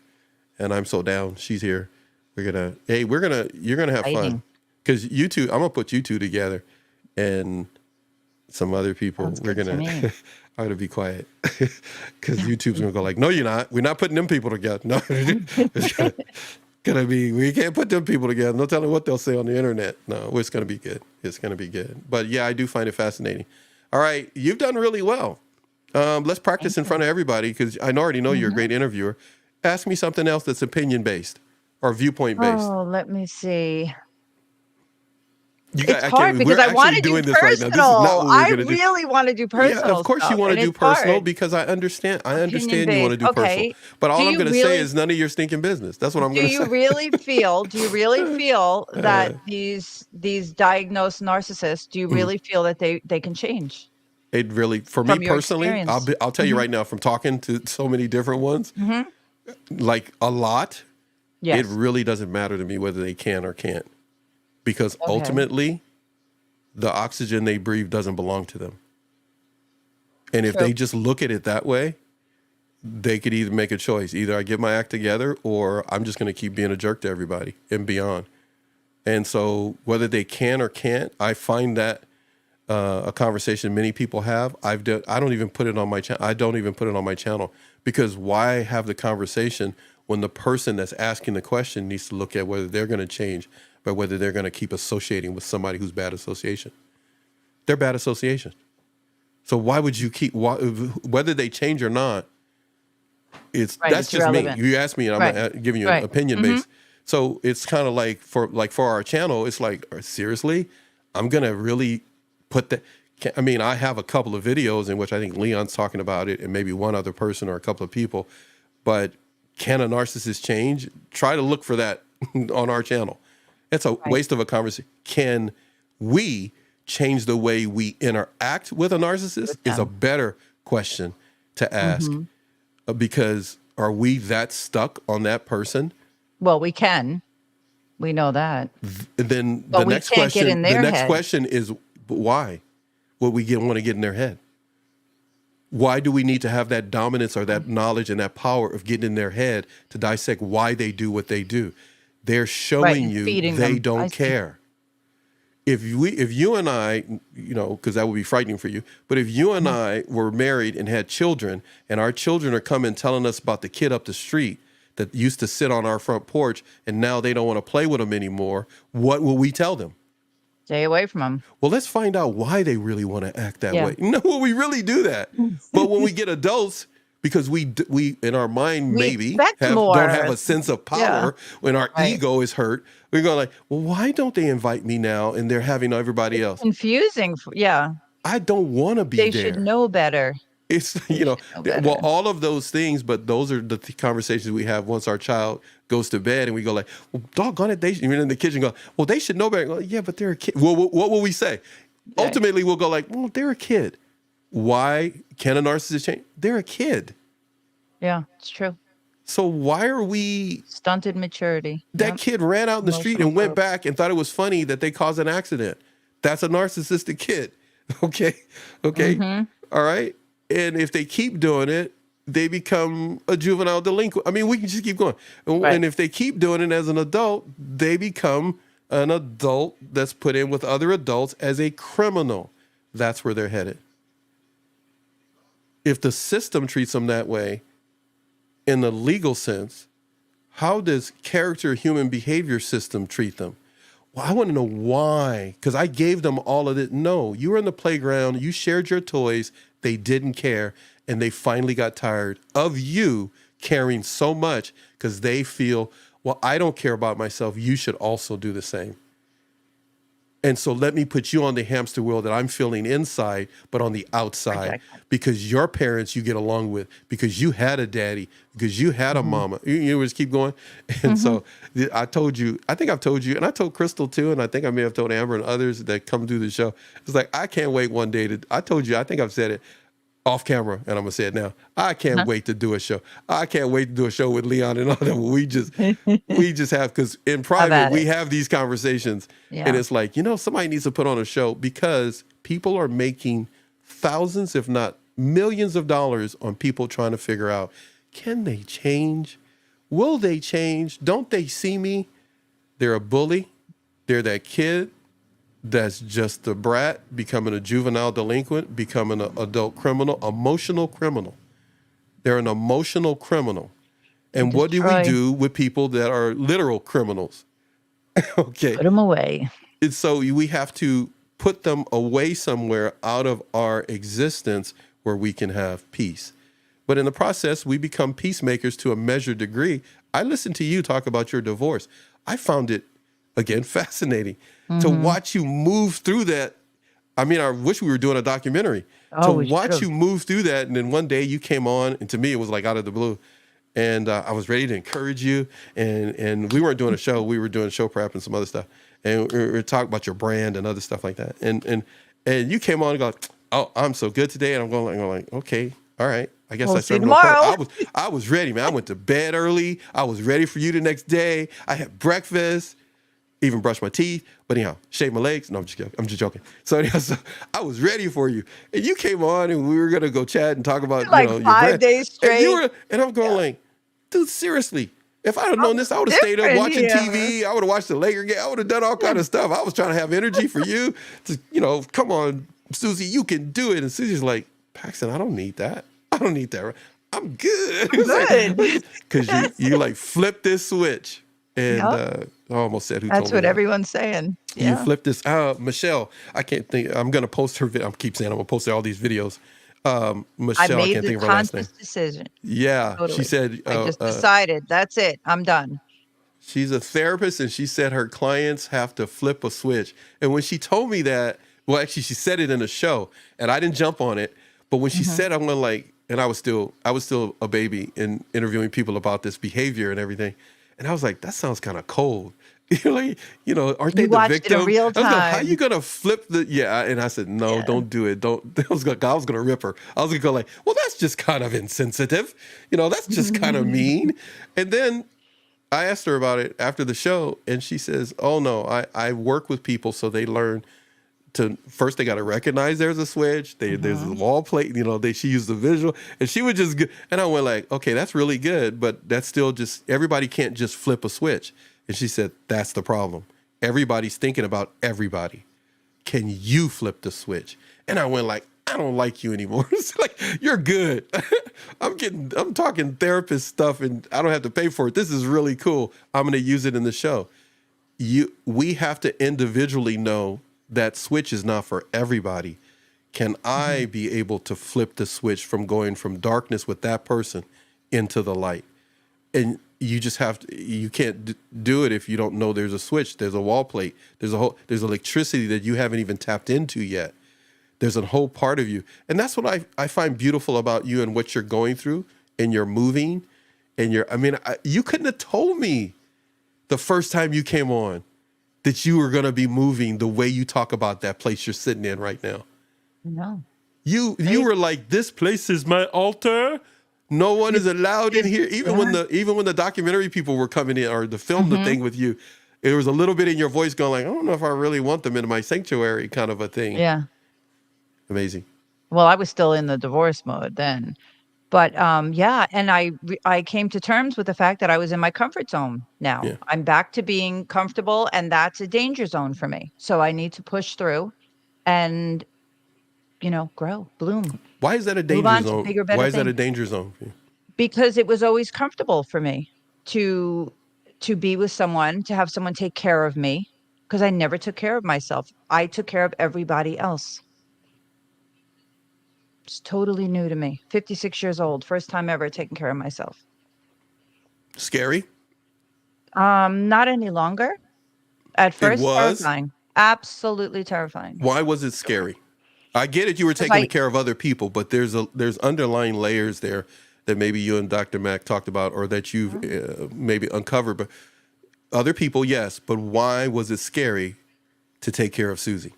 A: and I'm so down. She's here. You're going to have fun
B: Exciting.
A: because you two, I'm going to put you two together and some other people.
B: Sounds
A: We're
B: good to
A: going
B: me.
A: to, I'm going to be quiet because YouTube's going to go like, no, you're not. We're not putting them people together. No, it's gonna be, we can't put them people together. No telling what they'll say on the internet. No, it's going to be good. It's going to be good. But yeah, I do find it fascinating. All right. You've done really well. Let's practice in front of everybody because I already know you're a great interviewer. Ask me something else that's opinion based or viewpoint based.
B: Oh, let me see.
A: You
B: It's hard because I want to do
A: doing this right now. This is
B: personal.
A: not what we're
B: I
A: going to do.
B: really want to do personal.
A: Yeah, of course you
B: stuff,
A: want to
B: and
A: do
B: it's
A: personal
B: hard.
A: because I understand you want to
B: Opinion-based.
A: do personal.
B: Okay.
A: But all
B: Do
A: I'm
B: you
A: going to say
B: really-
A: is none of your stinking business. That's what I'm
B: Do
A: going to
B: you
A: say.
B: do you really feel that these diagnosed narcissists, do you really feel that they can change?
A: It really, for
B: From
A: me
B: your
A: personally,
B: experience.
A: I'll tell you right now, from talking to so many different ones, like a lot,
B: Yes.
A: it really doesn't matter to me whether they can or can't, because ultimately, the oxygen they breathe doesn't belong to them. And if
B: True.
A: they just look at it that way, they could either make a choice. Either I get my act together or I'm just going to keep being a jerk to everybody and beyond. And so whether they can or can't, I find that a conversation many people have. I don't even put it on my channel. I don't even put it on my channel because why have the conversation when the person that's asking the question needs to look at whether they're going to change, but whether they're going to keep associating with somebody who's bad association. They're bad association. So why would you keep, whether they change or not, that's
B: it's
A: just
B: irrelevant.
A: me. You asked me and I'm giving you an opinion based. So it's kind of like for our channel, it's like, seriously, I'm going to really put that. I mean, I have a couple of videos in which I think Leon's talking about it and maybe one other person or a couple of people, but can a narcissist change? Try to look for that on our channel. It's a waste of a conversation. Can we change the way we interact with a narcissist is a better question to ask because are we that stuck on that person?
B: Well, we can. We know that.
A: Then
B: But
A: the
B: we
A: next
B: can't
A: question,
B: get in their head.
A: question is why would we want to get in their head? Why do we need to have that dominance or that knowledge and that power of getting in their head to dissect why they do what they do? They're showing you
B: feeding
A: they
B: them. I
A: don't
B: see.
A: care. If you and I, because that would be frightening for you, but if you and I were married and had children and our children are coming telling us about the kid up the street that used to sit on our front porch and now they don't want to play with them anymore, what will we tell them?
B: Stay away from them.
A: Well, let's find out why they really want to act that
B: Yeah.
A: way. No, we really do that. But when we get adults, because we in our mind
B: We
A: maybe
B: expect
A: don't
B: more.
A: have a sense of power when our
B: Right.
A: ego is hurt, we go like, well, why don't they invite me now and they're having everybody else?
B: Confusing. Yeah.
A: I don't want to be
B: They
A: there.
B: should know better.
A: It's,
B: know better.
A: well, all of those things, but those are the conversations we have once our child goes to bed and we go like, well, doggone it, you're in the kitchen go, well, they should know better. Go, yeah, but they're a kid. Well, what will we say?
B: Right.
A: Ultimately, we'll go like, well, they're a kid. Why can a narcissist change? They're a kid.
B: Yeah, it's true.
A: So why are we,
B: Stunted maturity.
A: that
B: Yep.
A: kid ran out in the street and
B: Emotional
A: went
B: growth.
A: back and thought it was funny that they caused an accident. That's a narcissistic kid. Okay.
B: Mm-hmm.
A: All right. And if they keep doing it, they become a juvenile delinquent. I mean, we can just keep going. And
B: Right.
A: if they keep doing it as an adult, they become an adult that's put in with other adults as a criminal. That's where they're headed. If the system treats them that way, in the legal sense, how does character human behavior system treat them? Well, I want to know why, because I gave them all of it. No, you were in the playground, you shared your toys, they didn't care, and they finally got tired of you caring so much because they feel, well, I don't care about myself. You should also do the same. And so let me put you on the hamster wheel that I'm feeling inside, but on the outside,
B: Exactly.
A: because your parents you get along with, because you had a daddy, because you had a mama. You just keep going. And so I told you, I think I've told you, and I told Crystal too, and I think I may have told Amber and others that come through the show. It's like, I can't wait one day I told you, I think I've said it off camera, and I'm gonna say it now. I can't wait to do a show. I can't wait to do a show with Leon and all that. We just have, because in private
B: at
A: we
B: it.
A: have these conversations,
B: Yeah.
A: and it's like, somebody needs to put on a show because people are making thousands, if not millions of dollars on people trying to figure out, can they change? Will they change? Don't they see me? They're a bully. They're that kid that's just a brat, becoming a juvenile delinquent, becoming an adult criminal, emotional criminal. They're an emotional criminal. And what do we
B: Destroy.
A: do with people that are literal criminals? Okay.
B: Put them away.
A: And so we have to put them away somewhere out of our existence where we can have peace. But in the process, we become peacemakers to a measured degree. I listened to you talk about your divorce. I found it, again, fascinating to watch you move through that. I mean, I wish we were doing a documentary
B: Oh,
A: to
B: we
A: watch
B: should've.
A: you move through that. And then one day you came on, and to me, it was like out of the blue. And I was ready to encourage you. And we weren't doing a show. We were doing show prep and some other stuff. And we were talking about your brand and other stuff like that. And you came on and go, oh, I'm so good today. And I'm going like, okay, all right. I guess
B: We'll
A: I
B: see you
A: served no
B: tomorrow.
A: purpose. I was ready, man. I went to bed early. I was ready for you the next day. I had breakfast, even brushed my teeth. But anyhow, shaved my legs. No, I'm just kidding. I'm just joking. So anyhow, I was ready for you. And you came on and we were going to go chat and talk about,
B: Like
A: your
B: 5
A: brand.
B: days straight.
A: And I'm going like, dude, seriously. If I'd have known this, I would have stayed up
B: different
A: watching
B: here.
A: TV. I would have watched the Laker game. I would have done all kind of stuff. I was trying to have energy for you to, come on, Susie, you can do it. And Susie's like, Paxton, I don't need that. I don't need that. I'm good.
B: Good.
A: Because you like flip this switch. And
B: Yep.
A: I almost said who
B: That's
A: told me
B: what
A: that.
B: everyone's saying.
A: You
B: Yeah.
A: flip this. Michelle, I can't think. I'm going to post her video. I keep saying I'm going to post all these videos.
B: I
A: Michelle, I
B: made
A: can't
B: the
A: think of her last name.
B: conscious decision.
A: Yeah. She
B: Totally.
A: said,
B: I just decided that's it. I'm done.
A: she's a therapist, and she said her clients have to flip a switch. And when she told me that, well, actually, she said it in a show, and I didn't jump on it. But when she said, I went like, and I was still a baby in interviewing people about this behavior and everything, and I was like, that sounds kind of cold. Like, aren't they
B: You
A: the
B: watched it in
A: victim?
B: real
A: I was like, how
B: time.
A: you gonna flip the? Yeah, and I said, no,
B: Yeah.
A: don't do it. Don't. I was gonna rip her. I was gonna go like, well, that's just kind of insensitive. That's just kind of mean. And then I asked her about it after the show, and she says, "Oh no, I work with people so they learn to first they got to recognize there's a switch. There's a wall plate. She used the visual, and she would just and I went like, okay, that's really good, but that's still just everybody can't just flip a switch." And she said, "That's the problem. Everybody's thinking about everybody. Can you flip the switch?" And I went like, I don't like you anymore. It's like, you're good. I'm talking therapist stuff and I don't have to pay for it. This is really cool. I'm going to use it in the show. We have to individually know that switch is not for everybody. Can I be able to flip the switch from going from darkness with that person into the light? And you just have to, you can't do it if you don't know there's a switch, there's a wall plate, there's electricity that you haven't even tapped into yet. There's a whole part of you. And that's what I find beautiful about you and what you're going through and you're moving and you couldn't have told me the first time you came on that you were going to be moving the way you talk about that place you're sitting in right now.
B: No.
A: You were like, this place is my altar. No one is allowed in here. Even when the documentary people were coming in or the film the thing with you, there was a little bit in your voice going like, I don't know if I really want them in my sanctuary kind of a thing.
B: Yeah.
A: Amazing.
B: Well, I was still in the divorce mode then. But yeah, and I came to terms with the fact that I was in my comfort zone now.
A: Yeah.
B: I'm back to being comfortable, and that's a danger zone for me. So I need to push through and, grow, bloom,
A: Why is that a
B: move
A: danger
B: on to
A: zone?
B: bigger, better
A: Why is that a
B: things.
A: danger zone for you?
B: Because it was always comfortable for me to to be with someone, to have someone take care of me, because I never took care of myself. I took care of everybody else. It's totally new to me. 56 years old, first time ever taking care of myself.
A: Scary?
B: Not any longer. At
A: It
B: first,
A: was.
B: terrifying. Absolutely terrifying.
A: Why was it scary? I get it. You were
B: 'Cause
A: taking care of other people, but there's underlying layers there that maybe you and Dr. Mack talked about, or that you've
B: Mhm.
A: maybe uncovered. But other people, yes. But why was it scary to take care of Susie?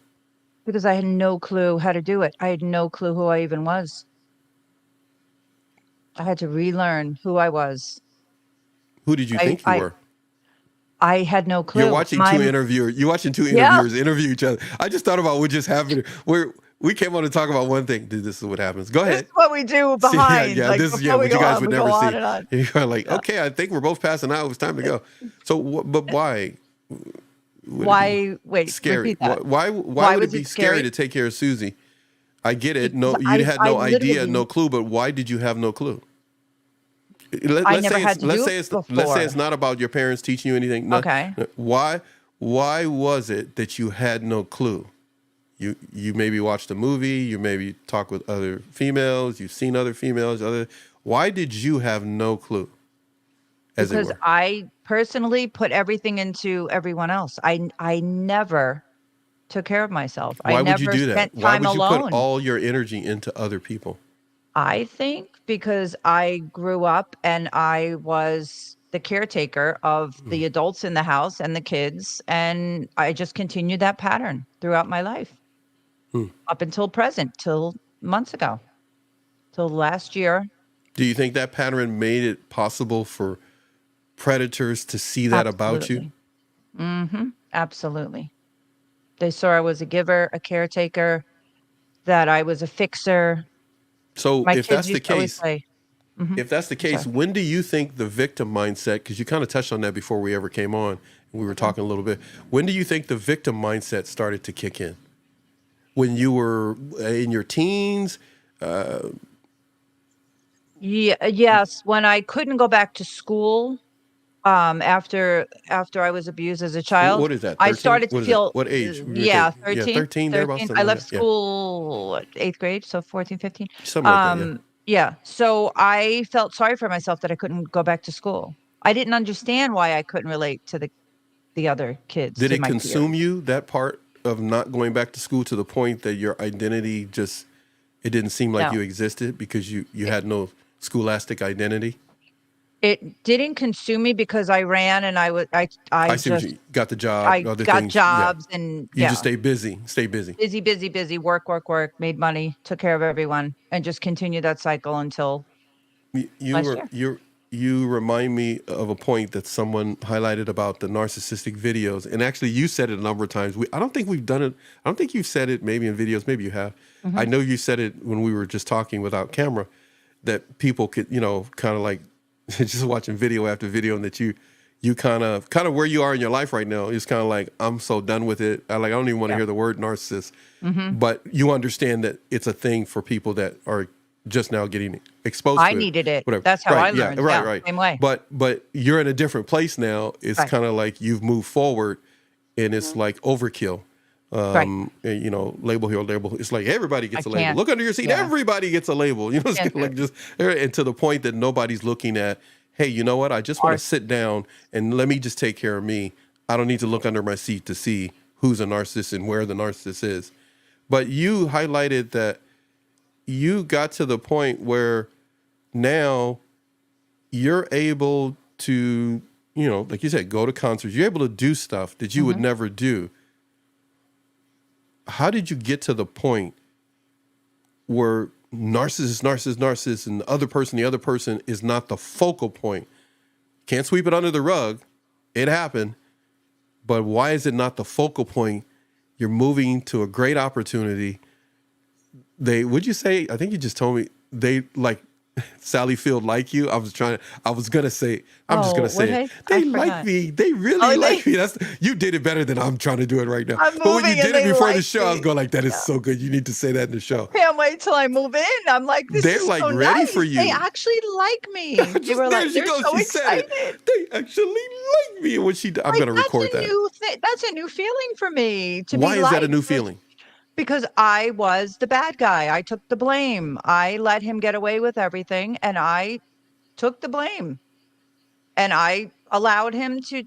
B: Because I had no clue how to do it. I had no clue who I even was. I had to relearn who I was.
A: Who did you
B: I
A: think you
B: I
A: were?
B: I had no
A: You're
B: clue.
A: watching two interviewers. You're watching two
B: Yeah.
A: interviewers interview each other. I just thought about what just happened. We came on to talk about one thing. Dude, this is what happens. Go
B: This
A: ahead.
B: is what we do
A: See,
B: behind, like,
A: this is
B: before we
A: what you
B: go
A: guys
B: on,
A: would
B: we go
A: never
B: on
A: see.
B: and on.
A: And you're like,
B: Yeah.
A: okay, I think we're both passing out. It's time to go. So, but why? Would it be
B: Why wait,
A: scary?
B: repeat that.
A: Why
B: Why
A: would it
B: was
A: be
B: it
A: scary
B: scary?
A: to take care of Susie? I get it.
B: Because
A: No, you had
B: I
A: no idea,
B: literally
A: no clue. But why did you have no clue?
B: I
A: Let's
B: never
A: say
B: had to do it
A: let's say
B: before.
A: it's not about your parents teaching you anything. No,
B: Okay.
A: no. Why was it that you had no clue? You maybe watched a movie, you maybe talked with other females, you've seen other females, why did you have no clue, as it
B: Because
A: were?
B: I personally put everything into everyone else. I never took care of myself. I
A: Why would you
B: never
A: do that?
B: spent
A: Why
B: time
A: would you put
B: alone.
A: all your energy into other people?
B: I think because I grew up and I was the caretaker of
A: Hmm.
B: the adults in the house and the kids, and I just continued that pattern throughout my life
A: Hmm.
B: up until present, till months ago, till last year.
A: Do you think that pattern made it possible for predators to see that about you?
B: Absolutely. Absolutely. They saw I was a giver, a caretaker, that I was a fixer.
A: So
B: My
A: if
B: kids
A: that's the
B: used to always
A: case,
B: say,
A: if that's the
B: I'm
A: case,
B: sorry.
A: when do you think the victim mindset, because you kind of touched on that before we ever came on, and we were
B: Mhm.
A: talking a little bit, when do you think the victim mindset started to kick in? When you were in your teens?
B: Yeah, yes, when I couldn't go back to school, after I was abused as a child,
A: What is that?
B: I
A: 13?
B: started to
A: What is that?
B: feel
A: What age? You
B: yeah,
A: think? Yeah,
B: 13,
A: 13 there, about
B: 13.
A: something
B: I
A: like
B: left
A: that. Yeah,
B: school, what, 8th grade, so 14, 15.
A: something like that. Yeah.
B: Yeah, so I felt sorry for myself that I couldn't go back to school. I didn't understand why I couldn't relate to the other kids,
A: Did
B: to
A: it
B: my
A: consume
B: peers.
A: you, that part of not going back to school, to the point that your identity just, it didn't seem like
B: No.
A: you existed because you had no scholastic identity?
B: It didn't consume me because I ran and I
A: I see what
B: just
A: you got, the job,
B: I
A: other
B: got
A: things. Yeah.
B: jobs and
A: You just
B: yeah,
A: stay busy, stay busy.
B: busy, busy, busy, work, work, work, made money, took care of everyone, and just continued that cycle until
A: You
B: last
A: were
B: year.
A: you remind me of a point that someone highlighted about the narcissistic videos, and actually you said it a number of times. I don't think we've done it. I don't think you've said it maybe in videos. Maybe you have. I
B: Mhm.
A: know you said it when we were just talking without camera, that people could, kind of like just watching video after video, and that you kind of where you are in your life right now is kind of like, I'm so done with it. I don't even want to
B: Yeah.
A: hear the word narcissist.
B: Mhm.
A: But you understand that it's a thing for people that are just now getting exposed
B: I
A: to it,
B: needed it.
A: whatever.
B: That's how I
A: Right? Yeah.
B: learned.
A: Right.
B: Yeah,
A: Right.
B: same way.
A: But you're in a different place now. It's
B: Right.
A: kind of like you've moved forward, and it's
B: Mhm.
A: like overkill.
B: Right.
A: And, label here, label. It's like everybody
B: I
A: gets a label.
B: can't.
A: Look under your seat.
B: Yeah,
A: Everybody gets a label. It's
B: can't
A: kinda
B: do
A: like
B: it.
A: just, and to the point that nobody's looking at, hey, you know what? I just want to
B: Ours.
A: sit down and let me just take care of me. I don't need to look under my seat to see who's a narcissist and where the narcissist is. But you highlighted that you got to the point where now you're able to, like you said, go to concerts. You're able to do stuff that you would
B: Mhm.
A: never do. How did you get to the point where narcissist, and the other person is not the focal point? Can't sweep it under the rug. It happened. But why is it not the focal point? You're moving to a great opportunity. Would you say, I think you just told me, they like Sally Field like you. I was gonna say, I'm just
B: Oh,
A: gonna
B: what
A: say it.
B: I
A: They like
B: forgot.
A: me. They really
B: Oh,
A: like me. You did it better than I'm trying to do it right now.
B: I'm
A: But when you
B: moving and
A: did it
B: they
A: before the
B: like
A: show, I was
B: me.
A: going like, that is
B: Yeah.
A: so good. You need to say that in the show.
B: Can't wait till I move in. I'm like, this
A: They're
B: is
A: like
B: so
A: ready for
B: nice. They
A: you.
B: actually like me. They
A: Just
B: were
A: there
B: like,
A: she
B: they're
A: goes.
B: so
A: She said
B: excited.
A: it. They actually like me. And when I'm
B: Like,
A: gonna
B: that's
A: record
B: a
A: that.
B: new thing. That's a new feeling for me to
A: Why
B: be
A: is that a
B: liked.
A: new feeling?
B: Because I was the bad guy. I took the blame. I let him get away with everything, and I took the blame. And I allowed him to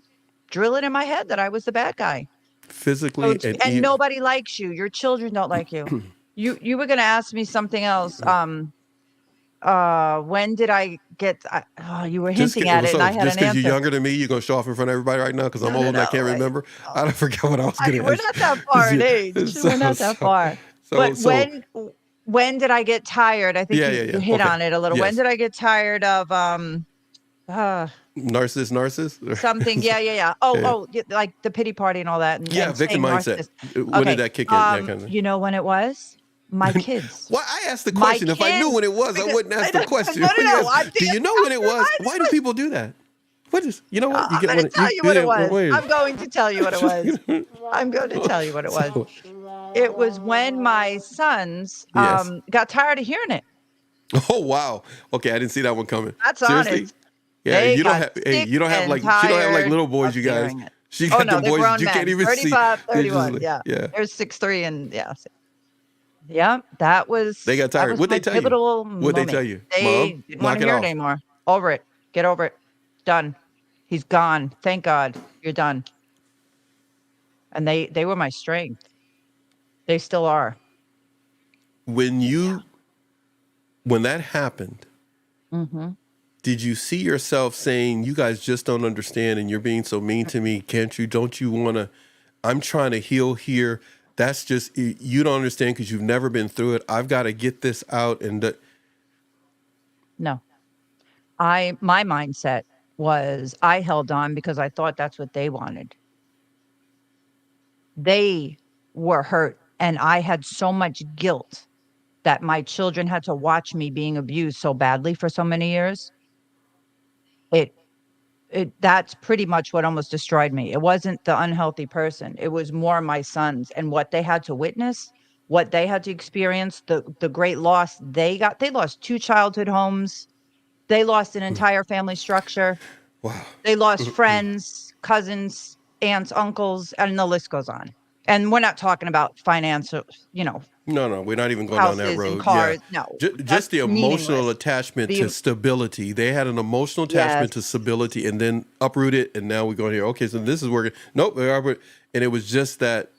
B: drill it in my head that I was the bad guy. So
A: Physically and
B: and nobody likes you. Your children don't like you. You were gonna ask me something else. When did I get? Oh, you were hinting at it, and I had
A: just
B: an
A: because you're
B: answer.
A: younger than me, you're gonna show off in front of everybody right now because I'm
B: No,
A: old
B: no,
A: and I
B: no.
A: can't
B: Right.
A: remember.
B: Oh,
A: I don't forget what I was gonna
B: we're
A: ask.
B: not that far in age. We're not that far. But
A: So
B: when did I get tired? I think
A: yeah,
B: you hit
A: Okay.
B: on it a little. When
A: Yes.
B: did I get tired of uh
A: Narcissist.
B: something? Yeah.
A: Yeah.
B: Like the pity party and all that,
A: Yeah,
B: and
A: victim
B: saying
A: mindset.
B: narcissist.
A: When did
B: Okay.
A: that kick in? Yeah, kind of.
B: You know when it was? My kids.
A: Why I asked the
B: My
A: question. If I knew
B: kids.
A: when it was, I
B: Because
A: wouldn't ask the question.
B: no.
A: When you ask,
B: I'm
A: do you know when it was? Why do people do that? What is? You know what? You
B: I'm
A: get
B: going to
A: when
B: tell you what it was.
A: wait.
B: I'm going to tell you what it was. I'm going to tell you what it was.
A: So,
B: It was when my sons
A: yes.
B: got tired of hearing it.
A: Oh wow. Okay, I didn't see that one coming.
B: That's
A: Seriously?
B: honest.
A: Yeah,
B: They
A: you don't
B: got
A: have. Hey,
B: sick
A: you don't have
B: and
A: like. She don't have like
B: tired
A: little boys.
B: of
A: You guys.
B: hearing it.
A: She
B: Oh
A: got
B: no,
A: them
B: they're
A: boys
B: grown
A: you
B: men.
A: can't even see.
B: 35,
A: They're just
B: 31.
A: like-
B: Yeah.
A: Yeah.
B: There's 6'3" and yeah. Yeah, that was
A: They got
B: that
A: tired.
B: was
A: What'd
B: my
A: they tell you?
B: pivotal
A: What'd they
B: moment.
A: tell you?
B: They
A: Mom,
B: didn't want
A: knock
B: to
A: it
B: hear it
A: off.
B: anymore. Over it. Get over it. Done. He's gone. Thank God. You're done. And they were my strength. They still are.
A: When that happened,
B: Mm-hmm.
A: did you see yourself saying, "You guys just don't understand, and you're being so mean to me? Can't you? Don't you want to? I'm trying to heal here. That's just you don't understand because you've never been through it. I've got to get this out." And
B: No. My mindset was I held on because I thought that's what they wanted. They were hurt, and I had so much guilt that my children had to watch me being abused so badly for so many years. It that's pretty much what almost destroyed me. It wasn't the unhealthy person. It was more my sons and what they had to witness, what they had to experience, the great loss they got. They lost 2 childhood homes. They lost an entire family structure.
A: wow.
B: They lost friends, cousins, aunts, uncles, and the list goes on. And we're not talking about financial,
A: No, we're not even going down that
B: houses and
A: road. Yeah.
B: cars. No,
A: Just
B: that's
A: the emotional
B: meaningless.
A: attachment
B: The
A: to stability. They had an emotional attachment to
B: Yes.
A: stability and then uproot it. And now we're going here. Okay, so this is working. Nope. And it was just that.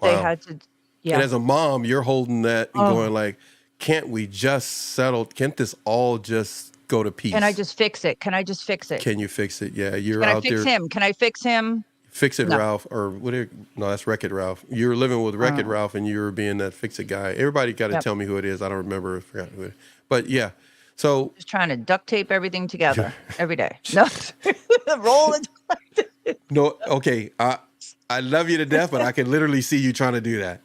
B: They
A: Wow.
B: had to,
A: And
B: yeah.
A: as a mom, you're holding that and
B: Oh.
A: going like, can't we just settle? Can't this all just go to peace?
B: Can I just fix it? Can I just fix it?
A: Can you fix it? Yeah, you're
B: Can I
A: out
B: fix
A: there.
B: him? Can I fix him?
A: Fix It
B: No.
A: Ralph, or no, that's Wreck-It Ralph. You were living with Wreck-It Ralph, and you were being that Fix It guy. Everybody got to
B: Yep.
A: tell me who it is. I don't remember. I forgot who it is. But yeah, so
B: Just trying to duct tape everything together every day. No, roll it.
A: no, okay. I love you to death, but I can literally see you trying to do that.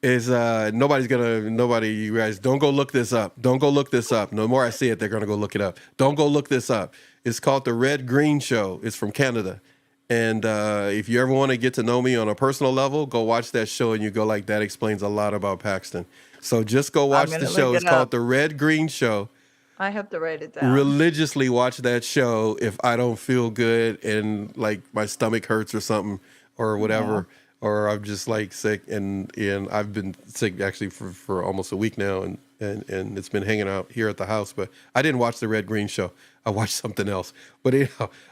A: Is nobody, you guys don't go look this up. Don't go look this up. No more I see it, they're gonna go look it up. Don't go look this up. It's called The Red Green Show. It's from Canada. And if you ever want to get to know me on a personal level, go watch that show and you go like, that explains a lot about Paxton. So just go watch
B: gonna
A: the show.
B: look
A: It's
B: it
A: called
B: up.
A: The Red Green Show.
B: I have to write it down.
A: Religiously watch that show if I don't feel good and like my stomach hurts or something or whatever, or I'm just like sick and I've been sick actually for almost a week now and it's been hanging out here at the house. But I didn't watch The Red Green Show. I watched something else. But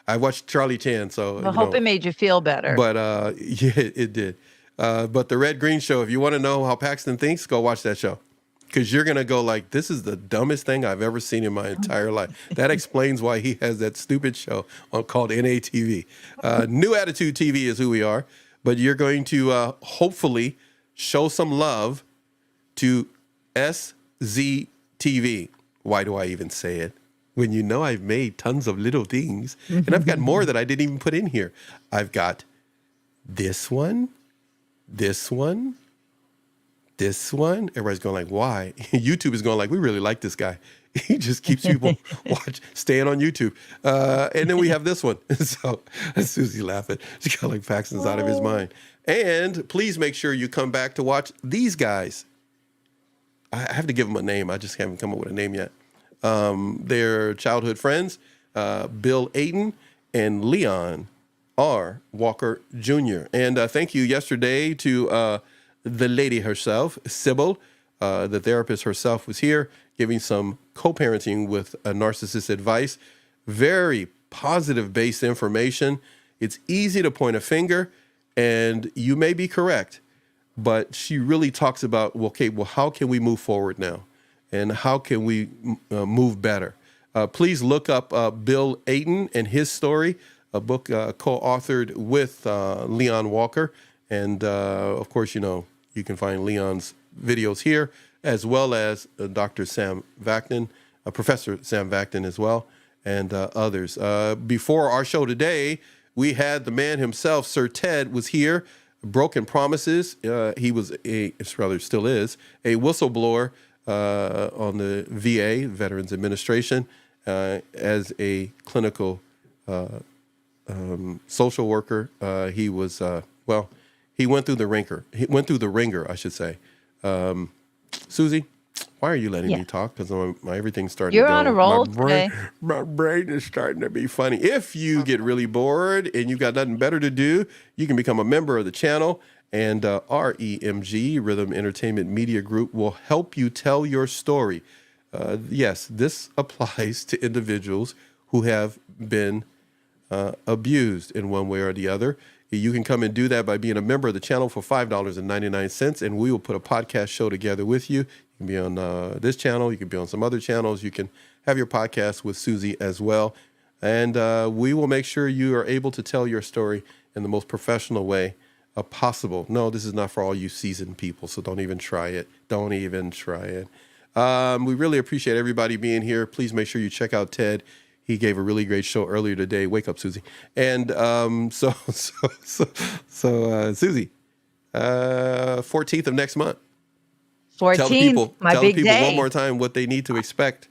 A: I watched Charlie Chan. So
B: I hope it made you feel better.
A: but yeah, it did. But The Red Green Show, if you want to know how Paxton thinks, go watch that show. Because you're going to go like, this is the dumbest thing I've ever seen in my entire life. That explains why he has that stupid show called NATV. New Attitude TV is who we are. But you're going to hopefully show some love to SZTV. Why do I even say it? When you know I've made tons of little things. And I've got more that I didn't even put in here. I've got this one, this one, this one. Everybody's going like, why? YouTube is going like, we really like this guy. He just keeps people staying on YouTube. And then we have this one. So Susie laughing. She got like Paxton's out of his mind. And please make sure you come back to watch these guys. I have to give them a name. I just haven't come up with a name yet. They're childhood friends, Bill Ayton and Leon R. Walker Jr. And thank you yesterday to the lady herself, Sybil, the therapist herself, was here giving some co-parenting with a narcissist advice. Very positive based information. It's easy to point a finger, and you may be correct, but she really talks about, how can we move forward now? And how can we move better? Please look up Bill Ayton and his story, a book co-authored with Leon Walker. And of course, you can find Leon's videos here, as well as Dr. Sam Vaknin, Professor Sam Vaknin as well, and others. Before our show today, we had the man himself, Sir Ted, was here. Broken Promises. He was still is, a whistleblower on the VA, Veterans Administration, as a clinical social worker. He was, he went through the ringer. He went through the ringer, I should say. Susie, why are you letting me talk? Because my everything's starting to go.
B: You're on a roll today.
A: My brain is starting to be funny. If you get really bored and you've got nothing better to do, you can become a member of the channel. And REMG, Rhythm Entertainment Media Group, will help you tell your story. Yes, this applies to individuals who have been abused in one way or the other. You can come and do that by being a member of the channel for $5.99, and we will put a podcast show together with you. You can be on this channel. You can be on some other channels. You can have your podcast with Susie as well. And we will make sure you are able to tell your story in the most professional way possible. No, this is not for all you seasoned people, so don't even try it. Don't even try it. We really appreciate everybody being here. Please make sure you check out Ted. He gave a really great show earlier today. Wake up, Susie. And so Susie, 14th of next month.
B: 14th,
A: tell the people
B: day.
A: One more time what they need to expect.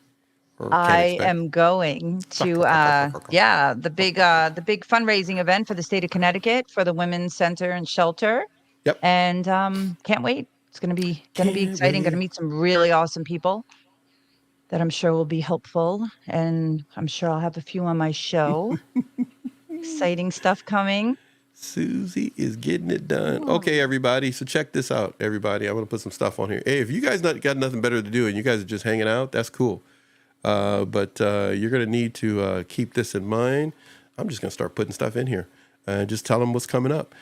B: I am going to the big fundraising event for the state of Connecticut for the Women's Center and Shelter.
A: Yep.
B: And can't wait. It's gonna be exciting. Gonna meet some really awesome people that I'm sure will be helpful, and I'm sure I'll have a few on my show. Exciting stuff coming.
A: Susie is getting it done. Okay, everybody. So check this out, everybody. I'm going to put some stuff on here. Hey, if you guys got nothing better to do and you guys are just hanging out, that's cool. But you're going to need to keep this in mind. I'm just going to start putting stuff in here and just tell them what's coming up.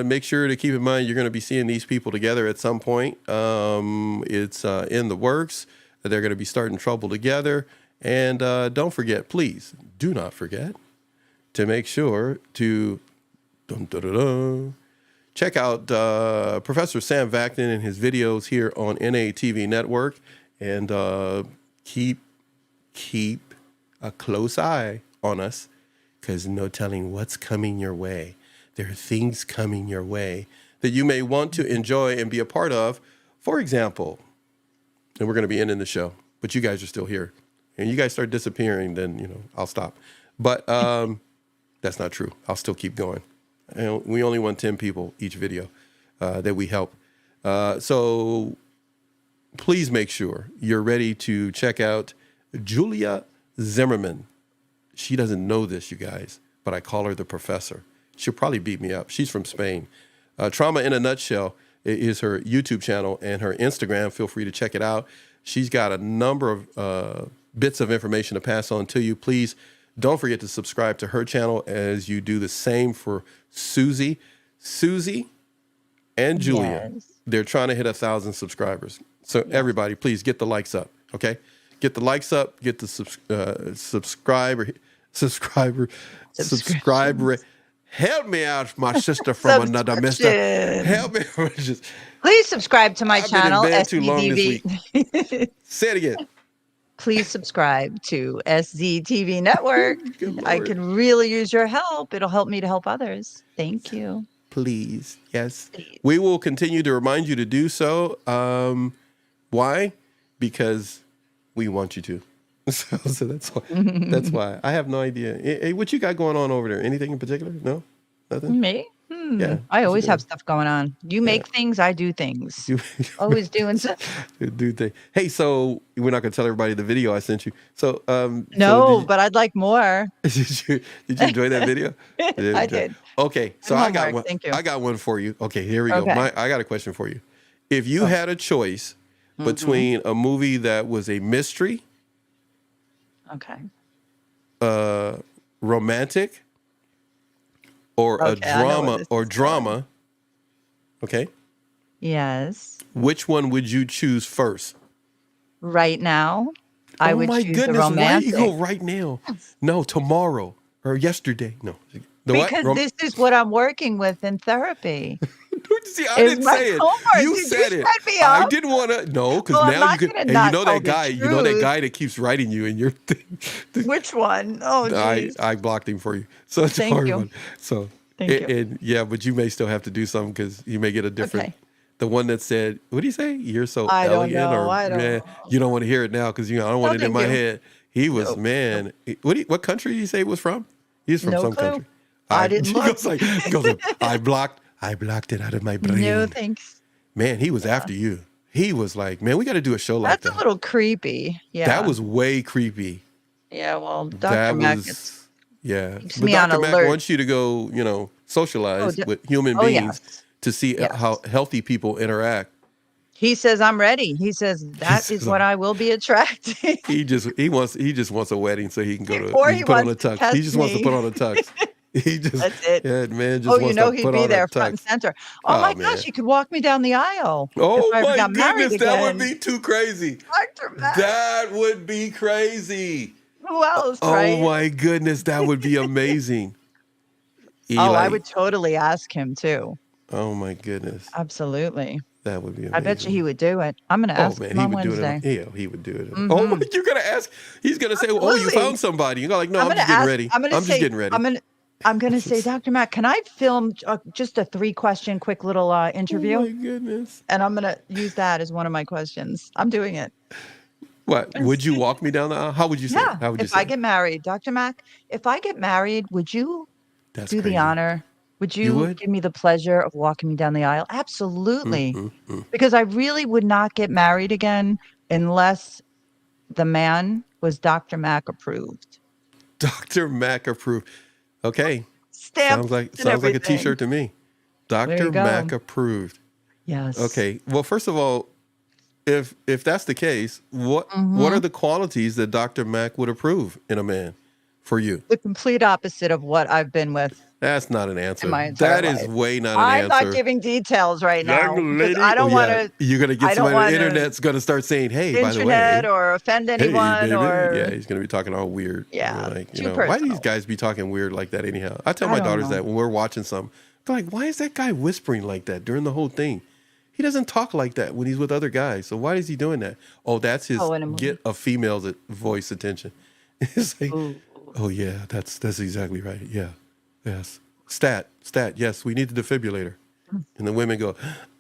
A: Make sure to keep in mind you're going to be seeing these people together at some point. It's in the works. They're going to be starting trouble together. And don't forget, please, do not forget to make sure to check out Professor Sam Vaknin and his videos here on NATV Network. And keep a close eye on us, because no telling what's coming your way. There are things coming your way that you may want to enjoy and be a part of. For example, and we're going to be ending the show, but you guys are still here. And you guys start disappearing, then, I'll stop. But that's not true. I'll still keep going. And we only want 10 people each video that we help. So please make sure you're ready to check out Julia Zimmerman. She doesn't know this, you guys, but I call her the professor. She'll probably beat me up. She's from Spain. Trauma in a Nutshell is her YouTube channel, and her Instagram. Feel free to check it out. She's got a number of bits of information to pass on to you. Please don't forget to subscribe to her channel as you do the same for Susie. Susie and Julia, They're trying to hit 1,000 subscribers. So everybody, please get the likes up, okay? Get the likes up, get the subscriber. Help me out, my sister from another mister. Help me.
B: Please subscribe to my channel,
A: I've been in bed too long this week. Say it again.
B: Please subscribe to SZTV Network. I could really use your help. It'll help me to help others. Thank you.
A: Please. Yes. Please. We will continue to remind you to do so. Why? Because we want you to. So that's why. That's why. I have no idea. Hey, what you got going on over there? Anything in particular? No, nothing.
B: Me?
A: Yeah.
B: I
A: What you
B: always have
A: doing?
B: stuff going on. You
A: Yeah.
B: make things, I do things.
A: You
B: Always doing stuff.
A: do thing. Hey, so we're not gonna tell everybody the video I sent you. So
B: No, but I'd like more.
A: did you enjoy that video?
B: I did.
A: Okay, so
B: Good
A: I got
B: homework.
A: one.
B: Thank you.
A: I got one for you. Okay, here we go.
B: Okay.
A: I got a question for you. If you
B: Oh.
A: had a choice
B: Mhm.
A: between a movie that was a mystery,
B: Okay.
A: romantic, or
B: Okay, I know where this is going.
A: drama, okay,
B: Yes.
A: which one would you choose first?
B: Right now, I
A: Oh
B: would
A: my
B: choose the
A: goodness! Why you go
B: romantic
A: right now? No, tomorrow or yesterday. No, the what?
B: because this is what I'm working with in therapy.
A: See, I
B: Is
A: didn't
B: my
A: say it.
B: homework.
A: You
B: Did you
A: said it.
B: set me
A: I
B: up?
A: didn't want to. No, because
B: Well, I'm
A: now you
B: not
A: could.
B: gonna
A: And you
B: not
A: know
B: tell
A: that
B: the
A: guy. You know that
B: truth.
A: guy that keeps writing you in your thing.
B: Which one? Oh, geez.
A: I blocked him for you. So it's
B: Thank
A: hard
B: you.
A: one. So
B: Thank you.
A: and yeah, but you may still have to do something because you may get a different.
B: Okay.
A: The one that said, "What do you say? You're so
B: I don't
A: elegant,"
B: know.
A: or
B: I don't
A: man,
B: know.
A: you don't want to hear it now because I don't want
B: No,
A: it in
B: thank
A: my
B: you.
A: head. He was
B: Nope.
A: man. What country did he say he was from? He's from
B: No
A: some
B: clue.
A: country.
B: I didn't
A: He
B: look.
A: goes like, I blocked it out of my brain.
B: No, thanks.
A: Man, he was after you. He was like, man, we got to do a show like
B: That's a
A: that.
B: little creepy. Yeah.
A: That was way creepy.
B: Yeah. Well, Dr.
A: That
B: Mack
A: was, yeah.
B: keeps
A: But
B: me on
A: Dr. Mack
B: alert.
A: wants you to go, socialize
B: Oh,
A: with human
B: oh,
A: beings
B: yes.
A: to see
B: Yes.
A: how healthy people interact.
B: He says, I'm ready. He says, that
A: says,
B: is what I will be attracting.
A: He just wants a wedding so he can go to
B: Or
A: he
B: he
A: can put on a
B: wants to
A: tux. He
B: test
A: just wants to
B: me.
A: put on a tux. He just
B: That's it.
A: yeah, man just
B: Oh, you
A: wants
B: know
A: to
B: he'd
A: put
B: be
A: on a
B: there front and
A: tux.
B: center. Oh
A: Oh
B: my
A: man.
B: gosh, you could walk me down the aisle if
A: Oh
B: I ever
A: my
B: got married
A: goodness, that would
B: again.
A: be too crazy.
B: Dr. Mack.
A: That would be crazy.
B: Who else,
A: Oh
B: right?
A: my goodness, that would be amazing. He
B: Oh, I
A: like,
B: would totally ask him too.
A: oh my goodness,
B: Absolutely.
A: that would be amazing.
B: I bet you he would do it. I'm going to
A: Oh
B: ask
A: man,
B: him
A: he
B: on
A: would do it.
B: Wednesday.
A: Yeah, he would do it. Oh,
B: Mhm.
A: you're gonna ask? He's gonna say, "Oh, you
B: Absolutely.
A: found somebody." You go like, "No,
B: I'm
A: I'm
B: going
A: just
B: to
A: getting
B: ask.
A: ready.
B: I'm going to
A: I'm just
B: say.
A: getting ready."
B: I'm going to say, Dr. Mack, can I film just a 3-question quick little
A: Oh
B: interview?
A: my goodness.
B: And I'm going to use that as one of my questions. I'm doing it.
A: What would you walk me down the aisle? How would you say?
B: Yeah.
A: It? How would you
B: If
A: say?
B: I
A: It?
B: get married, Dr. Mack, if I get married, would you
A: That's
B: do the
A: crazy.
B: honor? Would
A: You
B: you
A: would?
B: give me the pleasure of walking me down the aisle? Absolutely.
A: Mm.
B: Because I really would not get married again unless the man was Dr. Mack approved.
A: Dr. Mack approved. Okay,
B: Stamped and
A: sounds like a
B: everything.
A: T-shirt to me.
B: There
A: Dr.
B: you go.
A: Mack approved.
B: Yes.
A: Okay. Well, first of all, if that's the case, what are
B: Mhm.
A: the qualities that Dr. Mack would approve in a man for you?
B: The complete opposite of what I've been with
A: That's not an
B: in
A: answer.
B: my entire
A: That is
B: life.
A: way not an
B: I'm not
A: answer.
B: giving details right now
A: Young
B: because
A: lady.
B: I don't
A: Oh,
B: want
A: yeah.
B: to
A: You're gonna
B: I
A: get
B: don't
A: somebody on the
B: wanna
A: internet's gonna start saying, "Hey, by the
B: internet
A: way,
B: or offend
A: hey,
B: anyone
A: baby."
B: or
A: Yeah, he's gonna be talking all weird.
B: Yeah,
A: Like,
B: too
A: why do these
B: personal.
A: guys be talking weird like that anyhow? I tell
B: I
A: my
B: don't
A: daughters
B: know.
A: that when we're watching something, they're like, "Why is that guy whispering like that during the whole thing? He doesn't talk like that when he's with other guys. So why is he doing that?" Oh, that's his
B: Oh, in a movie.
A: get a female's voice attention. It's like,
B: Ooh.
A: oh yeah, that's exactly right. Yeah, yes. Stat. Yes, we need the defibrillator. And the women go,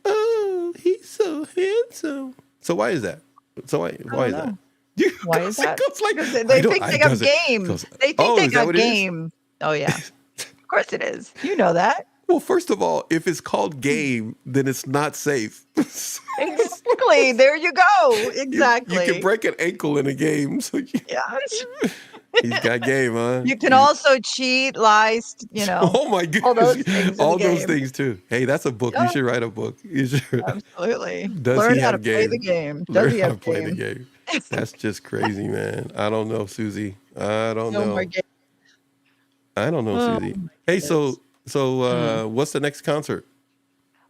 A: "Oh, he's so handsome." So why is that? So why
B: I
A: is
B: don't
A: that?
B: know.
A: You
B: Why is that?
A: Goes like,
B: Because
A: I
B: they
A: don't-
B: think
A: I
B: they got
A: doesn't-
B: game.
A: goes,
B: They think
A: "Oh,
B: they
A: is that
B: got
A: what it is?"
B: game. Oh yeah. Of course it is. You know that.
A: Well, first of all, if it's called game, then it's not safe.
B: Exactly. There you go. Exactly.
A: You can break an ankle in a game. So
B: Yeah.
A: he's got game, huh?
B: You can also cheat, lie,
A: Oh my goodness.
B: all those things in the
A: All those
B: game.
A: things too. Hey, that's a book.
B: Yeah.
A: You should write a book. You should.
B: Absolutely.
A: Does
B: Learn
A: he
B: how
A: have
B: to play the
A: game?
B: game. Does
A: Learn
B: he
A: how to
B: have
A: play the
B: game?
A: game. That's just crazy, man. I don't know, Susie. I don't
B: No
A: know.
B: more game.
A: I don't know,
B: Oh,
A: Susie.
B: my
A: Hey,
B: goodness.
A: so what's the next concert?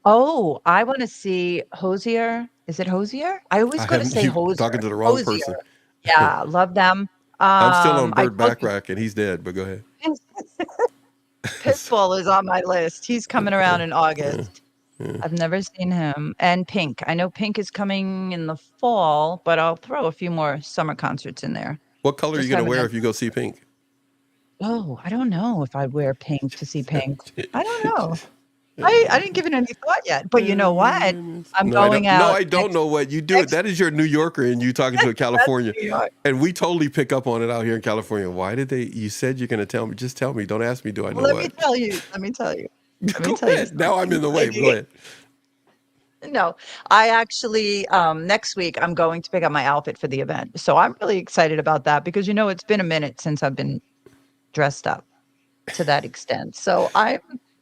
B: Oh, I want to see Hosier. Is it Hosier? I always
A: I
B: go to
A: haven't-
B: say
A: you
B: Hosier.
A: talking to the wrong
B: Hosier.
A: person.
B: Yeah, love them.
A: I'm still on
B: I
A: Burt
B: told you,
A: Bacharach and he's dead, but go ahead.
B: Pitbull is on my list. He's coming around in August.
A: Yeah.
B: I've never seen him. And Pink. I know Pink is coming in the fall, but I'll throw a few more summer concerts in there.
A: What color are
B: Just
A: you going to
B: haven't
A: wear
B: had-
A: if you go see Pink?
B: Oh, I don't know if I'd wear pink to see Pink. I don't know. I didn't give it any thought yet. But you know what? I'm
A: No, I
B: going
A: don't. No,
B: out
A: I don't
B: next
A: know what you do. It.
B: next
A: That is your New Yorker, and you talking to a
B: that's
A: California,
B: New York.
A: and we totally pick up on it out here in California. Why did they? You said you're going to tell me. Just tell me. Don't ask me. Do I know
B: Well, let me
A: what?
B: tell you. Let me tell you. Let me
A: Go
B: tell you
A: ahead. Now I'm in
B: something.
A: the way. Go ahead.
B: No, I actually next week I'm going to pick up my outfit for the event. So I'm really excited about that because it's been a minute since I've been dressed up to that extent. So I'm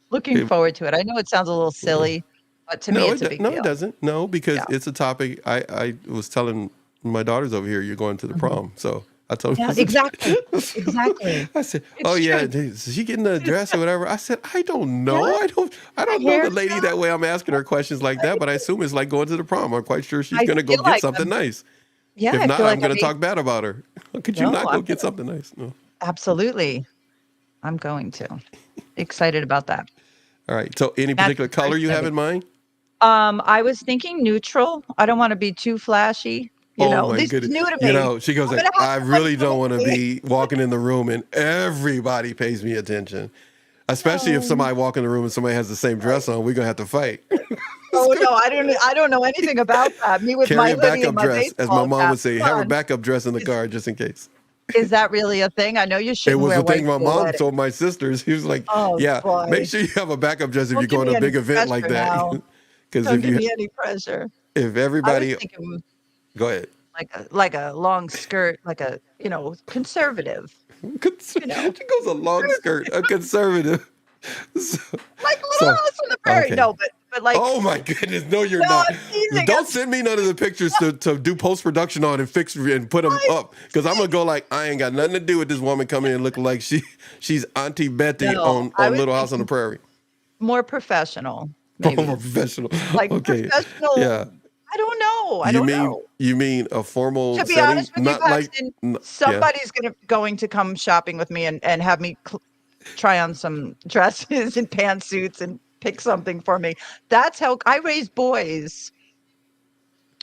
B: looking
A: It-
B: forward to it. I know it sounds a little silly, but to me
A: no,
B: it's a big
A: no, it
B: deal.
A: doesn't. No, because
B: Yeah.
A: it's a topic. I was telling my daughters over here, you're going to the
B: Mhm.
A: prom. So I told
B: Yeah,
A: them,
B: exactly. Exactly.
A: I said, oh
B: It's
A: yeah,
B: true.
A: is she getting the
B: It's
A: dress or whatever? I said, I don't
B: yeah,
A: know. I
B: my
A: don't know the lady
B: hairstyle.
A: that way. I'm asking her questions like that, but I assume it's like going to the prom. I'm quite sure she's
B: I
A: going to go
B: feel
A: get
B: like
A: something nice. If
B: I
A: not,
B: feel
A: I'm
B: like I
A: going to
B: made
A: talk bad about her. Could you
B: no,
A: not go
B: I'm
A: get
B: gonna
A: something nice? No.
B: absolutely. I'm going to. Excited about that.
A: All right. So, any
B: Matching
A: particular color you have
B: Thanksgiving.
A: in mind?
B: I was thinking neutral. I don't want to be too flashy.
A: Oh my
B: This is
A: goodness.
B: new to me.
A: She goes
B: I'm
A: like,
B: gonna have
A: I
B: to like
A: really don't want to
B: really.
A: be walking in the room and everybody pays me attention. Especially if
B: Um,
A: somebody walk in the room and somebody has the same dress on, we're gonna have to fight. It's
B: oh
A: gonna-
B: no, I don't know anything about that. Me with
A: Carry
B: my
A: a
B: hoodie and
A: backup
B: my
A: dress, as my
B: baseball
A: mom
B: cap.
A: would say.
B: Come
A: Have a
B: on.
A: backup dress in the
B: Is,
A: car just in case.
B: is that really a thing? I know you
A: It
B: shouldn't
A: was
B: wear
A: the thing
B: white
A: my
B: to a
A: mom
B: wedding.
A: told my sisters. He was like,
B: Oh
A: "Yeah, make
B: boy.
A: sure you have a backup dress if you're
B: Don't give
A: going to
B: me
A: a
B: any
A: big event like
B: pressure
A: that,
B: now.
A: because
B: Don't give me any pressure.
A: if
B: I was
A: everybody,
B: thinking
A: go ahead,
B: like a long skirt, like a conservative,
A: she
B: you know.
A: goes a long skirt, a conservative. So,
B: Like Little
A: so
B: House on the Prairie.
A: okay.
B: No, but like
A: Oh my goodness, no, you're
B: no,
A: not.
B: I'm teasing.
A: Don't send me none of the pictures to do post production on and fix and put them
B: I'm
A: up because I'm gonna go like I ain't got nothing to do with this woman coming in looking like she's Auntie Betty
B: no, I
A: on
B: was
A: Little House on the
B: thinking
A: Prairie.
B: more professional,
A: Former
B: maybe.
A: professional.
B: Like
A: Okay, yeah.
B: professional. I don't know. I don't know.
A: You mean a formal
B: To be
A: setting?
B: honest with you,
A: Not like
B: Paxton,
A: yeah.
B: somebody's going to come shopping with me and have me try on some dresses and pantsuits and pick something for me. That's how I raise boys,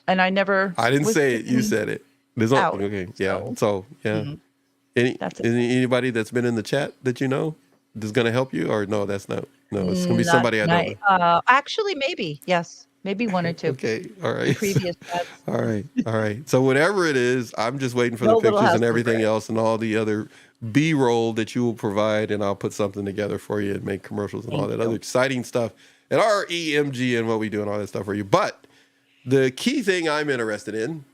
B: and I never
A: I didn't
B: was
A: say it. You
B: taken
A: said it.
B: out.
A: Okay, yeah.
B: So
A: So yeah.
B: mm,
A: Any
B: that's it.
A: anybody that's been in the chat that you know that's gonna help you or no? That's not. No, it's gonna be
B: Not
A: somebody I don't
B: tonight.
A: know.
B: Actually, maybe yes, maybe one or two
A: Okay. All
B: from
A: right.
B: previous chats.
A: All right. All right. So whatever it is, I'm just waiting for the
B: No Little
A: pictures
B: House
A: and
B: on the
A: everything
B: Prairie.
A: else and all the other B-roll that you will provide, and I'll put something together for you and make commercials and all
B: Thank
A: that other
B: you.
A: exciting stuff and our EMG and what we do and all that stuff for you. But the key thing I'm interested in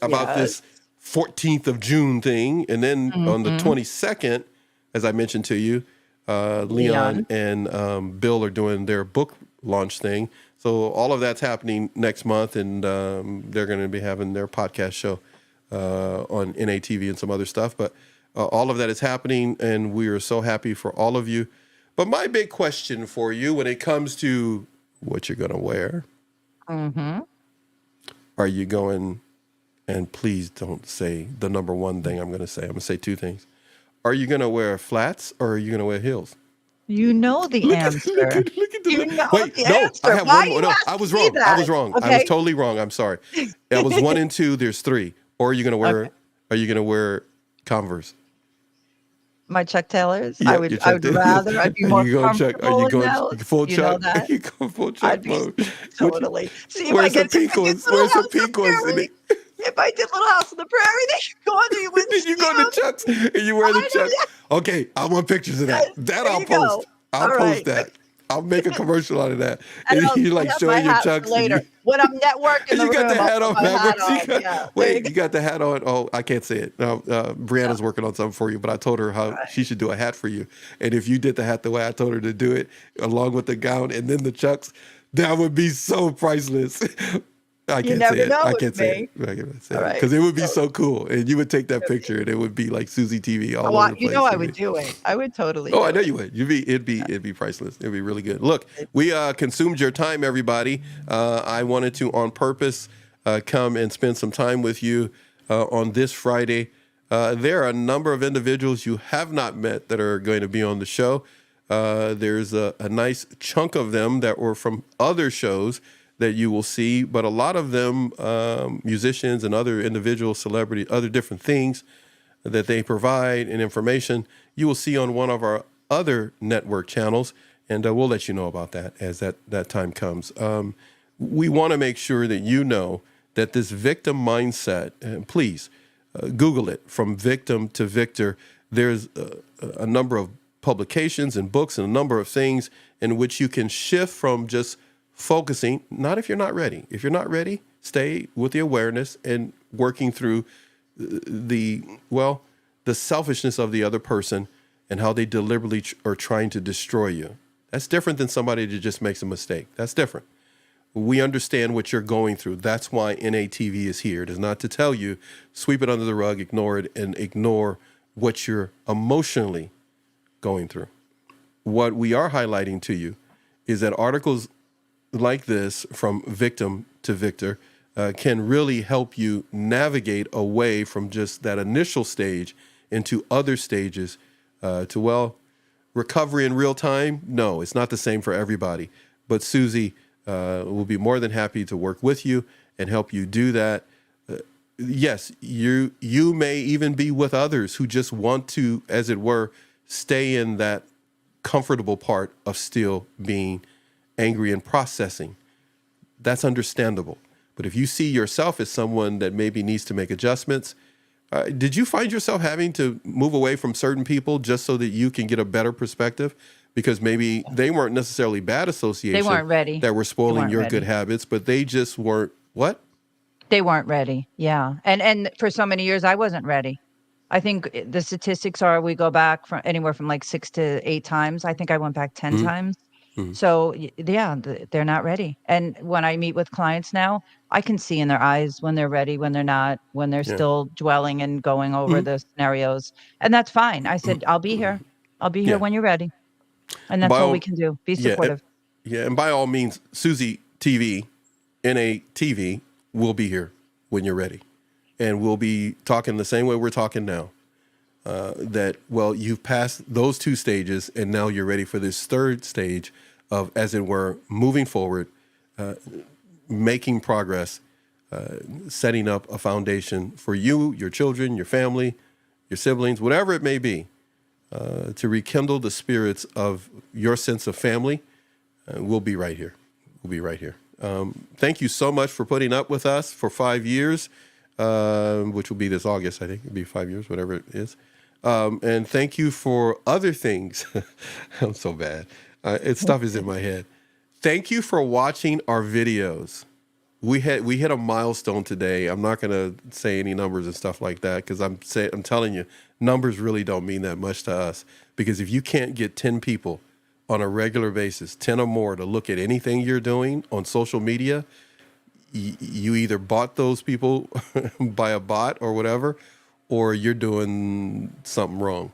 A: about
B: Yes.
A: this 14th of June thing, and then on the
B: Mm-hmm.
A: 22nd, as I mentioned to you, Leon
B: Leon.
A: and Bill are doing their book launch thing. So all of that's happening next month, and they're going to be having their podcast show on NATV and some other stuff. But all of that is happening, and we are so happy for all of you. But my big question for you when it comes to what you're going to wear,
B: Mm-hmm.
A: are you going, and please don't say the number one thing I'm going to say. I'm going to say two things. Are you going to wear flats or are you going to wear heels?
B: You know the answer.
A: Look at the
B: You know
A: wait.
B: the
A: No,
B: answer.
A: I have
B: Why
A: one more.
B: you
A: No,
B: asking
A: I was
B: me
A: wrong. I was
B: that?
A: wrong. I was
B: Okay.
A: totally wrong. I'm sorry. I was 1 and 2. There's 3. Or are you gonna wear?
B: Okay.
A: Are you gonna wear Converse?
B: My Chuck Taylors.
A: Yeah,
B: I
A: you
B: would
A: checked it.
B: rather. I'd be
A: Are
B: more
A: you going Chuck? Are
B: comfortable
A: you
B: in
A: going
B: those.
A: full
B: You know
A: Chuck? Are
B: that.
A: you going full Chuck
B: I'd be
A: mode?
B: totally. See
A: Where's the pink
B: if I did
A: ones?
B: Little
A: Where's the
B: House on
A: pink
B: the
A: ones?
B: Prairie, if I did Little House on the Prairie, they could go under you wouldn't
A: Then
B: see
A: you go to
B: them.
A: Chucks and you wear the
B: I know
A: Chucks.
B: that.
A: Okay, I want pictures of that. That
B: There
A: I'll
B: you go.
A: post. I'll
B: All
A: post
B: right.
A: that. I'll make a commercial out of that.
B: And
A: And
B: I'll
A: you like
B: have
A: showing
B: my
A: your
B: hat for
A: Chucks and
B: later.
A: you.
B: When I'm networking
A: And
B: the
A: you got
B: room,
A: the
B: I'll
A: hat
B: put
A: on
B: my hat
A: backwards.
B: on.
A: You got,
B: Yeah. There you
A: wait,
B: go.
A: you got the hat on. Oh, I can't say it. No, Brianna's working on something for you, but I told her how she should do a hat for you. And if you did the hat the way I told her to do it, along with the gown and then the Chucks, that would be so priceless. I
B: You
A: can't say
B: never
A: it.
B: know
A: I
B: with
A: can't say
B: me.
A: it. I can't say
B: All
A: it
B: right.
A: because it would be
B: So,
A: so cool, and you would take that picture, and it would be like Susie TV all over the
B: you
A: place.
B: know I
A: It'd
B: would
A: be-
B: do it. I would totally
A: Oh,
B: do
A: I know
B: it.
A: you would. It'd be priceless. It'd be really good. Look, we consumed your time, everybody. I wanted to, on purpose, come and spend some time with you on this Friday. There are a number of individuals you have not met that are going to be on the show. There's a nice chunk of them that were from other shows that you will see, but a lot of them, musicians and other individual celebrities, other different things that they provide and information, you will see on one of our other network channels. And we'll let you know about that as that time comes. We want to make sure that you know that this victim mindset, and please Google it, From Victim to Victor. There's a number of publications and books and a number of things in which you can shift from just focusing, not if you're not ready. If you're not ready, stay with the awareness and working through the selfishness of the other person and how they deliberately are trying to destroy you. That's different than somebody that just makes a mistake. That's different. We understand what you're going through. That's why NATV is here. It is not to tell you, sweep it under the rug, ignore it, and ignore what you're emotionally going through. What we are highlighting to you is that articles like this, From Victim to Victor, can really help you navigate away from just that initial stage into other stages recovery in real time. No, it's not the same for everybody. But Susie will be more than happy to work with you and help you do that. Yes, you may even be with others who just want to, as it were, stay in that comfortable part of still being angry and processing. That's understandable. But if you see yourself as someone that maybe needs to make adjustments, did you find yourself having to move away from certain people just so that you can get a better perspective? Because maybe they weren't necessarily bad associations.
B: They weren't ready.
A: That were spoiling your good habits, but they just weren't what?
B: They weren't ready. Yeah. And for so many years, I wasn't ready. I think the statistics are we go back from anywhere from like 6 to 8 times. I think I went back 10 times. So yeah, they're not ready. And when I meet with clients now, I can see in their eyes when they're ready, when they're not, when they're still dwelling and going over the scenarios. And that's fine. I said, I'll be here. I'll be here when you're ready. And that's all we can do. Be supportive.
A: And by all means, Susie TV, NATV, will be here when you're ready. And we'll be talking the same way we're talking now. You've passed those 2 stages, and now you're ready for this 3rd stage of, as it were, moving forward, making progress, setting up a foundation for you, your children, your family, your siblings, whatever it may be, to rekindle the spirits of your sense of family. We'll be right here. We'll be right here. Thank you so much for putting up with us for 5 years, which will be this August, I think. It'll be 5 years, whatever it is. And thank you for other things. I'm so bad. Stuff is in my head. Thank you for watching our videos. We hit a milestone today. I'm not going to say any numbers and stuff like that because I'm telling you, numbers really don't mean that much to us. Because if you can't get 10 people on a regular basis, 10 or more, to look at anything you're doing on social media, you either bought those people by a bot or whatever, or you're doing something wrong.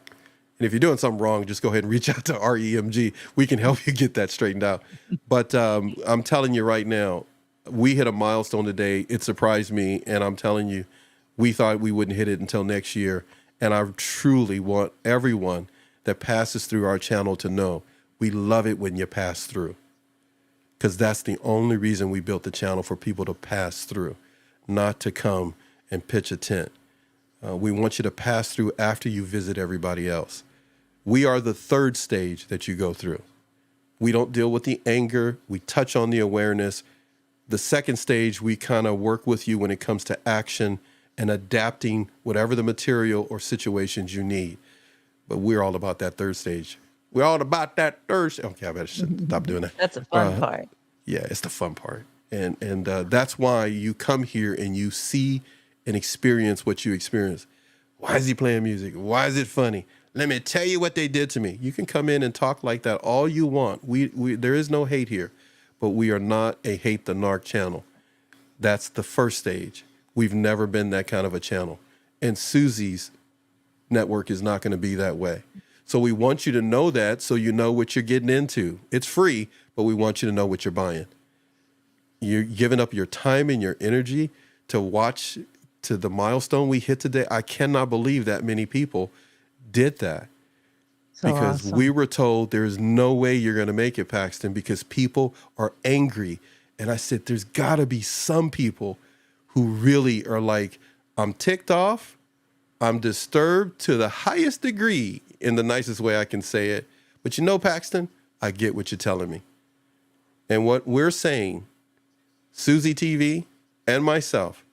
A: And if you're doing something wrong, just go ahead and reach out to REMG. We can help you get that straightened out. But I'm telling you right now, we hit a milestone today. It surprised me. And I'm telling you, we thought we wouldn't hit it until next year. And I truly want everyone that passes through our channel to know we love it when you pass through. Because that's the only reason we built the channel, for people to pass through, not to come and pitch a tent. We want you to pass through after you visit everybody else. We are the 3rd stage that you go through. We don't deal with the anger. We touch on the awareness. The 2nd stage, we kind of work with you when it comes to action and adapting whatever the material or situations you need. But we're all about that 3rd stage. We're all about that 3rd stage. Okay, I better stop doing that.
B: That's a fun part.
A: Yeah, it's the fun part. And that's why you come here and you see and experience what you experience. Why is he playing music? Why is it funny? Let me tell you what they did to me. You can come in and talk like that all you want. There is no hate here, but we are not a Hate the Narc channel. That's the 1st stage. We've never been that kind of a channel. And Susie's network is not going to be that way. So we want you to know that, so you know what you're getting into. It's free, but we want you to know what you're buying. You're giving up your time and your energy to watch to the milestone we hit today. I cannot believe that many people did that. Because we were told there's no way you're going to make it, Paxton, because people are angry. And I said, there's got to be some people who really are like, I'm ticked off. I'm disturbed to the highest degree, in the nicest way I can say it. But you know, Paxton, I get what you're telling me. And what we're saying, Susie TV and myself,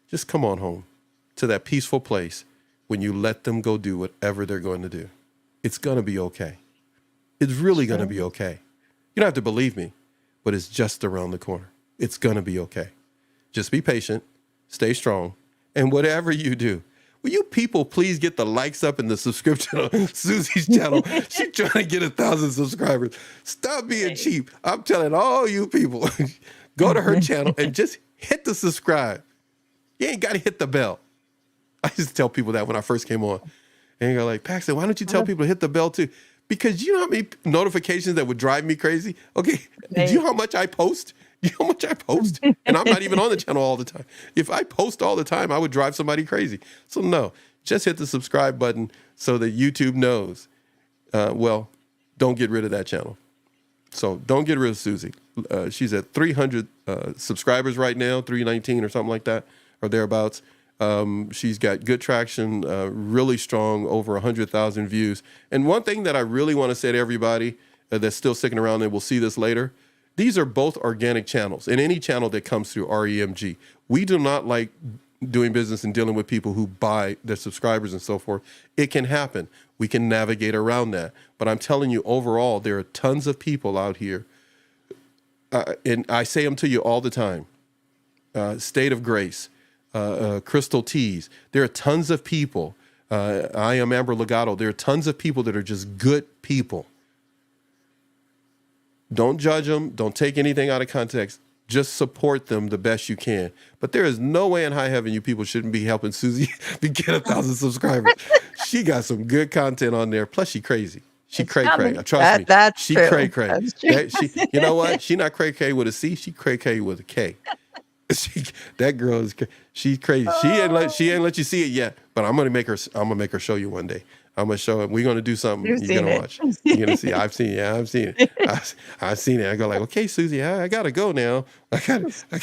A: just come on home to that peaceful place when you let them go do whatever they're going to do. It's going to be okay. It's really going to be okay. You don't have to believe me, but it's just around the corner. It's going to be okay. Just be patient, stay strong, and whatever you do, will you people please get the likes up and the subscription on Susie's channel? She's trying to get 1,000 subscribers. Stop being cheap. I'm telling all you people, go to her channel and just hit the subscribe. You ain't got to hit the bell. I used to tell people that when I first came on. And you're like, Paxton, why don't you tell people to hit the bell too? Because you know how many notifications that would drive me crazy? Okay, do you know how much I post? You know how much I post? And I'm not even on the channel all the time. If I post all the time, I would drive somebody crazy. So no, just hit the subscribe button so that YouTube knows. Well, don't get rid of that channel. So don't get rid of Susie. She's at 300 subscribers right now, 319 or something like that, or thereabouts. She's got good traction, really strong, over 100,000 views. And one thing that I really want to say to everybody that's still sticking around, and we'll see this later, these are both organic channels. And any channel that comes through REMG, we do not like doing business and dealing with people who buy their subscribers and so forth. It can happen. We can navigate around that. But I'm telling you, overall, there are tons of people out here. And I say them to you all the time. State of Grace. Crystal Teas. There are tons of people. I am Amber Legato. There are tons of people that are just good people. Don't judge them. Don't take anything out of context. Just support them the best you can. But there is no way in high heaven you people shouldn't be helping Susie to get 1,000 subscribers. She got some good content on there. Plus, she crazy. She cray-cray. Trust me.
B: That's
A: she
B: true.
A: cray-cray. You know what? She not cray-cray with a C. She cray-cray with a K. That girl is she's crazy. She ain't let you see it yet, but I'm gonna make her show you one day. I'm gonna show it. We're gonna do something. You're gonna watch. You're gonna see. I've seen it. Yeah, I've seen it. I've seen it. I go like, okay, Susie, I gotta go now. I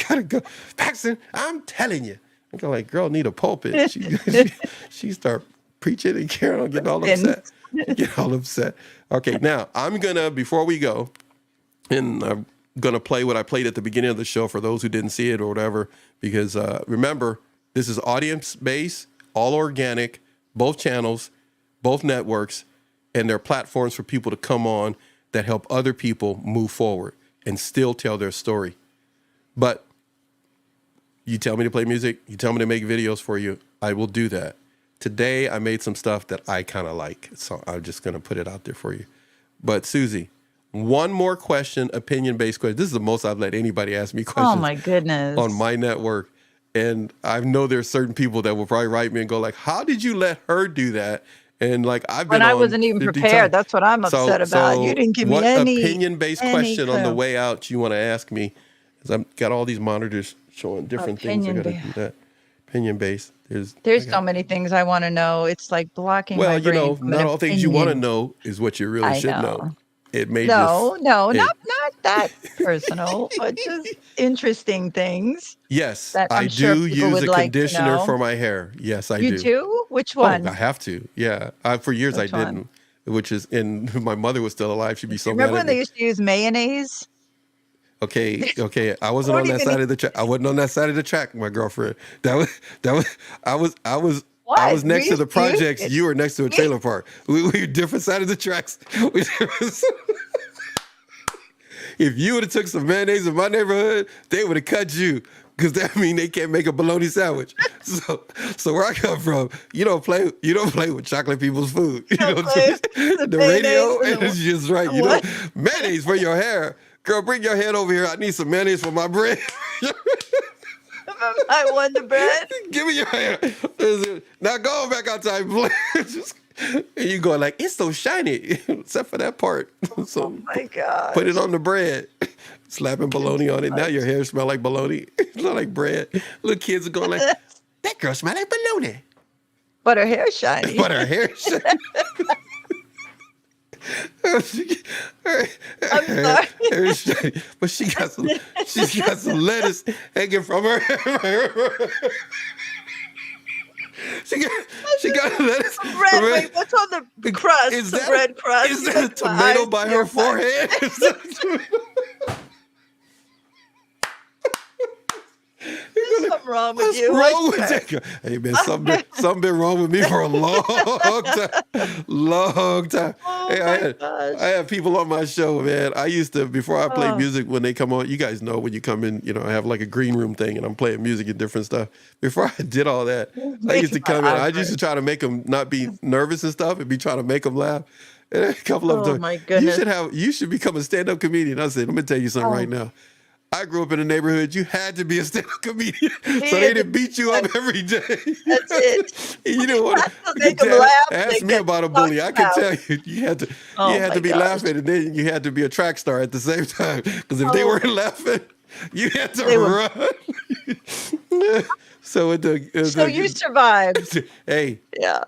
A: gotta go. Paxton, I'm telling you. I go like, girl, need a pulpit. She start preaching and carrying on, getting all upset. Okay, now I'm gonna, before we go, and I'm gonna play what I played at the beginning of the show for those who didn't see it or whatever, because remember, this is audience based, all organic, both channels, both networks, and they're platforms for people to come on that help other people move forward and still tell their story. But you tell me to play music, you tell me to make videos for you, I will do that. Today, I made some stuff that I kind of like, so I'm just going to put it out there for you. But Susie, one more question, opinion-based question. This is the most I've let anybody ask me questions.
B: Oh my goodness.
A: On my network. And I know there's certain people that will probably write me and go like, how did you let her do that? And like, I've been
B: when I wasn't even prepared.
A: times.
B: That's what I'm upset about. You didn't give me any
A: opinion-based question
B: clue.
A: on the way out you want to ask me? Because I've got all these monitors showing different things. I got to do that. Opinion-based.
B: There's so many things I want to know. It's like blocking my brain.
A: Well, not all things you want to know is what you really should know. It may
B: not that personal, but just interesting things.
A: Yes,
B: that
A: I do use a conditioner for my hair. Yes, I do.
B: You do? Which one?
A: Oh, I have to. Yeah, for years I didn't. Which is, and my mother was still alive. She'd be so mad at me.
B: Remember when they used to use mayonnaise?
A: Okay. I wasn't on that side of the track. I wasn't on that side of the track, my girlfriend. I was next to the projects. You were next to a trailer park. We were different side of the tracks. If you would have took some mayonnaise in my neighborhood, they would have cut you, because that means they can't make a bologna sandwich. So where I come from, you don't play with chocolate people's food. You know, the radio is just right. You know, mayonnaise for your hair. Girl, bring your head over here. I need some mayonnaise for my bread.
B: I want the bread.
A: Give me your hand. Now go back outside. And you go like, it's so shiny, except for that part. So
B: oh my God.
A: Put it on the bread. Slapping bologna on it. Now your hair smell like bologna. It look like bread. Little kids are going like, that girl smell like bologna.
B: But her hair's shiny.
A: shiny.
B: I'm sorry.
A: But she's got some lettuce hanging from her. she got lettuce.
B: Red. Wait, what's on the crust?
A: Is
B: The
A: that
B: red crust.
A: is that a tomato by her forehead? Is that a tomato?
B: There's something wrong with
A: What's
B: you.
A: wrong with you? Hey man, something been wrong with me for a long time. Long time.
B: Oh
A: Hey,
B: my gosh.
A: I have people on my show, man. I used to, before I played
B: Oh.
A: music, when they come on, you guys know when you come in, I have like a green room thing and I'm playing music and different stuff. Before I did all that, I used to come in, I used to try to make them not be nervous and stuff and be trying to make them laugh. And a couple of them
B: Oh,
A: told me,
B: my goodness.
A: you should become a stand-up comedian. I said, let me tell you something right now. I grew up in a neighborhood. You had to be a stand-up comedian, so they didn't beat you up every day.
B: That's it.
A: You didn't want
B: That's to make 'em laugh.
A: Ask
B: They
A: me
B: get
A: about a bully. I can
B: talked
A: tell you, you had to
B: Oh,
A: be
B: my gosh.
A: laughing, and then you had to be a track star at the same time. Because if they
B: Oh.
A: weren't laughing, you had to
B: They were-
A: run. So
B: So you survived.
A: hey,
B: Yeah.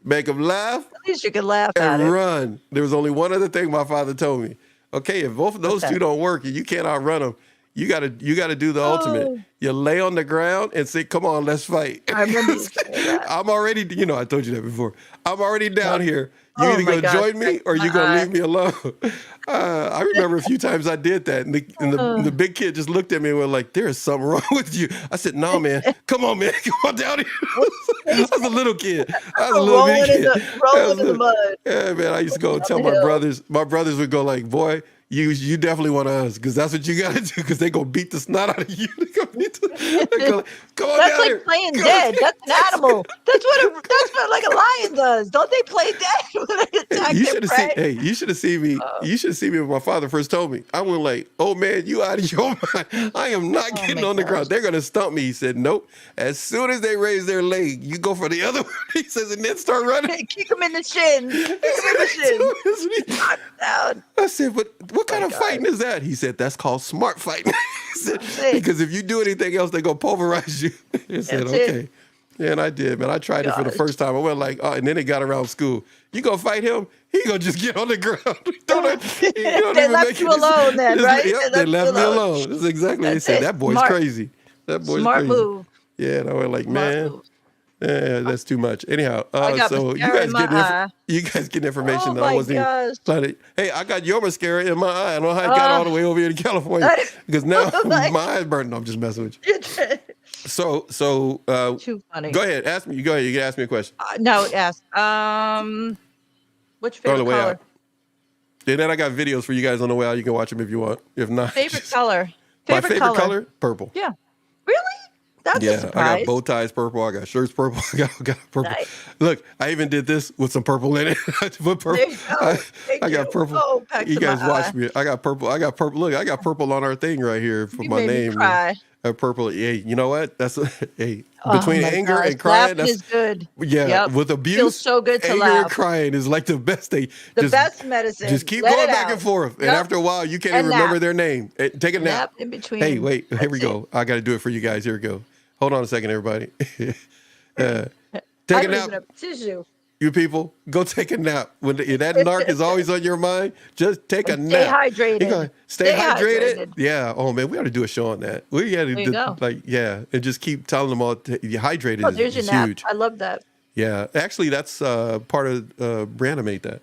A: make them laugh
B: At least you could laugh at
A: and
B: it.
A: run. There was only one other thing my father told me. Okay, if both of those
B: Okay.
A: two don't work and you can't outrun them, you gotta do the
B: Oh.
A: ultimate. You lay on the ground and say, "Come on, let's fight."
B: I remember you saying that.
A: I'm already, I told you that before. I'm already down here. You
B: Oh
A: either
B: my
A: gonna
B: gosh,
A: join me or you gonna
B: uh-uh.
A: leave me alone. I remember a few times I did that, and the big kid just looked at me and was like, "There is something wrong with you." I said, "No, man. Come on, man. Come on down here." I was a little kid. I was a little
B: Rolling
A: bitty
B: in
A: kid.
B: the- rolling in the mud.
A: Yeah, man. I used to go and tell
B: the
A: my
B: hill.
A: brothers. My brothers would go like, "Boy, you definitely one of us, because that's what you got to do, because they gonna beat the snot out of you." They gonna go, "Come on
B: That's
A: down
B: like
A: here."
B: playing dead. That's an animal. That's what like a lion does. Don't they play dead when they attack
A: You
B: their
A: should have
B: prey?
A: seen. Hey, you should have seen me. You should have seen me when my father first told me. I went like, "Oh man, you out of your mind. I am not getting
B: my
A: on the
B: gosh.
A: ground. They're gonna stump me." He said, "Nope. As soon as they raise their leg, you go for the other one." He says, and then start running.
B: Kick him in the shin. Kick him in the shin.
A: That's what he-
B: Knock him down.
A: I said, "But what kind
B: my
A: of
B: God.
A: fighting is that?" He said, "That's called smart fighting." He said,
B: it.
A: because if you do anything else, they're gonna pulverize you. He said,
B: That's it.
A: "Okay." Yeah, and I did, man. I tried it for the
B: Gosh.
A: first time. I went like, and then it got around school. You gonna fight him? He gonna just get on the ground.
B: They left you alone then, right?
A: Yep, they left me alone. That's exactly what they
B: That's
A: said.
B: it.
A: That boy's
B: Smart.
A: crazy. That boy's
B: Smart
A: crazy.
B: move.
A: Yeah, and I went like,
B: Smart
A: man,
B: move.
A: that's too much. Anyhow,
B: I got
A: so
B: mascara in my eye.
A: you guys getting information
B: Oh
A: that I
B: my
A: wasn't even
B: gosh.
A: planning. Hey, I got your mascara in my eye. I don't know how it got all the way over here to California, because now
B: Like-
A: my eye's burning. No, I'm just messing with you. So
B: Too funny.
A: go ahead, ask me. Go ahead, you can ask me a question.
B: No, ask. Which
A: On the
B: favorite
A: way
B: color?
A: out. And then I got videos for you guys on the way out. You can watch them if you want. If not,
B: Favorite
A: just-
B: color.
A: My favorite color, purple.
B: Yeah. Really? That's a
A: Yeah, I
B: surprise.
A: got bow ties purple. I got shirts purple. I got purple.
B: Nice.
A: Look, I even did this with some purple in it. I put purple.
B: There you go.
A: I got
B: you.
A: purple.
B: Oh, back
A: You
B: to
A: guys
B: my
A: watch
B: eye.
A: me. I got purple. Look, I got purple on our thing right here for
B: You
A: my
B: made me
A: name.
B: cry.
A: Purple. Hey, you know what? That's hey.
B: Oh
A: Between
B: my
A: anger
B: gosh.
A: and crying,
B: Laughing
A: that's
B: is good.
A: yeah.
B: Yep.
A: With abuse,
B: Feels so good to
A: anger and
B: laugh.
A: crying is like the best thing.
B: The best medicine.
A: Just keep
B: Let
A: going
B: it
A: back
B: out.
A: and forth, and
B: Yep.
A: after a while, you can't
B: And
A: even remember
B: nap.
A: their name. Take a nap.
B: Nap in between.
A: Hey, wait. Here we
B: That's
A: go. I got to do it for you guys. Here we go. Hold on a second, everybody. Take
B: I
A: a
B: don't even
A: nap,
B: have tissue.
A: you people. Go take a nap. When that narc is always on your mind, just take a
B: And
A: nap.
B: stay hydrated.
A: You gotta stay
B: Stay
A: hydrated.
B: hydrated.
A: Yeah. Oh man, we ought to do a show on that. We got
B: There you go.
A: to and just keep telling them all you hydrated
B: Oh,
A: is,
B: there's your
A: is
B: nap.
A: huge.
B: I love that.
A: Yeah, actually, that's part of Branimate that.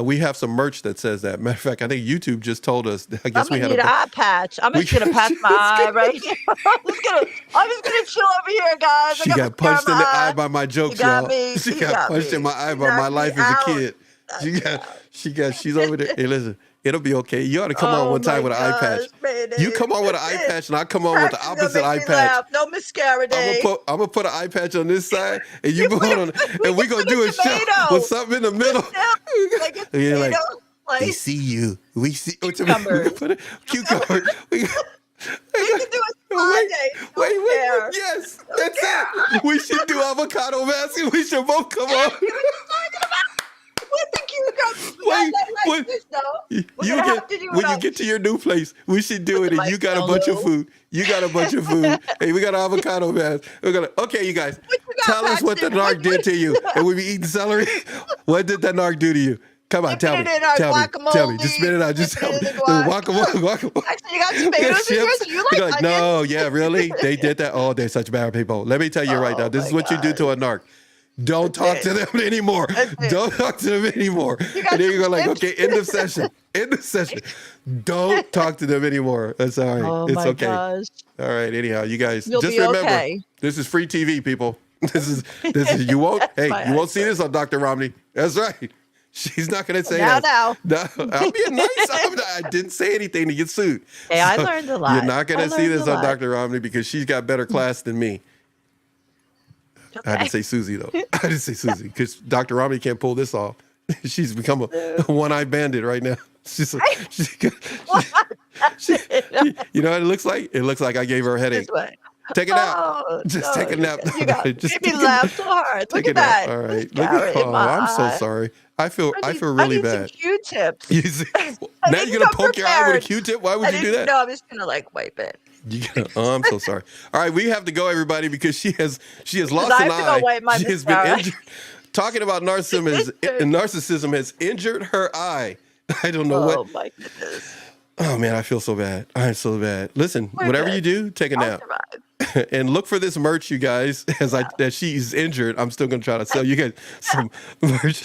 A: We have some merch that says that. Matter of fact, I think YouTube just told us. I guess
B: I'm
A: we
B: gonna
A: had
B: need an eye patch. I'm just gonna patch my eye right here. I'm just gonna chill over here, guys.
A: She got punched in the eye by my jokes,
B: got
A: y'all.
B: me.
A: She
B: She
A: got
B: got
A: punched
B: me.
A: in my eye
B: She
A: by my
B: knocked
A: life
B: me
A: as a
B: out.
A: kid. She's over there. Hey, listen, it'll be okay. You ought to come on one time with an eye patch. You come on with an eye patch, and I come on with the opposite eye patch.
B: No mascara day.
A: I'm gonna put an eye patch on this side, and you put on, and we gonna
B: put
A: do
B: a
A: a show
B: tomato.
A: with something in the middle.
B: Like a
A: And you're like,
B: tomato, like,
A: they see you. We see.
B: Cucumbers.
A: We put a cucumber. We
B: we can do a spa
A: Wait,
B: day.
A: wait,
B: care.
A: yes, that's it. We should do avocado basket. We should both come on.
B: With the cucumbers. We
A: Wait,
B: got that
A: wait.
B: like this, though.
A: You
B: We're gonna have to do
A: when
B: it
A: you
B: on-
A: get to your new place, we should do
B: With
A: it,
B: the
A: and you got a
B: lights
A: bunch
B: down
A: of
B: low.
A: food. You got a bunch of food. Hey, we got an avocado basket. We're gonna okay, you guys.
B: What you got,
A: Tell us what the
B: Paxton?
A: narc
B: What-
A: did to you, and we be eating celery. What did that narc do to you? Come on,
B: Dip
A: tell
B: it
A: me.
B: in our
A: Tell me. Tell me.
B: guacamole.
A: Just spit it out. Just
B: Dip
A: tell
B: it
A: me.
B: in the guac.
A: Guacamole.
B: Actually, you got tomatoes in yours. You like
A: You're
B: onions?
A: no, yeah, really? They did that? Oh, they're such bad people. Let me tell you right
B: Oh,
A: now. This is
B: my
A: what you do to a narc. Don't talk to them anymore. Don't talk to them anymore. And then you go like, okay, end of session. End of session. Don't talk to them anymore. That's all right.
B: Oh
A: It's
B: my
A: okay.
B: gosh.
A: All right. Anyhow, you guys
B: You'll
A: just
B: be
A: remember,
B: okay.
A: this is free TV, people. This is you won't
B: My
A: you won't see this on Dr. Romney. That's right. She's not going to say
B: Now,
A: that. No, I'm being nice. I didn't say anything to get sued.
B: Hey, I learned a lot.
A: You're not going
B: I
A: to see
B: learned
A: this
B: a
A: on
B: lot.
A: Dr. Romney because she's got better class than me. I had to say Susie, though. I had to say Susie because Dr. Romney can't pull this off. She's become a one-eyed bandit right now. You know what it looks like? It looks like I gave her a headache.
B: This way.
A: Take a nap.
B: Oh,
A: Just
B: no,
A: take a nap.
B: You got
A: Just
B: made me laugh so hard. Look
A: take a
B: at
A: nap.
B: that.
A: All right.
B: Look at
A: Oh, I'm so sorry. I feel really bad.
B: Some Q-tips.
A: You see, now you're gonna poke your eye with a Q-tip. Why would you do that?
B: No, I'm just gonna like wipe it.
A: I'm so sorry. All right, we have to go, everybody, because she has lost
B: I
A: an
B: have to go
A: eye.
B: wipe my
A: She has been
B: mascara.
A: injured. Talking about narcissism has injured her eye. I don't know
B: Oh
A: what.
B: my goodness.
A: Oh man, I feel so bad. I'm so bad. Listen,
B: We're
A: whatever
B: good.
A: you do, take a
B: I'll
A: nap
B: survive.
A: and look for this merch, you guys. As she's injured, I'm still gonna try to sell you guys some merch.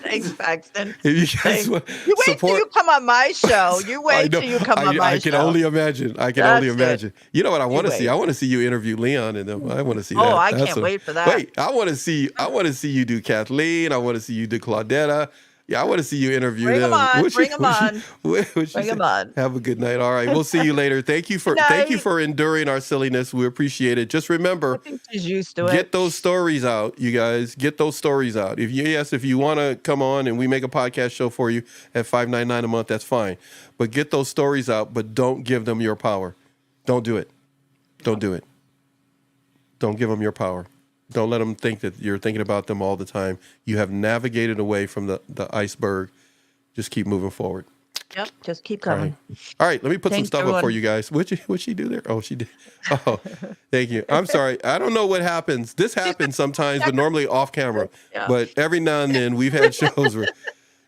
B: Thanks, Paxton.
A: If you guys
B: Thanks.
A: want
B: You wait
A: support,
B: till you come on my show. You
A: I
B: wait
A: know.
B: till you come on my
A: I
B: show.
A: can only imagine. I can
B: That's
A: only
B: it.
A: imagine. You know what I want to see?
B: wait.
A: I want to see you interview Leon and them. I want to see that.
B: Oh, I
A: That's
B: can't
A: what-
B: wait for that.
A: Wait, I want to see. I want to see you do Kathleen. I want to see you do Claudetta. Yeah, I want to see you interview
B: Bring
A: them.
B: 'em on,
A: What
B: bring 'em on.
A: what you
B: Bring 'em
A: say?
B: on.
A: Have a good night. All right, we'll see you later. Thank you for
B: Good night.
A: enduring our silliness. We appreciate it. Just
B: I
A: remember,
B: think she's used to it.
A: get those stories out, you guys. Get those stories out. If you want to come on and we make a podcast show for you at $5.99 a month, that's fine. But get those stories out. But don't give them your power. Don't do it. Don't do it. Don't give them your power. Don't let them think that you're thinking about them all the time. You have navigated away from the iceberg. Just keep moving forward.
B: Yep, just keep
A: All
B: coming.
A: right. All right, let me put
B: Thanks,
A: some stuff up for
B: everyone.
A: you guys. What'd she do there? Oh, she did. Oh, thank you. I'm sorry. I don't know what happens. This happens sometimes, but normally off camera.
B: Yeah.
A: But every now and then we've had shows where,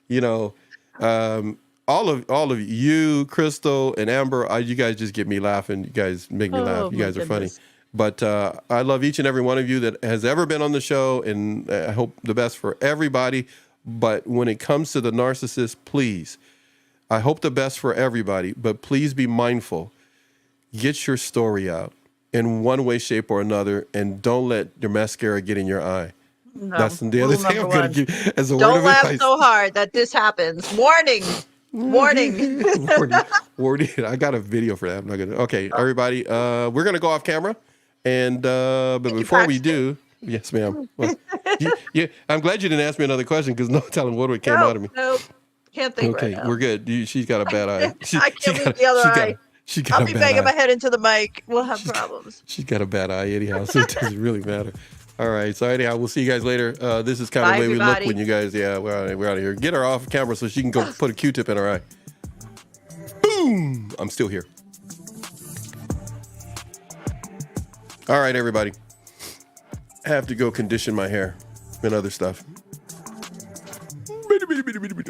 A: you know, all of you, Crystal and Amber, you guys just get me laughing. You guys make me laugh. You
B: my
A: guys are funny.
B: goodness.
A: But I love each and every one of you that has ever been on the show, and I hope the best for everybody. But when it comes to the narcissist, please, I hope the best for everybody, but please be mindful. Get your story out in one way, shape, or another, and don't let your mascara get in your eye.
B: No,
A: That's the other
B: rule
A: thing I'm
B: number
A: going
B: one.
A: to give as a word
B: Don't
A: of
B: laugh
A: advice.
B: so hard that this happens. Warning. Warning.
A: Warning. I got a video for that. I'm not gonna. Okay, everybody. We're gonna go off camera, and but before we do, yes, ma'am. Well, I'm glad you didn't ask me another question because no telling what came out of me.
B: Nope. Can't think
A: Okay,
B: right now.
A: we're good. She's got a bad eye.
B: I can't move the other eye.
A: She got
B: I'll
A: a
B: be
A: bad
B: banging
A: eye.
B: my head into the mic. We'll have problems.
A: She's got a bad eye anyhow, so it doesn't really matter. All right, so anyhow, we'll see you guys later. This is kind of
B: Bye,
A: the way we look
B: everybody.
A: when you guys, we're out of here. Get her off camera so she can go put a Q-tip in her eye. Boom! I'm still here. All right, everybody. I have to go condition my hair and other stuff.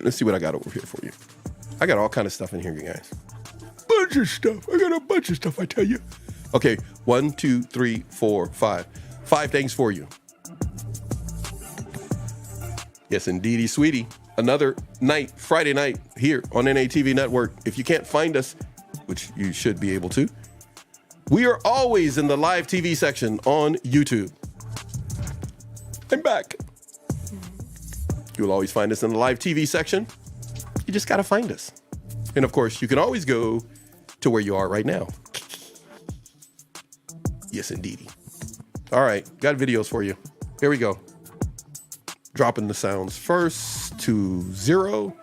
A: Let's see what I got over here for you. I got all kind of stuff in here, you guys. Bunch of stuff. I got a bunch of stuff, I tell you. Okay, 1, 2, 3, 4, 5. 5 things for you. Yes, indeedy, sweetie. Another night, Friday night, here on NATV Network. If you can't find us, which you should be able to, we are always in the live TV section on YouTube. I'm back. You'll always find us in the live TV section. You just got to find us. And of course, you can always go to where you are right now. Yes, indeedy. All right, got videos for you. Here we go. Dropping the sounds first to 0.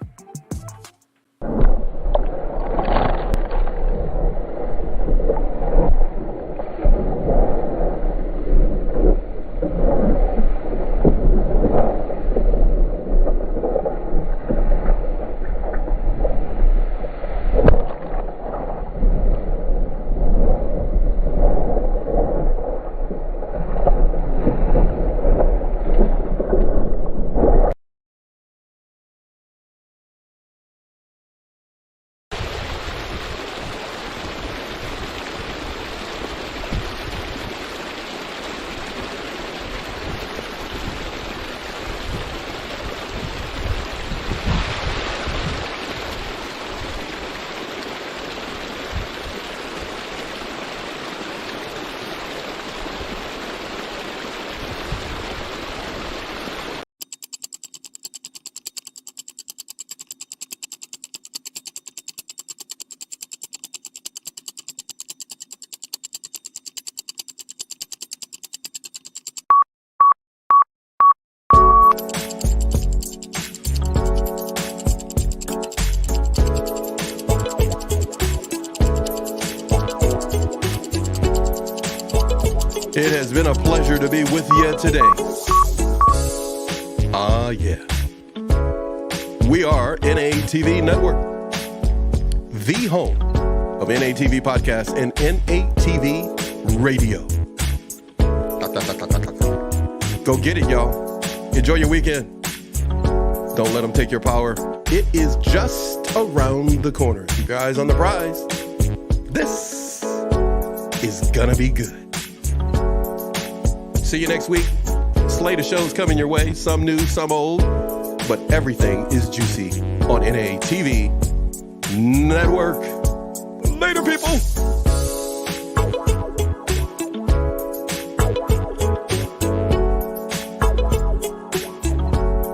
A: has been a pleasure to be with you today. Ah, yeah. We are NATV Network, the home of NATV Podcasts and NATV Radio. Go get it, y'all. Enjoy your weekend. Don't let them take your power. It is just around the corner. You guys on the prize. This is gonna be good. See you next week. Slate of shows coming your way. Some new, some old. But everything is juicy on NATV Network. Later, people.